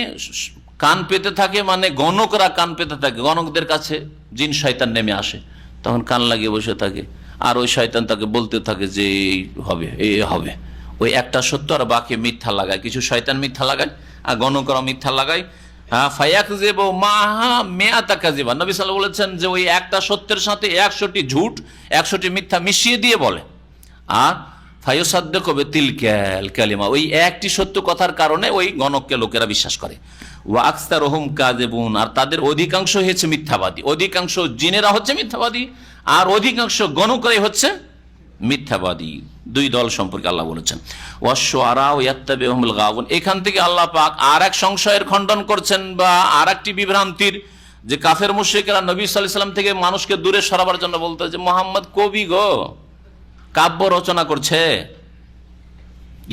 কান পেতে থাকে মানে গণকরা কান পেতে থাকে, গণকদের কাছে জিন শয়তান নেমে আসে, তখন কান লাগিয়ে বসে থাকে, আর ওই শয়তান তাকে বলতে থাকে যে এই হবে, এই হবে। ওই একটা সত্য আর বাকি মিথ্যা লাগায়। কিছু শয়তান মিথ্যা লাগায় আর গণকরা মিথ্যা লাগায়। হ্যাঁ, ফায়াকযিব মাহা মিআতা কাযিবা, নবী সাল্লাল্লাহু আলাইহি ওয়াসাল্লাম বলেছেন যে ওই একটা সত্যের সাথে 100টি ঝুট, 100টি মিথ্যা মিশিয়ে দিয়ে বলে। আর ফায়ুসাদ্দিকু বিতিলকাল কালিমা, ওই একটি সত্য কথার কারণে ওই গণককে লোকেরা বিশ্বাস করে। ওয়া আকসারুহুম কাযিবুন, আর তাদের অধিকাংশ হচ্ছে মিথ্যাবাদী। অধিকাংশ জিনেরা হচ্ছে মিথ্যাবাদী, আর অধিকাংশ গণকরাই হচ্ছে মিথ্যাবাদী। দুই দল সম্পর্কে আল্লাহ বলেছেন ওয়াশ-শুআরা ইয়াত্তাবিউহুমুল গাওয়ুন। এখান থেকে আল্লাহ পাক আর এক সংশয়ের খণ্ডন করছেন, বা আর একটি বিভ্রান্তির, যে কাফের মুশরিকরা নবী সাল্লাল্লাহু আলাইহি ওয়াসাল্লাম থেকে মানুষকে দূরে সরাবার জন্য বলতো যে মুহাম্মদ কবি গো, কাব্য রচনা করছে,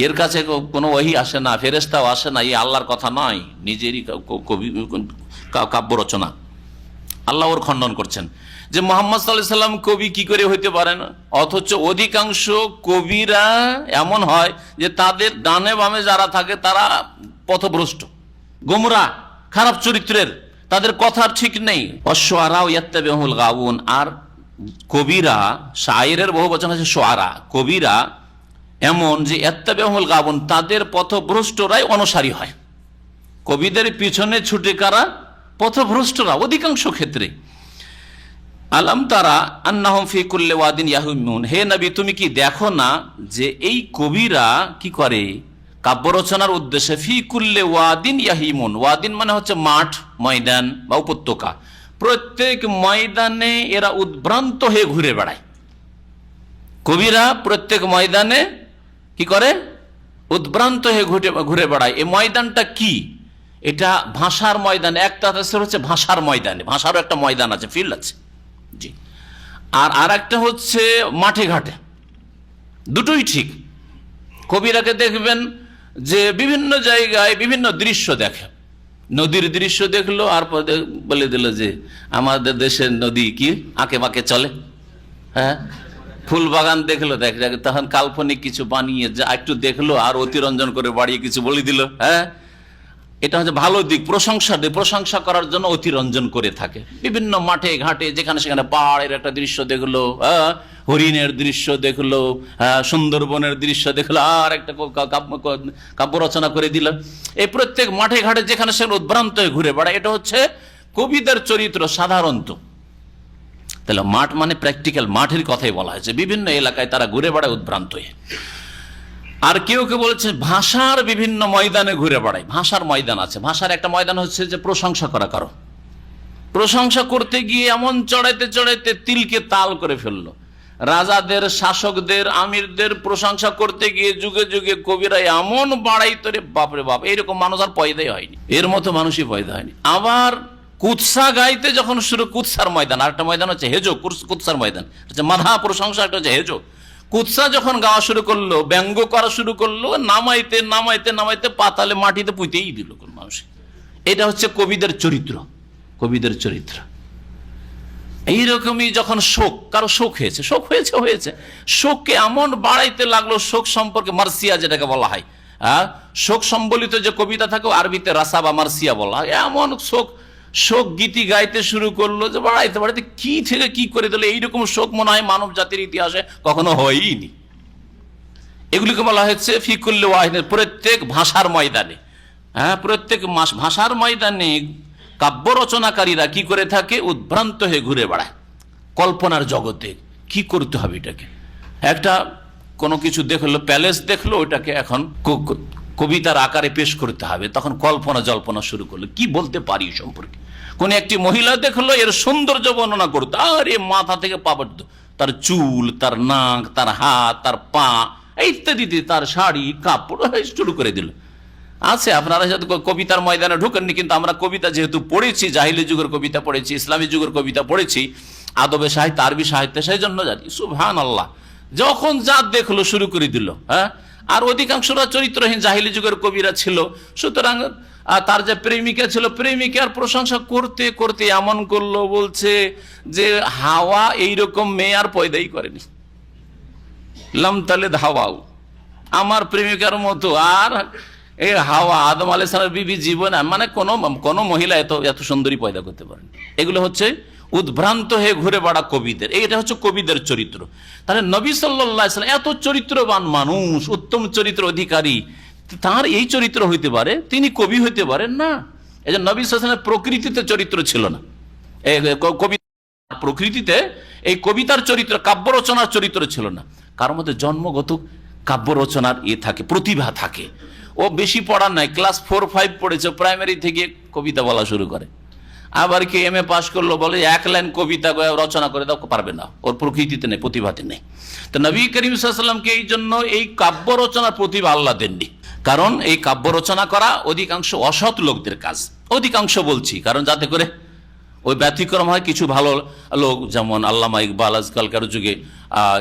এর কাছে কোনো ওহী আসে না, ফেরেশতাও আসে না, এই আল্লাহর কথা নয়, নিজেরই কবি কাব্য রচনা। আল্লাহ ওর খণ্ডন করছেন যে মুহাম্মদ সাল্লাল্লাহু আলাইহি ওয়াসাল্লাম কবি কি করে হইতে পারেন। অথচ অধিকাংশ কবিরা এমন হয় যে তাদের ডানে বামে যারা থাকে তারা পথভ্রষ্ট, গোমরা, খারাপ চরিত্রের, তাদের কথা ঠিক নেই। অশ-শুআরা ইয়াত্তাবিউহুমুল গাওয়ুন, আর কবিরা, শায়েরের বহু বচন আছে শুআরা, কবিরা এমন যে ইয়াত্তাবিউহুমুল গাওয়ুন, তাদের পথভ্রষ্টরাই অনুসারী হয়। কবিদের পিছনে ছুটে কারা? পথভ্রষ্টরা অধিকাংশ ক্ষেত্রে। আলাম তারা আন্নাহুম ফি কুল্লি ওয়াদিন ইয়াহিমুন, হে নবী তুমি কি দেখো না যে এই কবিরা কি করে কাব্য রচনার উদ্দেশ্যে ফি কুল্লি ওয়াদিন ইয়াহিমুন, ওয়াদিন মানে হচ্ছে মাঠ, ময়দান বা উপত্যকা, প্রত্যেক ময়দানে এরা উদ্ভ্রান্ত হয়ে ঘুরে বেড়ায়। কবিরা প্রত্যেক ময়দানে কি করে? উদ্ভ্রান্ত হয়ে ঘুরে বেড়ায়। এই ময়দানটা কি? এটা ভাষার ময়দান। একটা হচ্ছে ভাষার ময়দানে, ভাষারও একটা ময়দান আছে, ফিল্ড আছে, জি। আর একটা হচ্ছে মাঠে ঘাটে, দুটোই ঠিক। কবিরাকে দেখবেন যে বিভিন্ন জায়গায় বিভিন্ন দৃশ্য দেখে, নদীর দৃশ্য দেখলো আর বলে দিল যে আমাদের দেশের নদী কি আঁকে বাঁকে চলে। হ্যাঁ, ফুল বাগান দেখলো, দেখ তখন কাল্পনিক কিছু বানিয়ে যা একটু দেখলো আর অতিরঞ্জন করে বাড়িয়ে কিছু বলে দিল। হ্যাঁ, এটা হচ্ছে ভালো দিক, প্রশংসা করার জন্য অতিরঞ্জন করে থাকে। বিভিন্ন মাঠে ঘাটে যেখানে সেখানে পাহাড়ের একটা দৃশ্য দেখলো, হরিণের দৃশ্য দেখলো, সুন্দরবনের দৃশ্য দেখলো, আর একটা কাব্য রচনা করে দিল। এই প্রত্যেক মাঠে ঘাটে যেখানে সেখানে উদ্ভ্রান্ত হয়ে ঘুরে বেড়ায়, এটা হচ্ছে কবিদের চরিত্র সাধারণত। তাহলে মাঠ মানে প্র্যাকটিক্যাল মাঠের কথাই বলা হয়েছে। বিভিন্ন এলাকায় তারা ঘুরে বেড়ায় উদ্ভ্রান্ত হয়ে। আর কেউ কেউ বলেছে ভাষার বিভিন্ন ময়দানে ঘুরে বেড়ায়। ভাষার ময়দান আছে, ভাষার একটা ময়দান হচ্ছে যে প্রশংসা করা কারো, প্রশংসা করতে গিয়ে এমন চড়াইতে চড়াইতে তিলকে তাল করে ফেললো। রাজাদের, শাসকদের, আমিরদের প্রশংসা করতে গিয়ে যুগে যুগে কবিরা এমন বাড়াইতো রে বাপরে বাপ, এইরকম মানুষ আর পয়দাই হয়নি, এর মতো মানুষই পয়দা হয়নি। আবার কুৎসা গাইতে যখন শুরু, কুৎসার ময়দান, আর একটা ময়দান হচ্ছে হেজো, কুৎসার ময়দান হচ্ছে মাধা প্রশংসা, একটা হচ্ছে হেজো। কুৎসা যখন গাওয়া শুরু করলো, ব্যঙ্গ করা শুরু করলো, নামাইতে নামাইতে নামাইতে পাতালে মাটিতে পুঁতেই দিল কোন মানুষ। এটা হচ্ছে কবিদের চরিত্র, কবিদের চরিত্র। এইরকমই যখন শোক, কারো শোক হয়েছে, শোককে এমন বাড়াইতে লাগলো, শোক সম্পর্কে মার্সিয়া যেটাকে বলা হয়, শোক সম্বলিত যে কবিতা থাকে আরবিতে রাসা বা মার্সিয়া বলা হয়। এমন শোক গীতি গাইতে শুরু করলো যে বাড়াইতে বাড়াইতে কি থেকে কি করে দিল। এইরকম শোক মনে হয় মানব জাতির ইতিহাসে কখনো হয়নি। এগুলিকে বলা হচ্ছে ফি কুল্লি ওয়াহিদিন, প্রত্যেক ভাষার ময়দানে। হ্যাঁ, প্রত্যেক ভাষার ময়দানে কাব্য রচনাকারীরা কি করে থাকে? উদ্ভ্রান্ত হয়ে ঘুরে বেড়ায় কল্পনার জগতে। কি করতে হবে এটাকে? একটা কোনো কিছু দেখলো, প্যালেস দেখলো, ওটাকে এখন কবিতার আকারে পেশ করতে হবে, তখন কল্পনা জল্পনা শুরু করলো, কি বলতে পারি সম্পর্কে। কোন একটি মহিলা দেখলো এর সৌন্দর্য বর্ণনা করতো, আরে মাথা থেকে পা পর্যন্ত, তার চুল, তার নাক, তার হাত, তার পা ইত্যাদিতে, তার শাড়ি কাপড় শুরু করে দিল। আছে, আপনারা হয়তো কবিতার ময়দানে ঢুকেননি, কিন্তু আমরা কবিতা যেহেতু পড়েছি, জাহিলি যুগের কবিতা পড়েছি, ইসলামী যুগের কবিতা পড়েছি, আদবে সাহিত্য, আরবি সাহিত্যে, সেই জন্য জানি। সুবহানাল্লাহ, যখন যা দেখলো শুরু করে দিল। হ্যাঁ, আর অধিকাংশরা চরিত্রহীন জাহিলি যুগের কবিরা ছিল, সুতরাং তার যে প্রেমিকা ছিল, প্রেমিকার প্রশংসা করতে করতে এমন করলো, বলছে যে হাওয়া এইরকম মেয়ে আর পয়দাই করেনি, লাম তালিদ হাওয়াও, আমার প্রেমিকার মতো আর এই হাওয়া, আদম আলাইহিস সালামের বিবি জীবন, মানে কোন মহিলা এত সুন্দরী পয়দা করতে পারেন। এগুলো হচ্ছে উদ্ভ্রান্ত হয়ে ঘুরে বেড়া কবিদের, এইটা হচ্ছে কবিদের চরিত্র। তাহলে নবী সাল্লাল্লাহু আলাইহি ওয়াসাল্লাম এত চরিত্রবান মানুষ, উত্তম চরিত্র অধিকারী, তার এই চরিত্র হইতে পারে, তিনি কবি হইতে পারেন না? এই যে নবী সাল্লাল্লাহু আলাইহি ওয়াসাল্লামের প্রকৃতিতে চরিত্র ছিল না, প্রকৃতিতে এই কবিতার চরিত্র, কাব্য রচনার চরিত্র ছিল না। কার মধ্যে জন্মগত কাব্য রচনার থাকে, প্রতিভা থাকে। ও বেশি পড়ার নাই, ক্লাস 4-5 পড়েছে, প্রাইমারি থেকে কবিতা বলা শুরু করে। আবার কি এমএ পাস করলো, বলে 1 লাইন কবিতা রচনা করে দাও, পারবে না, ওর প্রকৃতিতে নেই, প্রতিভাতে নেই। তো নবী করিম সাল্লাল্লাহু আলাইহি ওয়াসাল্লামকে এই জন্য এই কাব্য রচনার প্রতিভা আল্লাহ দেননি, কারণ এই কাব্য রচনা করা অধিকাংশ অসৎ লোকদের কাজ। অধিকাংশ বলছি কারণ যাতে করে ওই ব্যতিক্রম হয়, কিছু ভালো লোক, যেমন আল্লামা ইকবাল, আজকালকার যুগে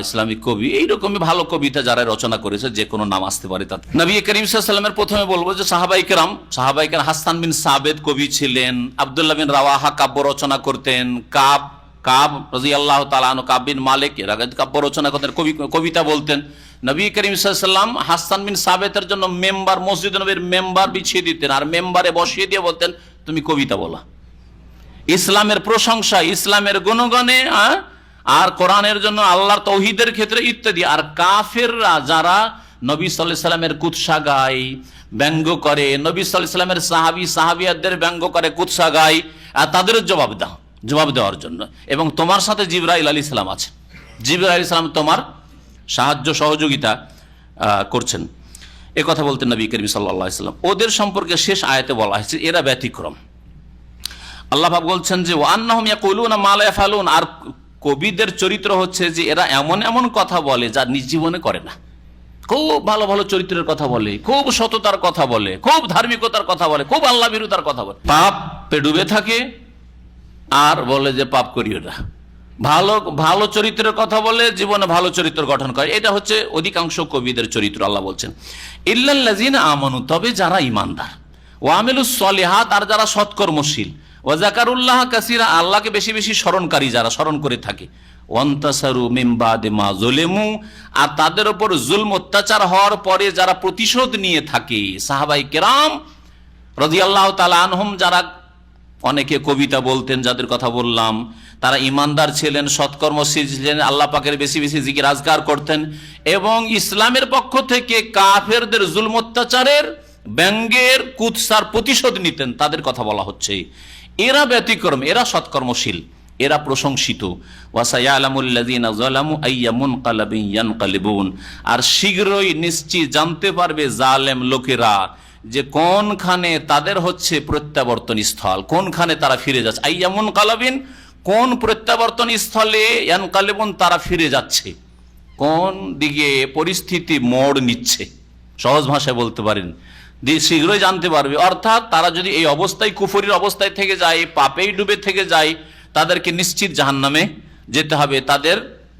ইসলামিক কবি, এইরকমই ভালো কবিতা যারা রচনা করেছে, যে কোনো নাম আসতে পারে তাতে। নবী করিম সাল্লাল্লাহু আলাইহি ওয়াসাল্লামের প্রথমে বলবো যে সাহাবায়ে কেরাম, হাসান বিন সাবেত কবি ছিলেন, আব্দুল্লাহ বিন রাওয়াহা কাব্য রচনা করতেন, কাব রাদিয়াল্লাহু তাআলা আনহু, কাব বিন মালিক এর আগে কাব্য রচনা করতেন, কবিতা বলতেন। নবী করিম সাল্লাল্লাহু আলাইহি ওয়াসাল্লাম হাসান বিন সাবেতের জন্য মেম্বার, মসজিদ নববীর মেম্বার বিছিয়ে দিতেন, আর মেম্বারে বসিয়ে দিয়ে বলতেন, তুমি কবিতা বলা, ইসলামের প্রশংসা, ইসলামের গুণগানে, আর কোরআনের জন্য, আল্লাহর তৌহিদের ক্ষেত্রে ইত্যাদি। আর কাফেররা যারা নবী সাল্লাল্লাহু আলাইহি ওয়াসাল্লামের কুৎসা গায়, ব্যঙ্গ করে, নবী সাল্লাল্লাহু আলাইহি ওয়াসাল্লামের সাহাবিয়াদের ব্যঙ্গ করে, কুৎসা গায়, তাদের জবাব দেওয়ার জন্য। এবং তোমার সাথে জিবরাইল আলাইহিস সালাম আছে, জিবরাইল আলাইহিস সালাম তোমার সাহায্য সহযোগিতা করছেন, এ কথা বলতেন নবী করিম সাল্লাল্লাহু আলাইহি ওয়াসাল্লাম। ওদের সম্পর্কে শেষ আয়াতে বলা হয়েছে এরা ব্যতিক্রম। আল্লাহ পাক বলছেন যে ওয়ান্নাহুম ইয়াকুলুনা মা লা ইয়াফআলুন, আর কবিদের চরিত্র হচ্ছে যে এরা এমন এমন কথা বলে যা নিজ জীবনে করে না। খুব ভালো ভালো চরিত্রের কথা বলে, খুব সততার কথা বলে, খুব ধার্মিকতার কথা বলে, খুব আল্লাহ বিরুদ্ধার কথা বলে, পাপে ডুবে থাকে আর বলে যে পাপ করিও না। ভালো ভালো চরিত্রের কথা বলে, জীবনে ভালো চরিত্র গঠন করে। এটা হচ্ছে অধিকাংশ কবিদের চরিত্র। আল্লাহ বলছেন ইল্লাল্লাযিনা আমানু, তবে যারা ঈমানদার, ওয়া আমিলুস সলিহাত, আর যারা সৎকর্মশীল, ওয়া যাকারুল্লাহ কাসীরা, আল্লাহকে বেশি বেশি স্মরণকারী, যারা স্মরণ করে থাকে, ওয়ান্তাসারু মিন বাদি মা যুলিমু, আর তাদের উপর জুলম অত্যাচার হওয়ার পরে যারা প্রতিশোধ নিয়ে থাকে। সাহাবায়ে কেরাম রাদিয়াল্লাহু তাআলা আনহুম, যারা অনেকে কবিতা বলতেন, যাদের কথা বললাম, তারা ইমানদার ছিলেন, সৎকর্মশীল ছিলেন, আল্লাহ পাকের বেশি বেশি জিকির আজকার করতেন, এবং ইসলামের পক্ষ থেকে কাফেরদের জুলম অত্যাচারের, ব্যঙ্গের, কুৎসার প্রতিশোধ নিতেন। তাদের কথা বলা হচ্ছে। এরা ব্যতিক্রম, এরা সৎকর্মশীল, এরা প্রশংসিত। ওয়াসায়ালামুল্লাযিনা যালামু আইয়া মুনকালাবিন ইয়ানকালিবুন, আর শীঘ্রই নিশ্চিত জানতে পারবে জালেম লোকেরা যে কোনখানে তাদের হচ্ছে প্রত্যাবর্তন স্থল, কোনখানে তারা ফিরে যাচ্ছে। আইয়া মুনকালাবিন, কোন প্রত্যাবর্তন স্থলে, ইয়ানকালিবুন, তারা ফিরে যাচ্ছে, কোন দিকে পরিস্থিতি মোড় নিচ্ছে, সহজ ভাষায় বলতে পারেন, শীঘ্রই জানতে পারবে। অর্থাৎ তারা যদি এই অবস্থায়, কুফরির অবস্থায় থেকে যায়, পাপেই ডুবে থেকে যায়, তাদেরকে নিশ্চিত জাহান্নামে যেতে হবে। তাদের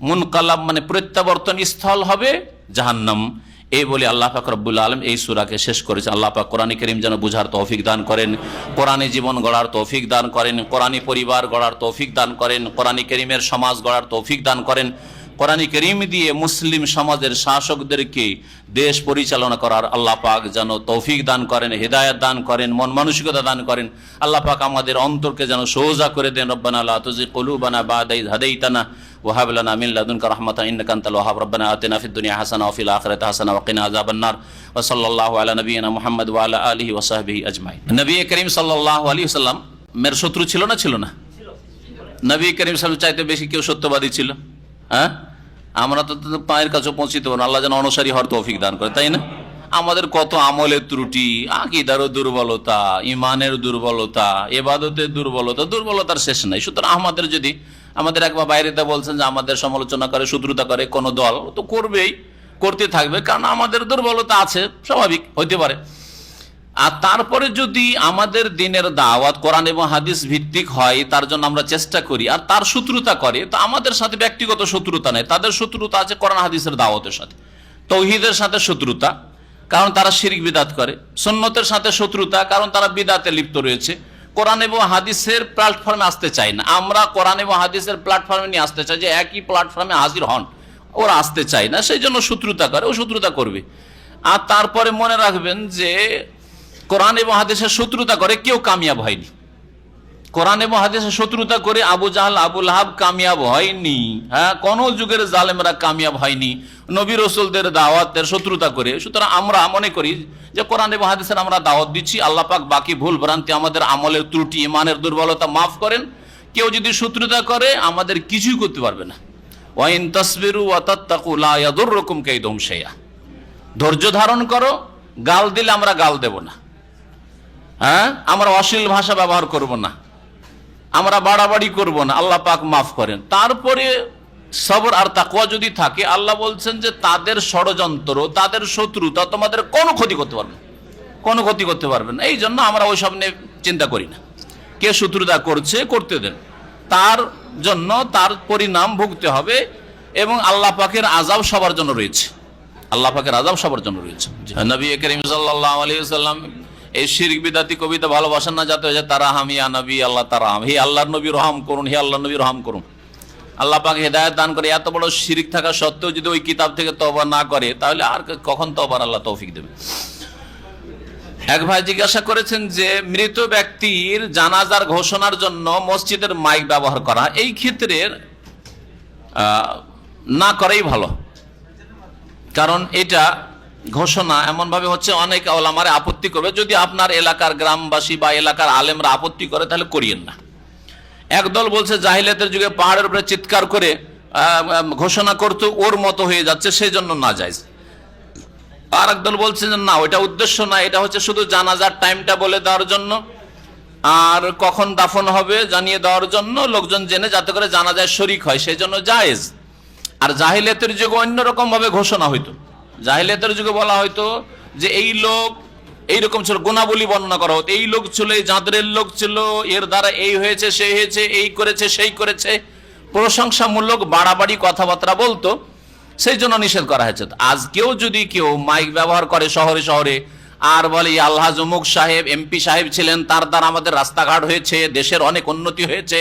মুনকালাব মানে প্রত্যাবর্তন স্থল হবে জাহান্নাম। এই বলে আল্লাহ পাক রব্বুল আলামিন এই সূরাকে শেষ করেছে। আল্লাহ পাক কোরআন কারীম যেন বুঝার তৌফিক দান করেন, কোরআনে জীবন গড়ার তৌফিক দান করেন, কোরআনী পরিবার গড়ার তৌফিক দান করেন, কোরআন কারীমের সমাজ গড়ার তৌফিক দান করেন, কোরআন কারীম দিয়ে মুসলিম সমাজের শাসকদেরকে দেশ পরিচালনা করার আল্লাহ পাক যেন তৌফিক দান করেন, হিদায়াত দান করেন, মন মানসিকতা দান করেন। আল্লাহ পাক আমাদের অন্তরকে যেন সোজা করে দেন। রব্বানা লা তুযিগ কুলুবানা বা'দা ইয হাদাইতানা ওয়া হাব লানা মিন লাদুনকা রাহমাতান ইন্নাকা আনতাল ওয়াহ্হাব। রব্বানা আতিনা ফিদ দুনিয়া হাসানাহ ওয়া ফিল আখিরাতি হাসানাহ ওয়া কিনা আযাবান নার। ওয়া সাল্লাল্লাহু আলা নাবিয়িনা মুহাম্মদ ওয়া আলা আলিহি ওয়া সাহবিহি আজমাইন। নবী করিম সাল্লাল্লাহু আলাইহি ওয়াসাল্লাম মের শত্রু ছিল না? ছিল না? নবী করিম সাল্লাল্লাহু আলাইহি ওয়াসাল্লাম চাইতে বেশি কেউ সত্যবাদী ছিল? হ্যাঁ, আমরা তো পায়ের কাছে পৌঁছিতে পারবো। আল্লাহ যেন অনুসারী হওয়ার তৌফিক দান করে, তাই না? আমাদের কত আমলের ত্রুটি, আকীদারও দুর্বলতা, ইমানের দুর্বলতা, ইবাদতের দুর্বলতার শেষ নাই। সুতরাং আমাদের একবার বাইরেতে বলছেন যে আমাদের সমালোচনা করে, শত্রুতা করে কোন দল, তো করবেই, করতে থাকবে, কারণ আমাদের দুর্বলতা আছে, স্বাভাবিক হইতে পারে। আর তারপরে যদি আমাদের দিনের দাওয়াত কোরআন এবং হাদিস ভিত্তিক হয়, তার জন্য আমরা চেষ্টা করি, আর তার শত্রুতা করে, তো আমাদের সাথে ব্যক্তিগত শত্রুতা নেই, তাদের শত্রুতা আছে কোরআন হাদিসের দাওয়াতের সাথে। তাওহীদের সাথে শত্রুতা, কারণ তারা শিরক বিদআত করে। সুন্নতের সাথে শত্রুতা, কারণ তারা বিদআতে লিপ্ত রয়েছে। কোরআন এবং হাদিসের প্ল্যাটফর্মে আসতে চাই না, আমরা কোরআন এবং হাদিসের প্ল্যাটফর্মে নিয়ে আসতে চাই, যে একই প্ল্যাটফর্মে হাজির হন, ওরা আসতে চায় না, সেই জন্য শত্রুতা করে, ও শত্রুতা করবে। আর তারপরে মনে রাখবেন যে কোরআন এবং হাদিসের শত্রুতা করে কেউ কামিয়াব হয়নি। কোরআন এবং হাদিসের শত্রুতা করে আবু জাহল, আবু লাহাব কামিয়াব হয়নি। হ্যাঁ, কোন যুগের জালেমরা কামিয়াব হয়নি নবী রাসূলদের দাওয়াতের শত্রুতা করে। সুতরাং আমরা মনে করি যে কোরআন এবং হাদিসের আমরা দাওয়াত দিচ্ছি, আল্লাহ পাক বাকি ভুল ভ্রান্তি, আমাদের আমলের ত্রুটি, ইমানের দুর্বলতা মাফ করেন। কেউ যদি শত্রুতা করে আমাদের কিছুই করতে পারবে না। ওয়াইন তাসবিরু ওয়া তাত্তাকু লা ইয়াদুররুকুম কাইদুহুম শাইআ। ধৈর্য ধারণ করো, গাল দিলে আমরা গাল দেব না, হ্যাঁ, আমরা অশ্লীল ভাষা ব্যবহার করব না, আমরা বাড়াবাড়ি করব না, আল্লাহ পাক মাফ করেন। তারপরে সবর আর তাকওয়া যদি থাকে, আল্লাহ বলছেন যে তাদের ষড়যন্ত্র, তাদের শত্রুতা তোমাদের কোনো ক্ষতি করতে পারবে না, কোনো ক্ষতি করতে পারবে না। এই জন্য আমরা ওইসব নিয়ে চিন্তা করি না। কে শত্রুতা করছে, করতে দেন, তার জন্য তার পরিণাম ভুগতে হবে, এবং আল্লাহ পাকের আযাব সবার জন্য রয়েছে, আল্লাহ পাকের আযাব সবার জন্য রয়েছে। নবী করিম সাল্লাল্লাহু আলাইহি ওয়াসাল্লাম এই শিরক বিদআতি কবিতা ভালোবাসেন না, যাতে হয়েছে তারা হামিয়া নবী আল্লাহ তারাহাম, হে আল্লাহর নবী রহম করুন, হে আল্লাহর নবী রহম করুন। আল্লাহ পাক হেদায়েত দান করে। এত বড় শিরক থাকা সত্ত্বেও যদি ওই কিতাব থেকে তওবা না করে, তাহলে আর কখন তওবার আল্লাহ তৌফিক দেবে। এক ভাই জিজ্ঞাসা করেছেন যে মৃত ব্যক্তির জানাজার ঘোষণার জন্য মসজিদের মাইক ব্যবহার করা, এই ক্ষেত্রে না করাই ভালো, কারণ এটা ঘোষণা এমনভাবে হচ্ছে অনেক ওলামারা আপত্তি করবে। যদি আপনার এলাকার গ্রামবাসী বা এলাকার আলেমরা আপত্তি করে, তাহলে করিয়েন না। একদল বলছে জাহিলিয়াতের যুগে পাহাড়ের উপরে চিৎকার করে ঘোষণা করতো, ওর মতো হয়ে যাচ্ছে, সেই জন্য না যায়। আর একদল বলছে যে না, ওইটা উদ্দেশ্য না, এটা হচ্ছে শুধু জানাজার টাইমটা বলে দেওয়ার জন্য, আর কখন দাফন হবে জানিয়ে দেওয়ার জন্য, লোকজন জেনে যাতে করে জানাজায় শরিক হয়, সেই জন্য জায়েজ। আর জাহিলিয়াতের যুগে অন্যরকম ভাবে ঘোষণা হইতো। জাহিলিয়াতের যুগে বলা হয়তো যে এই লোক এইরকম ছিল, গুণাবলী বর্ণনা করা হতো, এই লোক ছিল, এই জাদরের লোক ছিল, এর দ্বারা এই হয়েছে, সেই হয়েছে, এই করেছে, সেই করেছে, প্রশংসামূলক বাড়াবাড়ি কথাবার্তা বলতো, সেই জন্য নিষেধ করা হয়েছে। আজকেও যদি কেউ মাইক ব্যবহার করে শহরে শহরে আর বলে আল্লাহ অমুক সাহেব এমপি সাহেব ছিলেন, তার দ্বারা আমাদের রাস্তাঘাট হয়েছে, দেশের অনেক উন্নতি হয়েছে,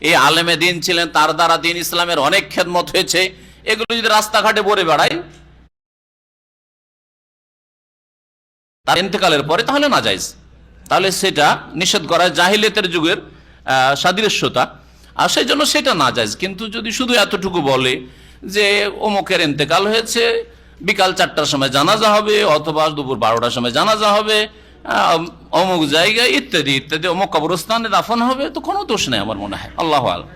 এই আলেমে দিন ছিলেন, তার দ্বারা দিন ইসলামের অনেক খেদমত হয়েছে, এগুলো যদি রাস্তাঘাটে বলে বেড়ায় তার ইন্তেকালের পরে, তাহলে না যায়জ, তাহলে সেটা নিষেধ করা জাহিলিয়াতের যুগের সাদৃশ্যতা, আর সেই জন্য সেটা না যায়জ। কিন্তু যদি শুধু এতটুকু বলে যে অমুকের ইন্তেকাল হয়েছে, বিকাল 4টার সময় জানাজা হবে, অথবা দুপুর 12টার সময় জানাজা হবে, অমুক জায়গায় ইত্যাদি ইত্যাদি, অমুক কবরস্থানে দাফন হবে, তো কোনো দোষ নেই আমার মনে হয়। আল্লাহু আ'লাম।